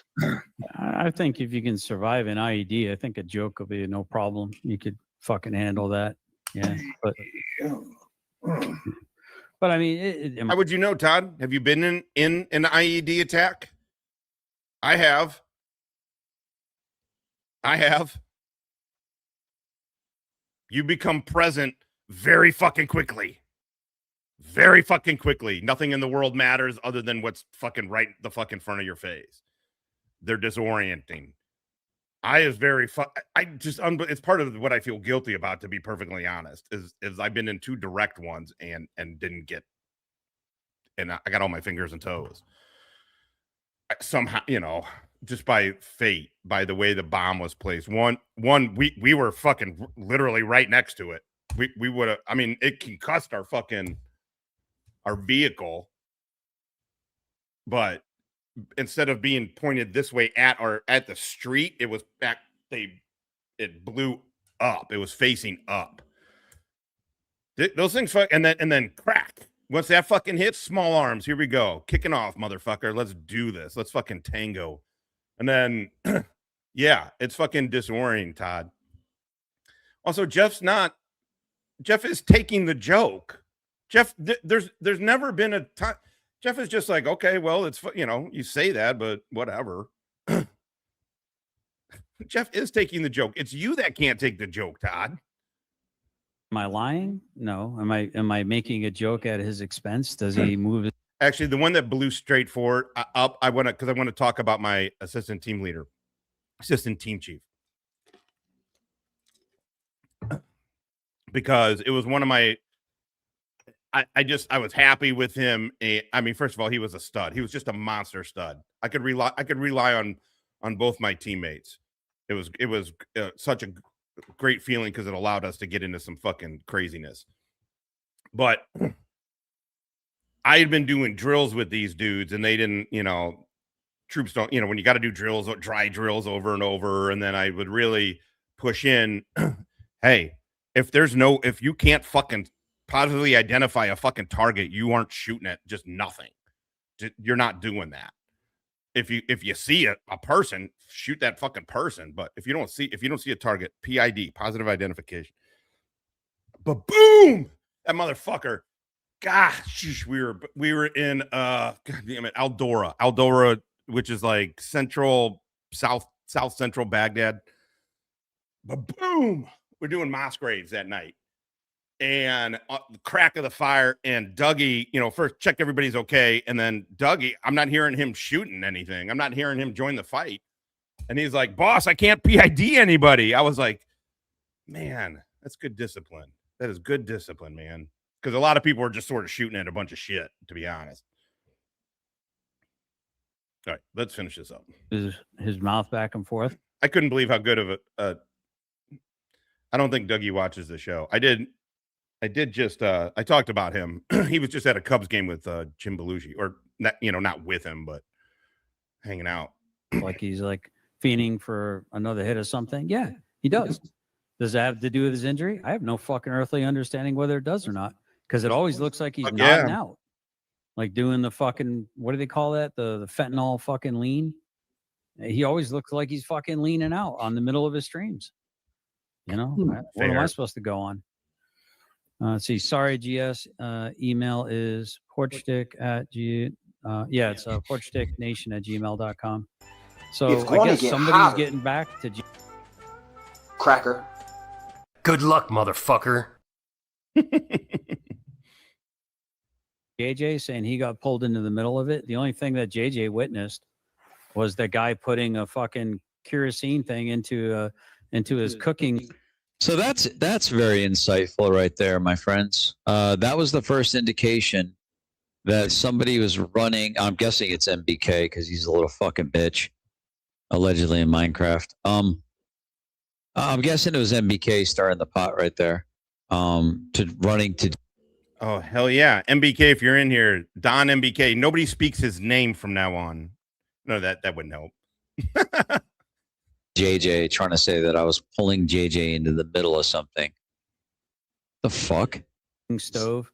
I think if you can survive an IED, I think a joke will be no problem. You could fucking handle that. Yeah. But I mean, how would you know, Todd? Have you been in an IED attack? I have. You become present very fucking quickly. Very fucking quickly. Nothing in the world matters other than what's fucking right the fucking front of your face. They're disorienting. It's part of what I feel guilty about, to be perfectly honest, is I've been in 2 direct ones and didn't get, and I got all my fingers and toes. Somehow, just by fate, by the way the bomb was placed. One, we were fucking literally right next to it. We would have, I mean, it concussed our vehicle, but instead of being pointed this way at the street, it was back. It blew up. It was facing up. Those things and then crack. Once that fucking hits, small arms. Here we go, kicking off, motherfucker. Let's do this. Let's fucking tango. And then Yeah, it's fucking disorienting, Todd. Also, Jeff is taking the joke. Jeff, there's never been a time. Jeff is just like, okay, well, it's, you say that, but whatever. Jeff is taking the joke. It's you that can't take the joke, Todd. Am I lying? No. Am I making a joke at his expense? Does he move it? Actually, the one that blew straight forward up, I want to talk about my assistant team chief. Because it was one of my, I was happy with him. I mean, first of all, he was a stud. He was just a monster stud. I could rely on both my teammates. It was such a great feeling because it allowed us to get into some fucking craziness. But I had been doing drills with these dudes, and they didn't, troops don't, when you got to do drills, dry drills over and over, and then I would really push in, hey, if you can't fucking positively identify a fucking target, you aren't shooting at just nothing. You're not doing that. If you see a person, shoot that fucking person. But if you don't see a target, PID, positive identification. But boom, that motherfucker. Gosh, we were in God damn it, Aldora, which is like south central Baghdad. But boom, we're doing mosque raids that night. And the crack of the fire, and Dougie, first check everybody's okay. And then Dougie, I'm not hearing him shooting anything. I'm not hearing him join the fight. And he's like, boss, I can't PID anybody. I was like, man, that's good discipline. That is good discipline, man. Because a lot of people are just sort of shooting at a bunch of shit, to be honest. All right, let's finish this up. His mouth back and forth. I couldn't believe how good of a I don't think Dougie watches the show. I did just I talked about him. He was just at a Cubs game with Jim Belushi, or not with him, but hanging out. Like he's like fiending for another hit or something. Yeah, he does. Does that have to do with his injury? I have no fucking earthly understanding whether it does or not, because it always looks like he's nodding out, like doing the fucking, what do they call that? The fentanyl fucking lean. He always looks like he's fucking leaning out on the middle of his streams. What am I supposed to go on? Let's see. Sorry, GS. Email is porchstick@g. It's porchsticknation@gmail.com. So I guess somebody's getting back to Cracker. Good luck, motherfucker. JJ saying he got pulled into the middle of it. The only thing that JJ witnessed was the guy putting a fucking kerosene thing into his cooking. So that's very insightful right there, my friends. That was the first indication that somebody was running. I'm guessing it's MBK because he's a little fucking bitch, allegedly in Minecraft. I'm guessing it was MBK starting the pot right there. Oh, hell yeah. MBK, if you're in here, Don MBK. Nobody speaks his name from now on. No, that wouldn't help. JJ trying to say that I was pulling JJ into the middle of something. The fuck? Stove.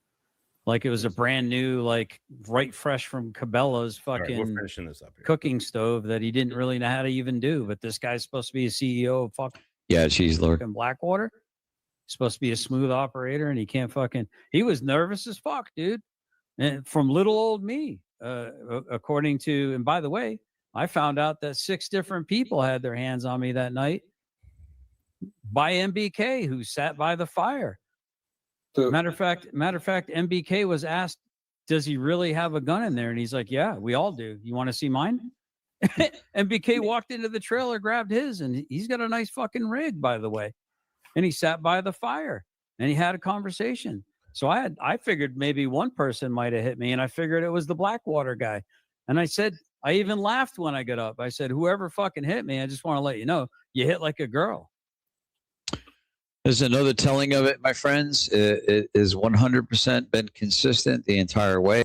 Like it was a brand new, like right fresh from Cabela's fucking we're finishing this up here. Cooking stove that he didn't really know how to even do. But this guy's supposed to be a CEO of cheese lord. Blackwater. He's supposed to be a smooth operator, and he can't fucking. He was nervous as fuck, dude. And from little old me, according to, and by the way, I found out that 6 different people had their hands on me that night by MBK, who sat by the fire. Matter of fact, MBK was asked, does he really have a gun in there? And he's like, yeah, we all do. You want to see mine? MBK walked into the trailer, grabbed his, and he's got a nice fucking rig, by the way. And he sat by the fire and he had a conversation. So I figured maybe one person might have hit me, and I figured it was the Blackwater guy. And I said, I even laughed when I got up. I said, whoever fucking hit me, I just want to let you know, you hit like a girl. There's another telling of it, my friends. It is 100% been consistent the entire way.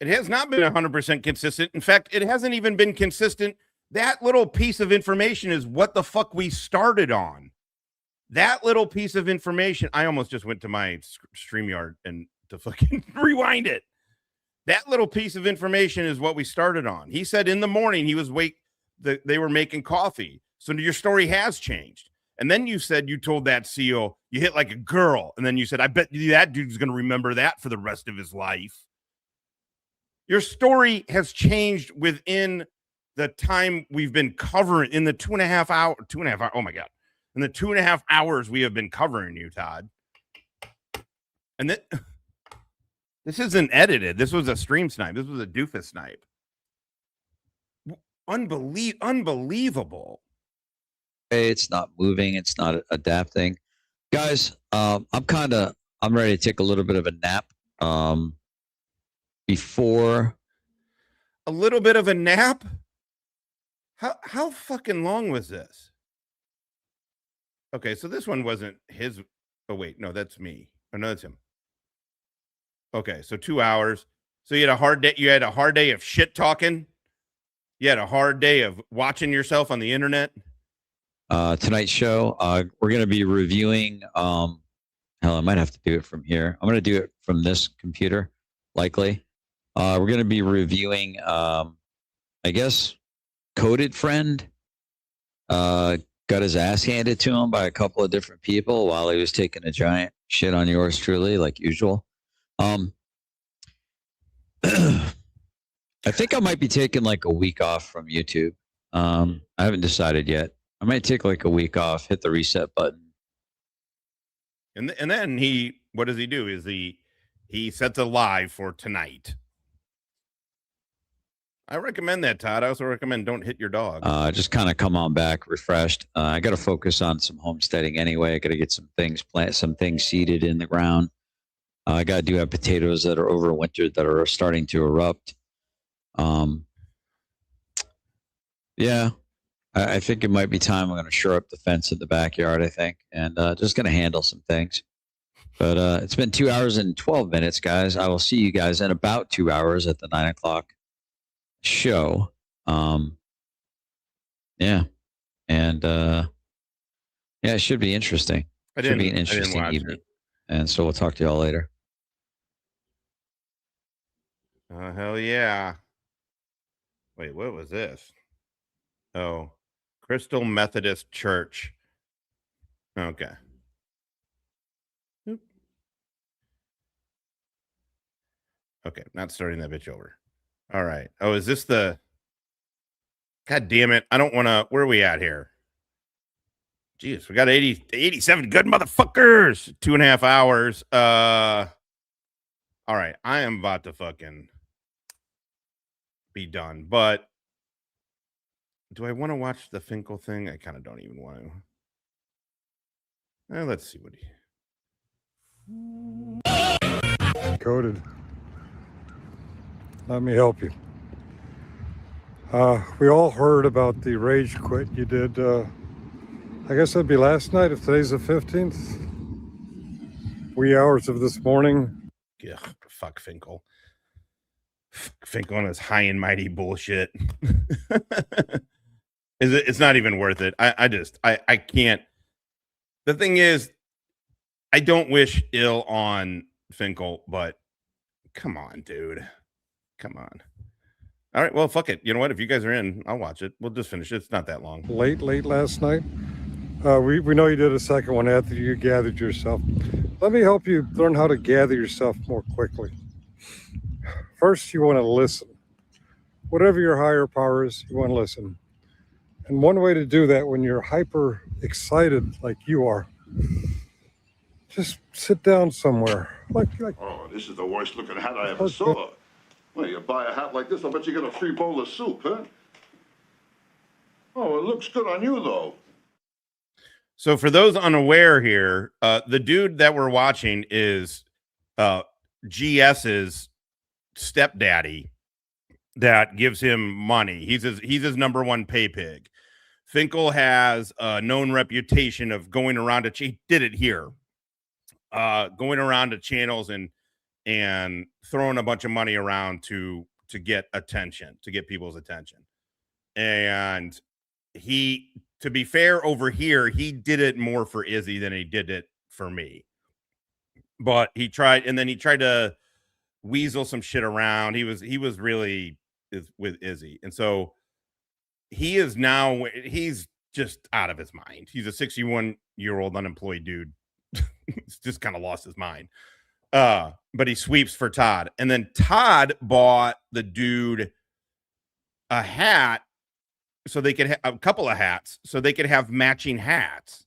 It has not been 100% consistent. In fact, it hasn't even been consistent. That little piece of information is what the fuck we started on. That little piece of information. I almost just went to my StreamYard and to fucking rewind it. That little piece of information is what we started on. He said in the morning he was they were making coffee. So your story has changed. And then you said you told that CEO you hit like a girl. And then you said, I bet that dude's going to remember that for the rest of his life. Your story has changed within the time we've been covering in the 2.5 hours. Oh my God. In the 2.5 hours we have been covering you, Todd. And then this isn't edited. This was a stream snipe. This was a doofus snipe. Unbelievable. It's not moving. It's not adapting. Guys, I'm ready to take a little bit of a nap. Before a little bit of a nap? How fucking long was this? Okay, so this one wasn't his. Oh wait, no, that's me. Oh no, that's him. Okay, so 2 hours. So you had a hard day. You had a hard day of shit talking. You had a hard day of watching yourself on the internet. Tonight's show, we're going to be reviewing. Hell, I might have to do it from here. I'm going to do it from this computer, likely. We're going to be reviewing, I guess, Coded Friend. Got his ass handed to him by a couple of different people while he was taking a giant shit on yours truly, like usual. I think I might be taking like a week off from YouTube. I haven't decided yet. I might take like a week off, hit the reset button. And then what does he do? Is he sets a live for tonight. I recommend that, Todd. I also recommend don't hit your dog. Just kind of come on back refreshed. I got to focus on some homesteading anyway. I got to get some things seeded in the ground. I do have potatoes that are overwintered that are starting to erupt. Yeah, I think it might be time. I'm going to shore up the fence in the backyard, I think, and just going to handle some things. But it's been 2 hours and 12 minutes, guys. I will see you guys in about 2 hours at the 9 o'clock show. Yeah, and yeah, it should be interesting. It should be an interesting evening. And so we'll talk to y'all later. Oh, hell yeah. Wait, what was this? Oh, Crystal Methodist Church. Okay. Oop. Okay, not starting that bitch over. All right. Oh, is this the... God damn it. I don't want to... Where are we at here? Jeez, we got 87 good motherfuckers. 2.5 hours. All right. I am about to fucking be done, but do I want to watch the Finkel thing? I kind of don't even want to. Let's see what he... Coded. Let me help you. We all heard about the rage quit you did. I guess that'd be last night if today's the 15th. Wee hours of this morning. Yeah, fuck Finkel. Finkel and his high and mighty bullshit. It's not even worth it. I can't. The thing is, I don't wish ill on Finkel, but come on, dude. Come on. All right, well, fuck it. You know what? If you guys are in, I'll watch it. We'll just finish it. It's not that long. Late last night. We know you did a second one after you gathered yourself. Let me help you learn how to gather yourself more quickly. First, you want to listen. Whatever your higher power is, you want to listen. And one way to do that when you're hyper excited like you are, just sit down somewhere. Oh, this is the worst looking hat I ever saw. Well, you buy a hat like this, I bet you get a free bowl of soup, huh? Oh, it looks good on you, though. So for those unaware here, the dude that we're watching is GS's stepdaddy that gives him money. He's his number one pay pig. Finkel has a known reputation of going around to he did it here, going around to channels and throwing a bunch of money around to get attention, to get people's attention. And he, to be fair, over here, he did it more for Izzy than he did it for me. But he tried to weasel some shit around. He was really with Izzy. And so he is now, he's just out of his mind. He's a 61-year-old unemployed dude. He's just kind of lost his mind. But he sweeps for Todd. And then Todd bought the dude a hat so they could have a couple of hats so they could have matching hats.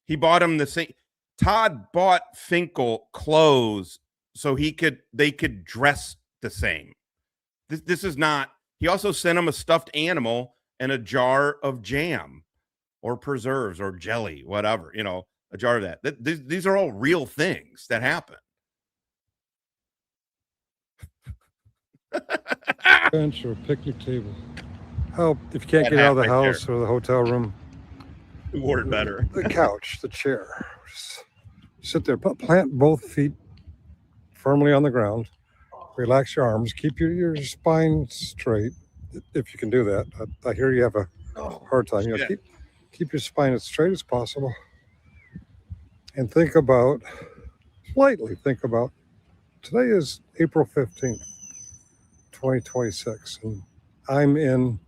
He bought him the same. Todd bought Finkel clothes so they could dress the same. This is not. He also sent him a stuffed animal and a jar of jam or preserves or jelly, whatever, you know, a jar of that. These are all real things that happen. Bench or a picnic table. How if you can't get out of the house or the hotel room? Who wore it better? The couch, the chair. Just sit there. Plant both feet firmly on the ground. Relax your arms. Keep your spine straight, if you can do that. I hear you have a hard time. You know, keep your spine as straight as possible, and think about today is April 15th, 2026, and I'm in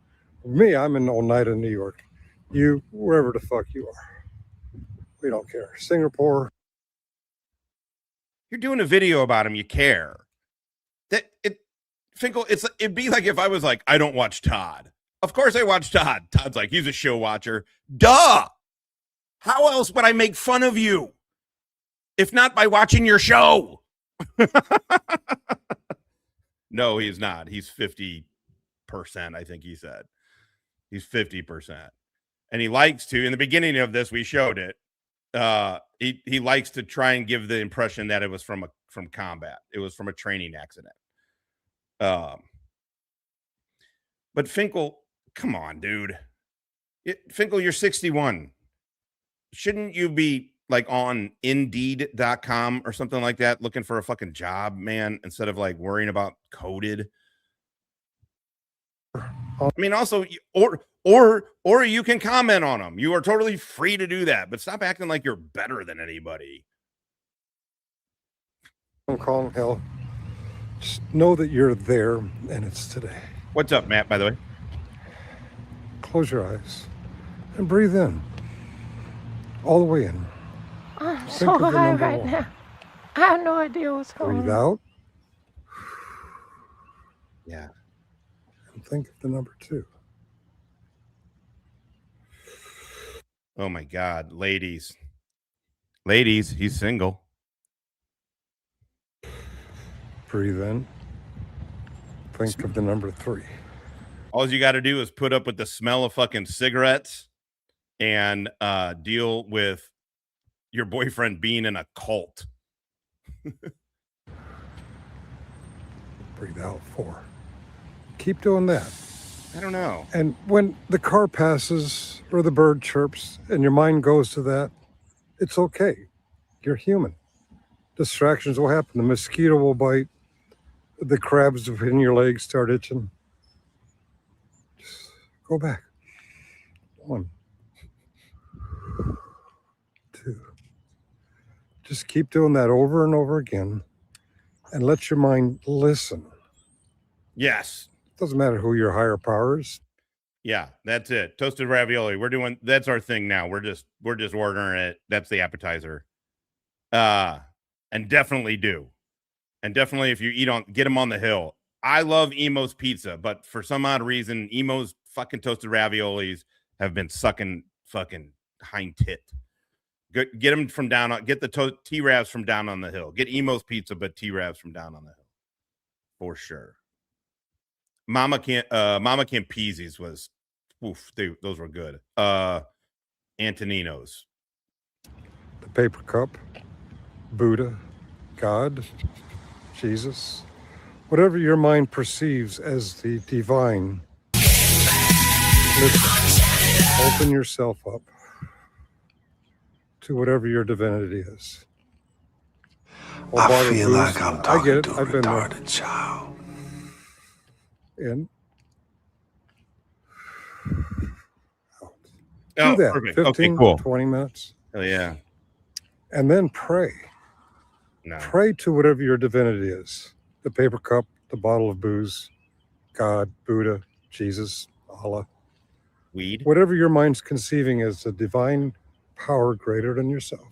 Oneida, New York. You, wherever the fuck you are, we don't care. Singapore. You're doing a video about him. You care. Finkel, it'd be like if I was like, I don't watch Todd. Of course I watch Todd. Todd's like, he's a show watcher. Duh. How else would I make fun of you? If not by watching your show. No, he's not. He's 50%, I think he said. He's 50%. And he likes to, in the beginning of this, we showed it. He likes to try and give the impression that it was from combat. It was from a training accident. But Finkel, come on, dude. Finkel, you're 61. Shouldn't you be like on Indeed.com or something like that, looking for a fucking job, man, instead of like worrying about coded? I mean, also, or you can comment on them. You are totally free to do that, but stop acting like you're better than anybody. Don't call them hell. Just know that you're there, and it's today. What's up, Matt, by the way? Close your eyes and breathe in. All the way in. I'm so high right now. I have no idea what's going on. Breathe out. Yeah. And think of the number 2. Oh, my God. Ladies, he's single. Breathe in. Think of the number 3. All you got to do is put up with the smell of fucking cigarettes and deal with your boyfriend being in a cult. Breathe out. 4. Keep doing that. I don't know. And when the car passes or the bird chirps and your mind goes to that, it's okay. You're human. Distractions will happen. The mosquito will bite. The crabs in your legs start itching. Just go back. 1, 2. Just keep doing that over and over again and let your mind listen. Yes. Doesn't matter who your higher power is. Yeah, that's it. Toasted ravioli. That's our thing now. We're just ordering it. That's the appetizer. And definitely do. And definitely if you get them on the hill. I love Emo's pizza, but for some odd reason, Emo's fucking toasted raviolis have been sucking fucking hind tit. Get them from down on, get the T-Ravs from down on the hill. Get Emo's pizza, but T-Ravs from down on the hill. For sure. Mama Campese's was, oof, those were good. Antonino's. The paper cup, Buddha, God, Jesus, whatever your mind perceives as the divine, listen, open yourself up to whatever your divinity is. I feel like I'm talking to a retarded child. In. Oh, do that. perfect. 15, Okay, cool. 20 minutes. Oh, yeah. And then pray. No. Pray to whatever your divinity is. The paper cup, the bottle of booze, God, Buddha, Jesus, Allah. weed. Whatever your mind's conceiving as a divine power greater than yourself.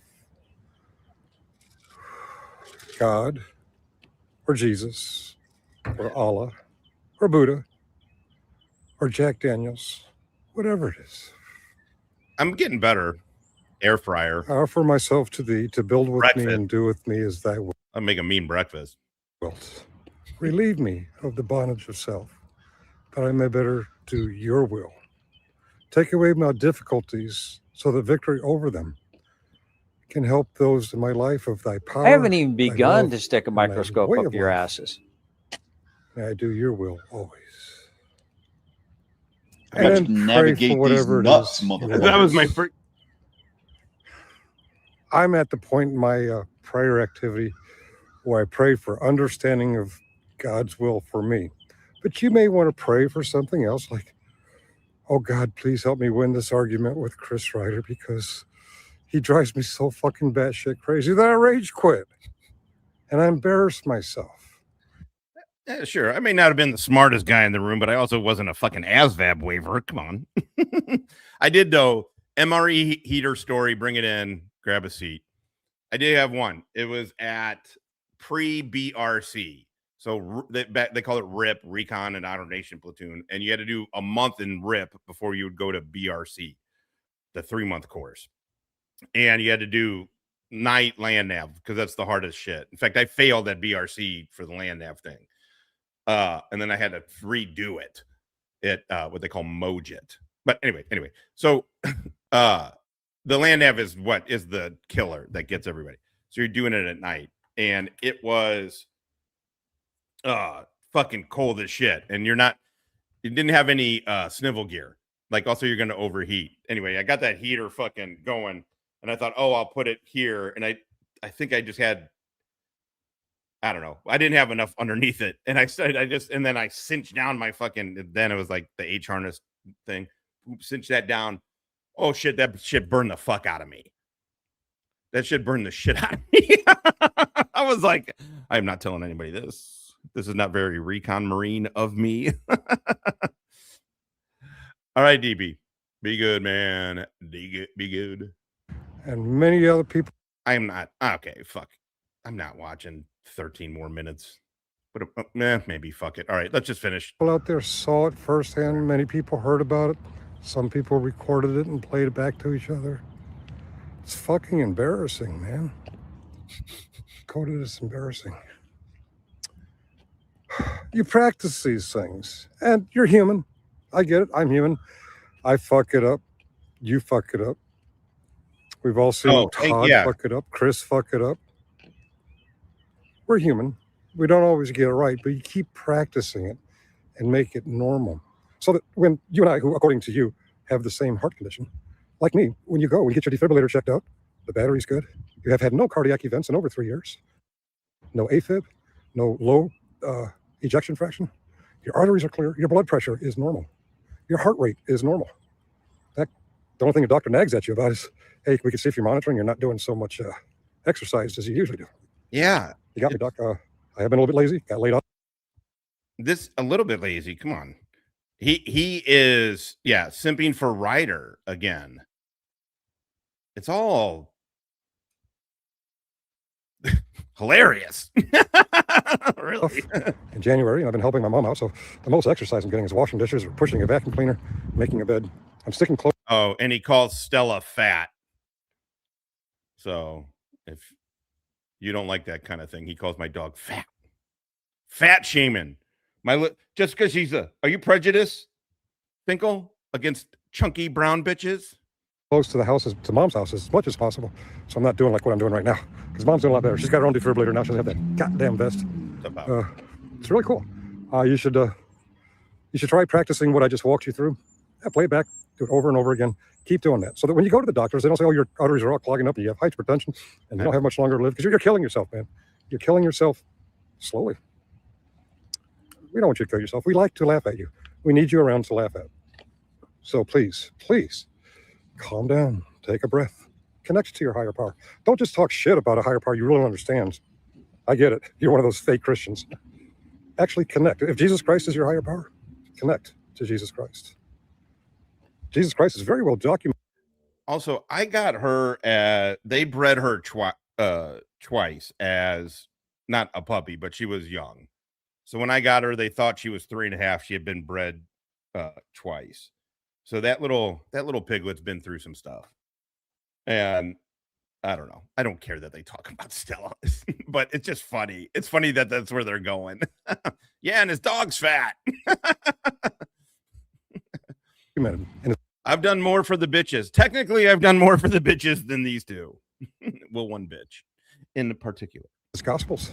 God, or Jesus, or Allah, or Buddha, or Jack Daniels, whatever it is. I'm getting better. Air fryer. I offer myself to thee to build with Breakfast. me and do with me as thy will. I'll make a mean breakfast. Relieve me of the bondage of self, that I may better do your will. Take away my difficulties so that victory over them can help those in my life of thy power. I haven't even thy begun love, to stick a and thy microscope way up of your life. asses. May I do your will always. I got And to pray navigate for whatever these nuts, it is. motherfucker. That was my first. I'm at the point in my prayer activity where I pray for understanding of God's will for me. But you may want to pray for something else, like, oh God, please help me win this argument with Chris Ryder because he drives me so fucking batshit crazy that I rage quit and I embarrass myself. Yeah, sure. I may not have been the smartest guy in the room, but I also wasn't a fucking ASVAB waiver. Come on. I did, though. MRE heater story. Bring it in. Grab a seat. I did have one. It was at pre-BRC. So they call it RIP, Recon and Honor Nation Platoon. And you had to do a month in RIP before you would go to BRC, the 3-month course. And you had to do night land nav because that's the hardest shit. In fact, I failed at BRC for the land nav thing. And then I had to redo it at what they call Mojit. But anyway, so the land nav is what is the killer that gets everybody. So you're doing it at night, and it was fucking cold as shit. And you didn't have any snivel gear. Like, also you're gonna overheat. Anyway, I got that heater fucking going, and I thought, oh, I'll put it here. And I think I just had, I don't know. I didn't have enough underneath it. And and then I cinched down my fucking, then it was like the H harness thing. Cinch that down. Oh shit, that shit burned the fuck out of me. That shit burned the shit out of me. I was like, I'm not telling anybody this. This is not very Recon Marine of me. All right, DB. Be good, man. Be good. And many other people. I'm not. Okay, fuck. I'm not watching 13 more minutes. But maybe fuck it. All right, let's just finish. People out there saw it firsthand. Many people heard about it. Some people recorded it and played it back to each other. It's fucking embarrassing, man. Coded is embarrassing. You practice these things, and you're human. I get it. I'm human. I fuck it up. You fuck it up. We've all seen Todd fuck it up. Chris fuck it up. We're human. We don't always get it right, but you keep practicing it and make it normal. So that when you and I, who according to you, have the same heart condition, like me, when you get your defibrillator checked out, the battery's good. You have had no cardiac events in over 3 years. No AFib, no low ejection fraction. Your arteries are clear. Your blood pressure is normal. Your heart rate is normal. The only thing a doctor nags at you about is, hey, we can see if you're monitoring, you're not doing so much exercise as you usually do. Yeah. You got me, doc. I have been a little bit lazy. Got laid off. A little bit lazy. Come on. He is, simping for Ryder again. It's all hilarious. Really. In January, and I've been helping my mom out, so the most exercise I'm getting is washing dishes or pushing a vacuum cleaner, making a bed. I'm sticking close. Oh, and he calls Stella fat. So if you don't like that kind of thing, he calls my dog fat. Fat shaming. Just because are you prejudiced, Finkel, against chunky brown bitches? Close to the houses, to mom's house as much as possible. So I'm not doing like what I'm doing right now. Because mom's doing a lot better. She's got her own defibrillator now. She doesn't have that goddamn vest. It's really cool. You should try practicing what I just walked you through. Play it back, do it over and over again. Keep doing that. So that when you go to the doctors, they don't say, oh, your arteries are all clogging up and you have hypertension and you don't have much longer to live, because you're killing yourself, man. You're killing yourself slowly. We don't want you to kill yourself. We like to laugh at you. We need you around to laugh at. So please, calm down. Take a breath. Connect to your higher power. Don't just talk shit about a higher power you really don't understand. I get it. You're one of those fake Christians. Actually connect. If Jesus Christ is your higher power, connect to Jesus Christ. Jesus Christ is very well documented. Also, I got her they bred her twice as not a puppy, but she was young. So when I got her, they thought she was 3.5. She had been bred twice. So that little piglet's been through some stuff. And I don't know. I don't care that they talk about Stella, but it's just funny. It's funny that that's where they're going. Yeah, and his dog's fat. I've done more for the bitches. Technically, I've done more for the bitches than these two. Well, one bitch in particular. It's Gospels.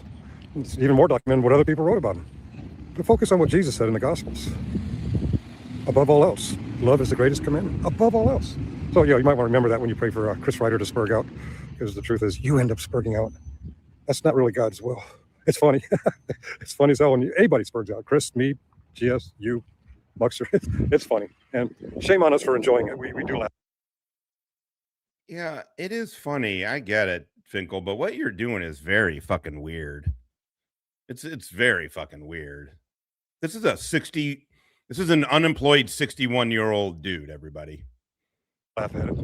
It's even more documented what other people wrote about him. But focus on what Jesus said in the Gospels. Above all else, love is the greatest commandment. Above all else. So, you might want to remember that when you pray for Chris Ryder to spurg out, because the truth is you end up spurging out. That's not really God's will. It's funny. It's funny as hell when anybody spurgs out. Chris, me, GS, you, Buxer. It's funny. And shame on us for enjoying it. We do laugh. Yeah, it is funny. I get it, Finkel, but what you're doing is very fucking weird. It's very fucking weird. This is an unemployed 61-year-old dude, everybody. Laugh at it.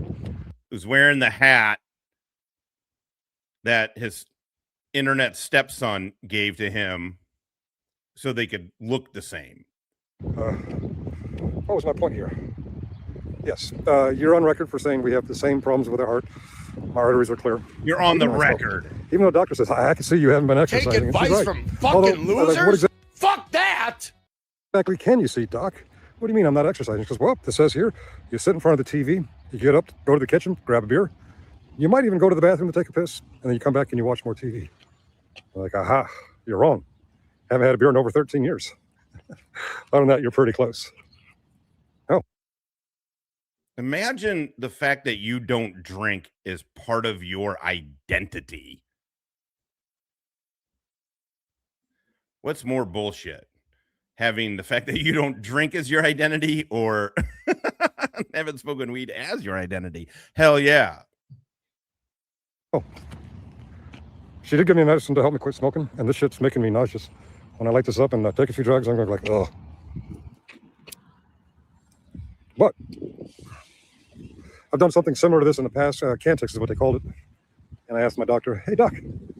Who's wearing the hat that his internet stepson gave to him so they could look the same. What was my point here? Yes, you're on record for saying we have the same problems with our heart. My arteries are clear. You're on the record. Even though the doctor says, I can see you haven't been exercising. Take advice from fucking losers? Fuck that! Exactly can you see, Doc? What do you mean I'm not exercising? Because, well, this says here, you sit in front of the TV, you get up, go to the kitchen, grab a beer. You might even go to the bathroom to take a piss, and then you come back and you watch more TV. I'm like, aha, you're wrong. Haven't had a beer in over 13 years. Other than that, you're pretty close. Oh. Imagine the fact that you don't drink is part of your identity. What's more bullshit? Having the fact that you don't drink as your identity, or having smoking weed as your identity? Hell yeah. Oh. She did give me medicine to help me quit smoking, and this shit's making me nauseous. When I light this up and take a few drugs, I'm going to be like, ugh. But I've done something similar to this in the past. Cantex is what they called it. And I asked my doctor, hey, doc, can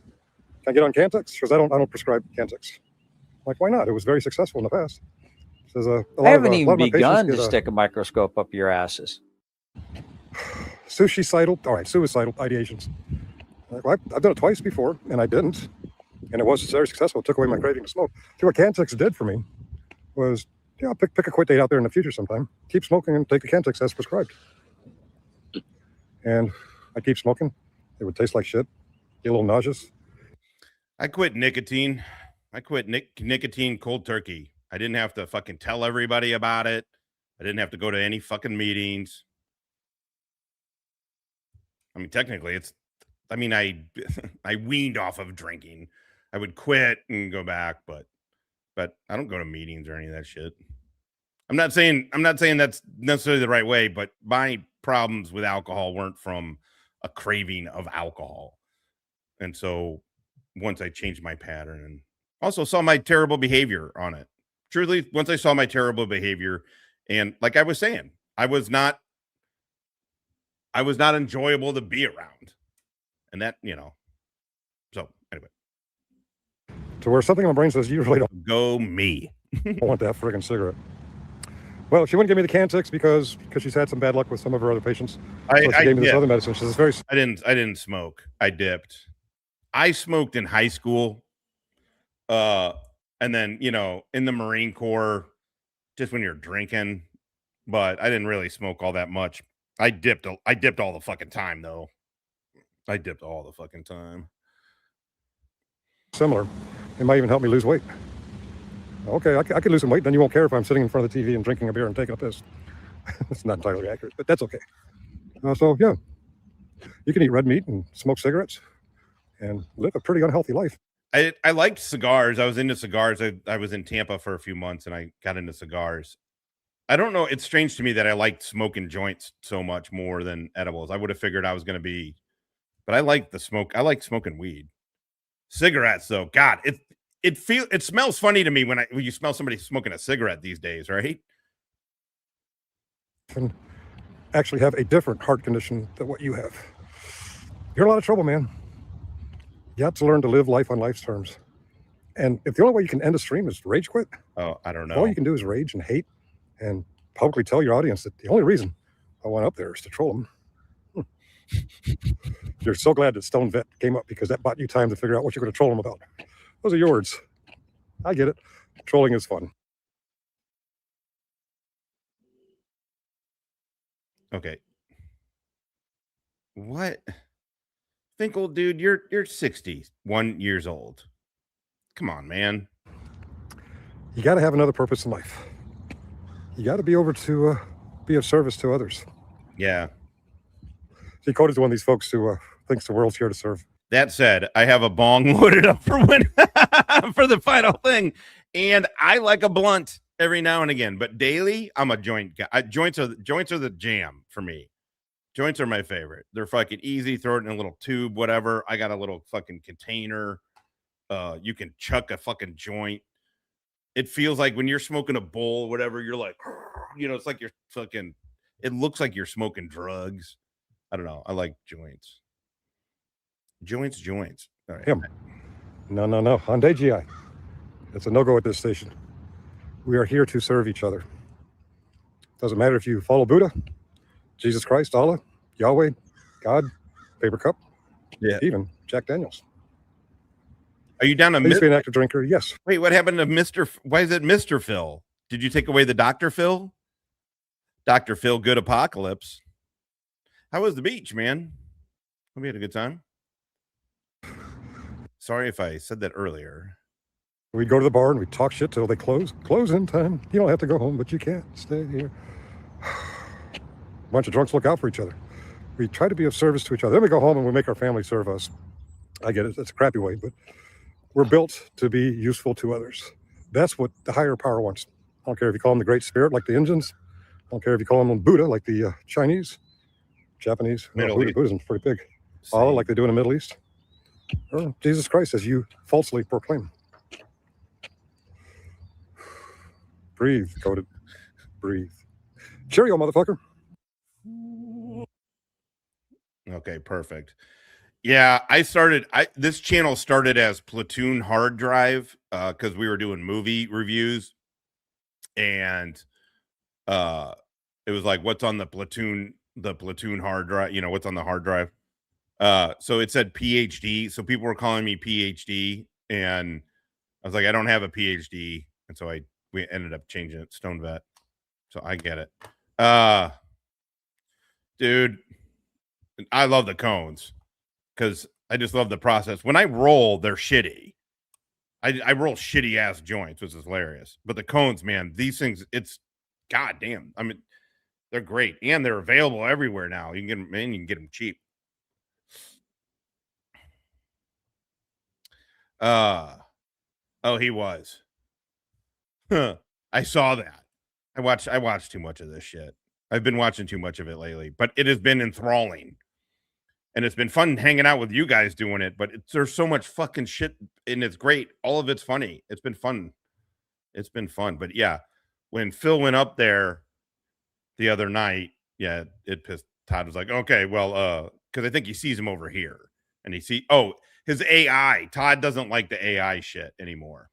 I get on Cantex? Because I don't prescribe Cantex. I'm like, why not? It was very successful in the past. Says, I haven't even begun to stick a microscope up your asses. Suicidal ideations. Well, I've done it twice before, and I didn't. And it was very successful. It took away my craving to smoke. See, what Cantex did for me was, pick a quit date out there in the future sometime. Keep smoking and take the Cantex as prescribed. And I keep smoking. It would taste like shit. Get a little nauseous. I quit nicotine. I quit nicotine cold turkey. I didn't have to fucking tell everybody about it. I didn't have to go to any fucking meetings. I mean, technically, I weaned off of drinking. I would quit and go back, but I don't go to meetings or any of that shit. I'm not saying that's necessarily the right way, but my problems with alcohol weren't from a craving of alcohol. And so once I changed my pattern and also saw my terrible behavior on it, truly, once I saw my terrible behavior, and like I was saying, I was not enjoyable to be around. And that, so anyway. To where something in my brain says, you really don't go me. I want that friggin' cigarette. Well, she wouldn't give me the Cantex because she's had some bad luck with some of her other patients. So she gave me this other medicine. She says, very. I didn't smoke. I dipped. I smoked in high school. And then, in the Marine Corps, just when you're drinking, but I didn't really smoke all that much. I dipped all the fucking time though. I dipped all the fucking time. Similar. It might even help me lose weight. Okay, I could lose some weight, then you won't care if I'm sitting in front of the TV and drinking a beer and taking a piss. It's not entirely accurate, but that's okay. So, yeah, you can eat red meat and smoke cigarettes and live a pretty unhealthy life. I liked cigars. I was into cigars. I was in Tampa for a few months, and I got into cigars. I don't know. It's strange to me that I liked smoking joints so much more than edibles. I would have figured I was going to be, but I like the smoke. I like smoking weed. Cigarettes, though, God, it smells funny to me when you smell somebody smoking a cigarette these days, right? actually have a different heart condition than what you have. You're in a lot of trouble, man. You have to learn to live life on life's terms. And if the only way you can end a stream is to rage quit, I don't know. All you can do is rage and hate and publicly tell your audience that the only reason I went up there is to troll them. You're so glad that Stone Vet came up because that bought you time to figure out what you're going to troll them about. Those are your words. I get it. Trolling is fun. Okay. What? Finkel, dude, you're 61 years old. Come on, man. You got to have another purpose in life. You got to be over to be of service to others. Yeah. See, Cody's one of these folks who thinks the world's here to serve. That said, I have a bong loaded up for when for the final thing, and I like a blunt every now and again. But daily, I'm a joint guy. Joints are the jam for me. Joints are my favorite. They're fucking easy. Throw it in a little tube, whatever. I got a little fucking container. You can chuck a fucking joint. It feels like when you're smoking a bowl, whatever, you're like, you know, it's like you're fucking, it looks like you're smoking drugs. I don't know. I like joints. Joints. All right. Him. No. On DGI. It's a no-go at this station. We are here to serve each other. Doesn't matter if you follow Buddha, Jesus Christ, Allah, Yahweh, God, Paper Cup, even Jack Daniels. Are you down to I used to be an active drinker, yes. Wait, what happened to Mr. Why is it Mr. Phil? Did you take away the Dr. Phil? Dr. Phil Good Apocalypse. How was the beach, man? Hope you had a good time. Sorry if I said that earlier. We'd go to the bar and we'd talk shit till they close. Close in time. You don't have to go home, but you can't stay here. A bunch of drunks look out for each other. We try to be of service to each other. Then we go home and we make our family serve us. I get it. It's a crappy way, but we're built to be useful to others. That's what the higher power wants. I don't care if you call them the Great Spirit like the Indians. I don't care if you call them Buddha like the Chinese, Japanese. Buddhism's pretty big. Allah like they do in the Middle East. Or Jesus Christ as you falsely proclaim. Breathe, Coded. Breathe. Cheerio, motherfucker. Okay, perfect. Yeah, this channel started as Platoon Hard Drive because we were doing movie reviews, and it was like, what's on the Platoon hard drive, you know, what's on the hard drive. So it said PhD, so people were calling me PhD, and I was like, I don't have a PhD, and so we ended up changing it Stone Vet. So I get it. Dude, I love the cones because I just love the process. When I roll, they're shitty. I roll shitty ass joints, which is hilarious. But the cones, man, these things, it's goddamn. I mean, they're great, and they're available everywhere now. You can get them, man. You can get them cheap. Oh, he was. Huh. I saw that. I watched too much of this shit. I've been watching too much of it lately, but it has been enthralling. And it's been fun hanging out with you guys doing it, but there's so much fucking shit, and it's great. All of it's funny. It's been fun. It's been fun. But yeah, when Phil went up there the other night, yeah, it pissed. Todd was like, okay, well, because I think he sees him over here. And his AI. Todd doesn't like the AI shit anymore.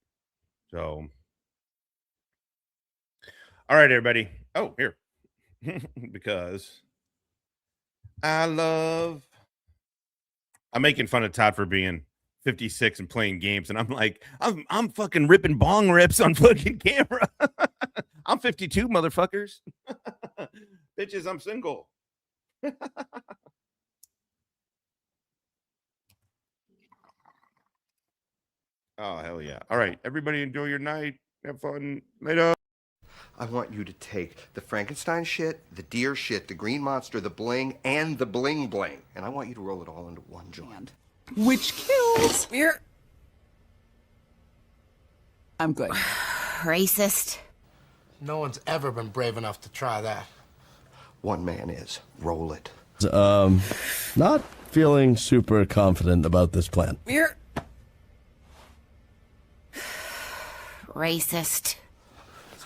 So, all right, everybody. Oh, here. Because I'm making fun of Todd for being 56 and playing games, and I'm like, I'm fucking ripping bong rips on fucking camera. I'm 52, motherfuckers. Bitches, I'm single. Oh, hell yeah. All right, everybody enjoy your night. Have fun. Later. I want you to take the Frankenstein shit, the deer shit, the green monster, the bling, and the bling bling. And I want you to roll it all into one joint. Which kills. You're I'm good. racist. No one's ever been brave enough to try that. One man is. Roll it. Not feeling super confident about this plan. You're racist.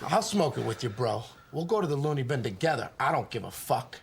I'll smoke it with you, bro. We'll go to the loony bin together. I don't give a fuck.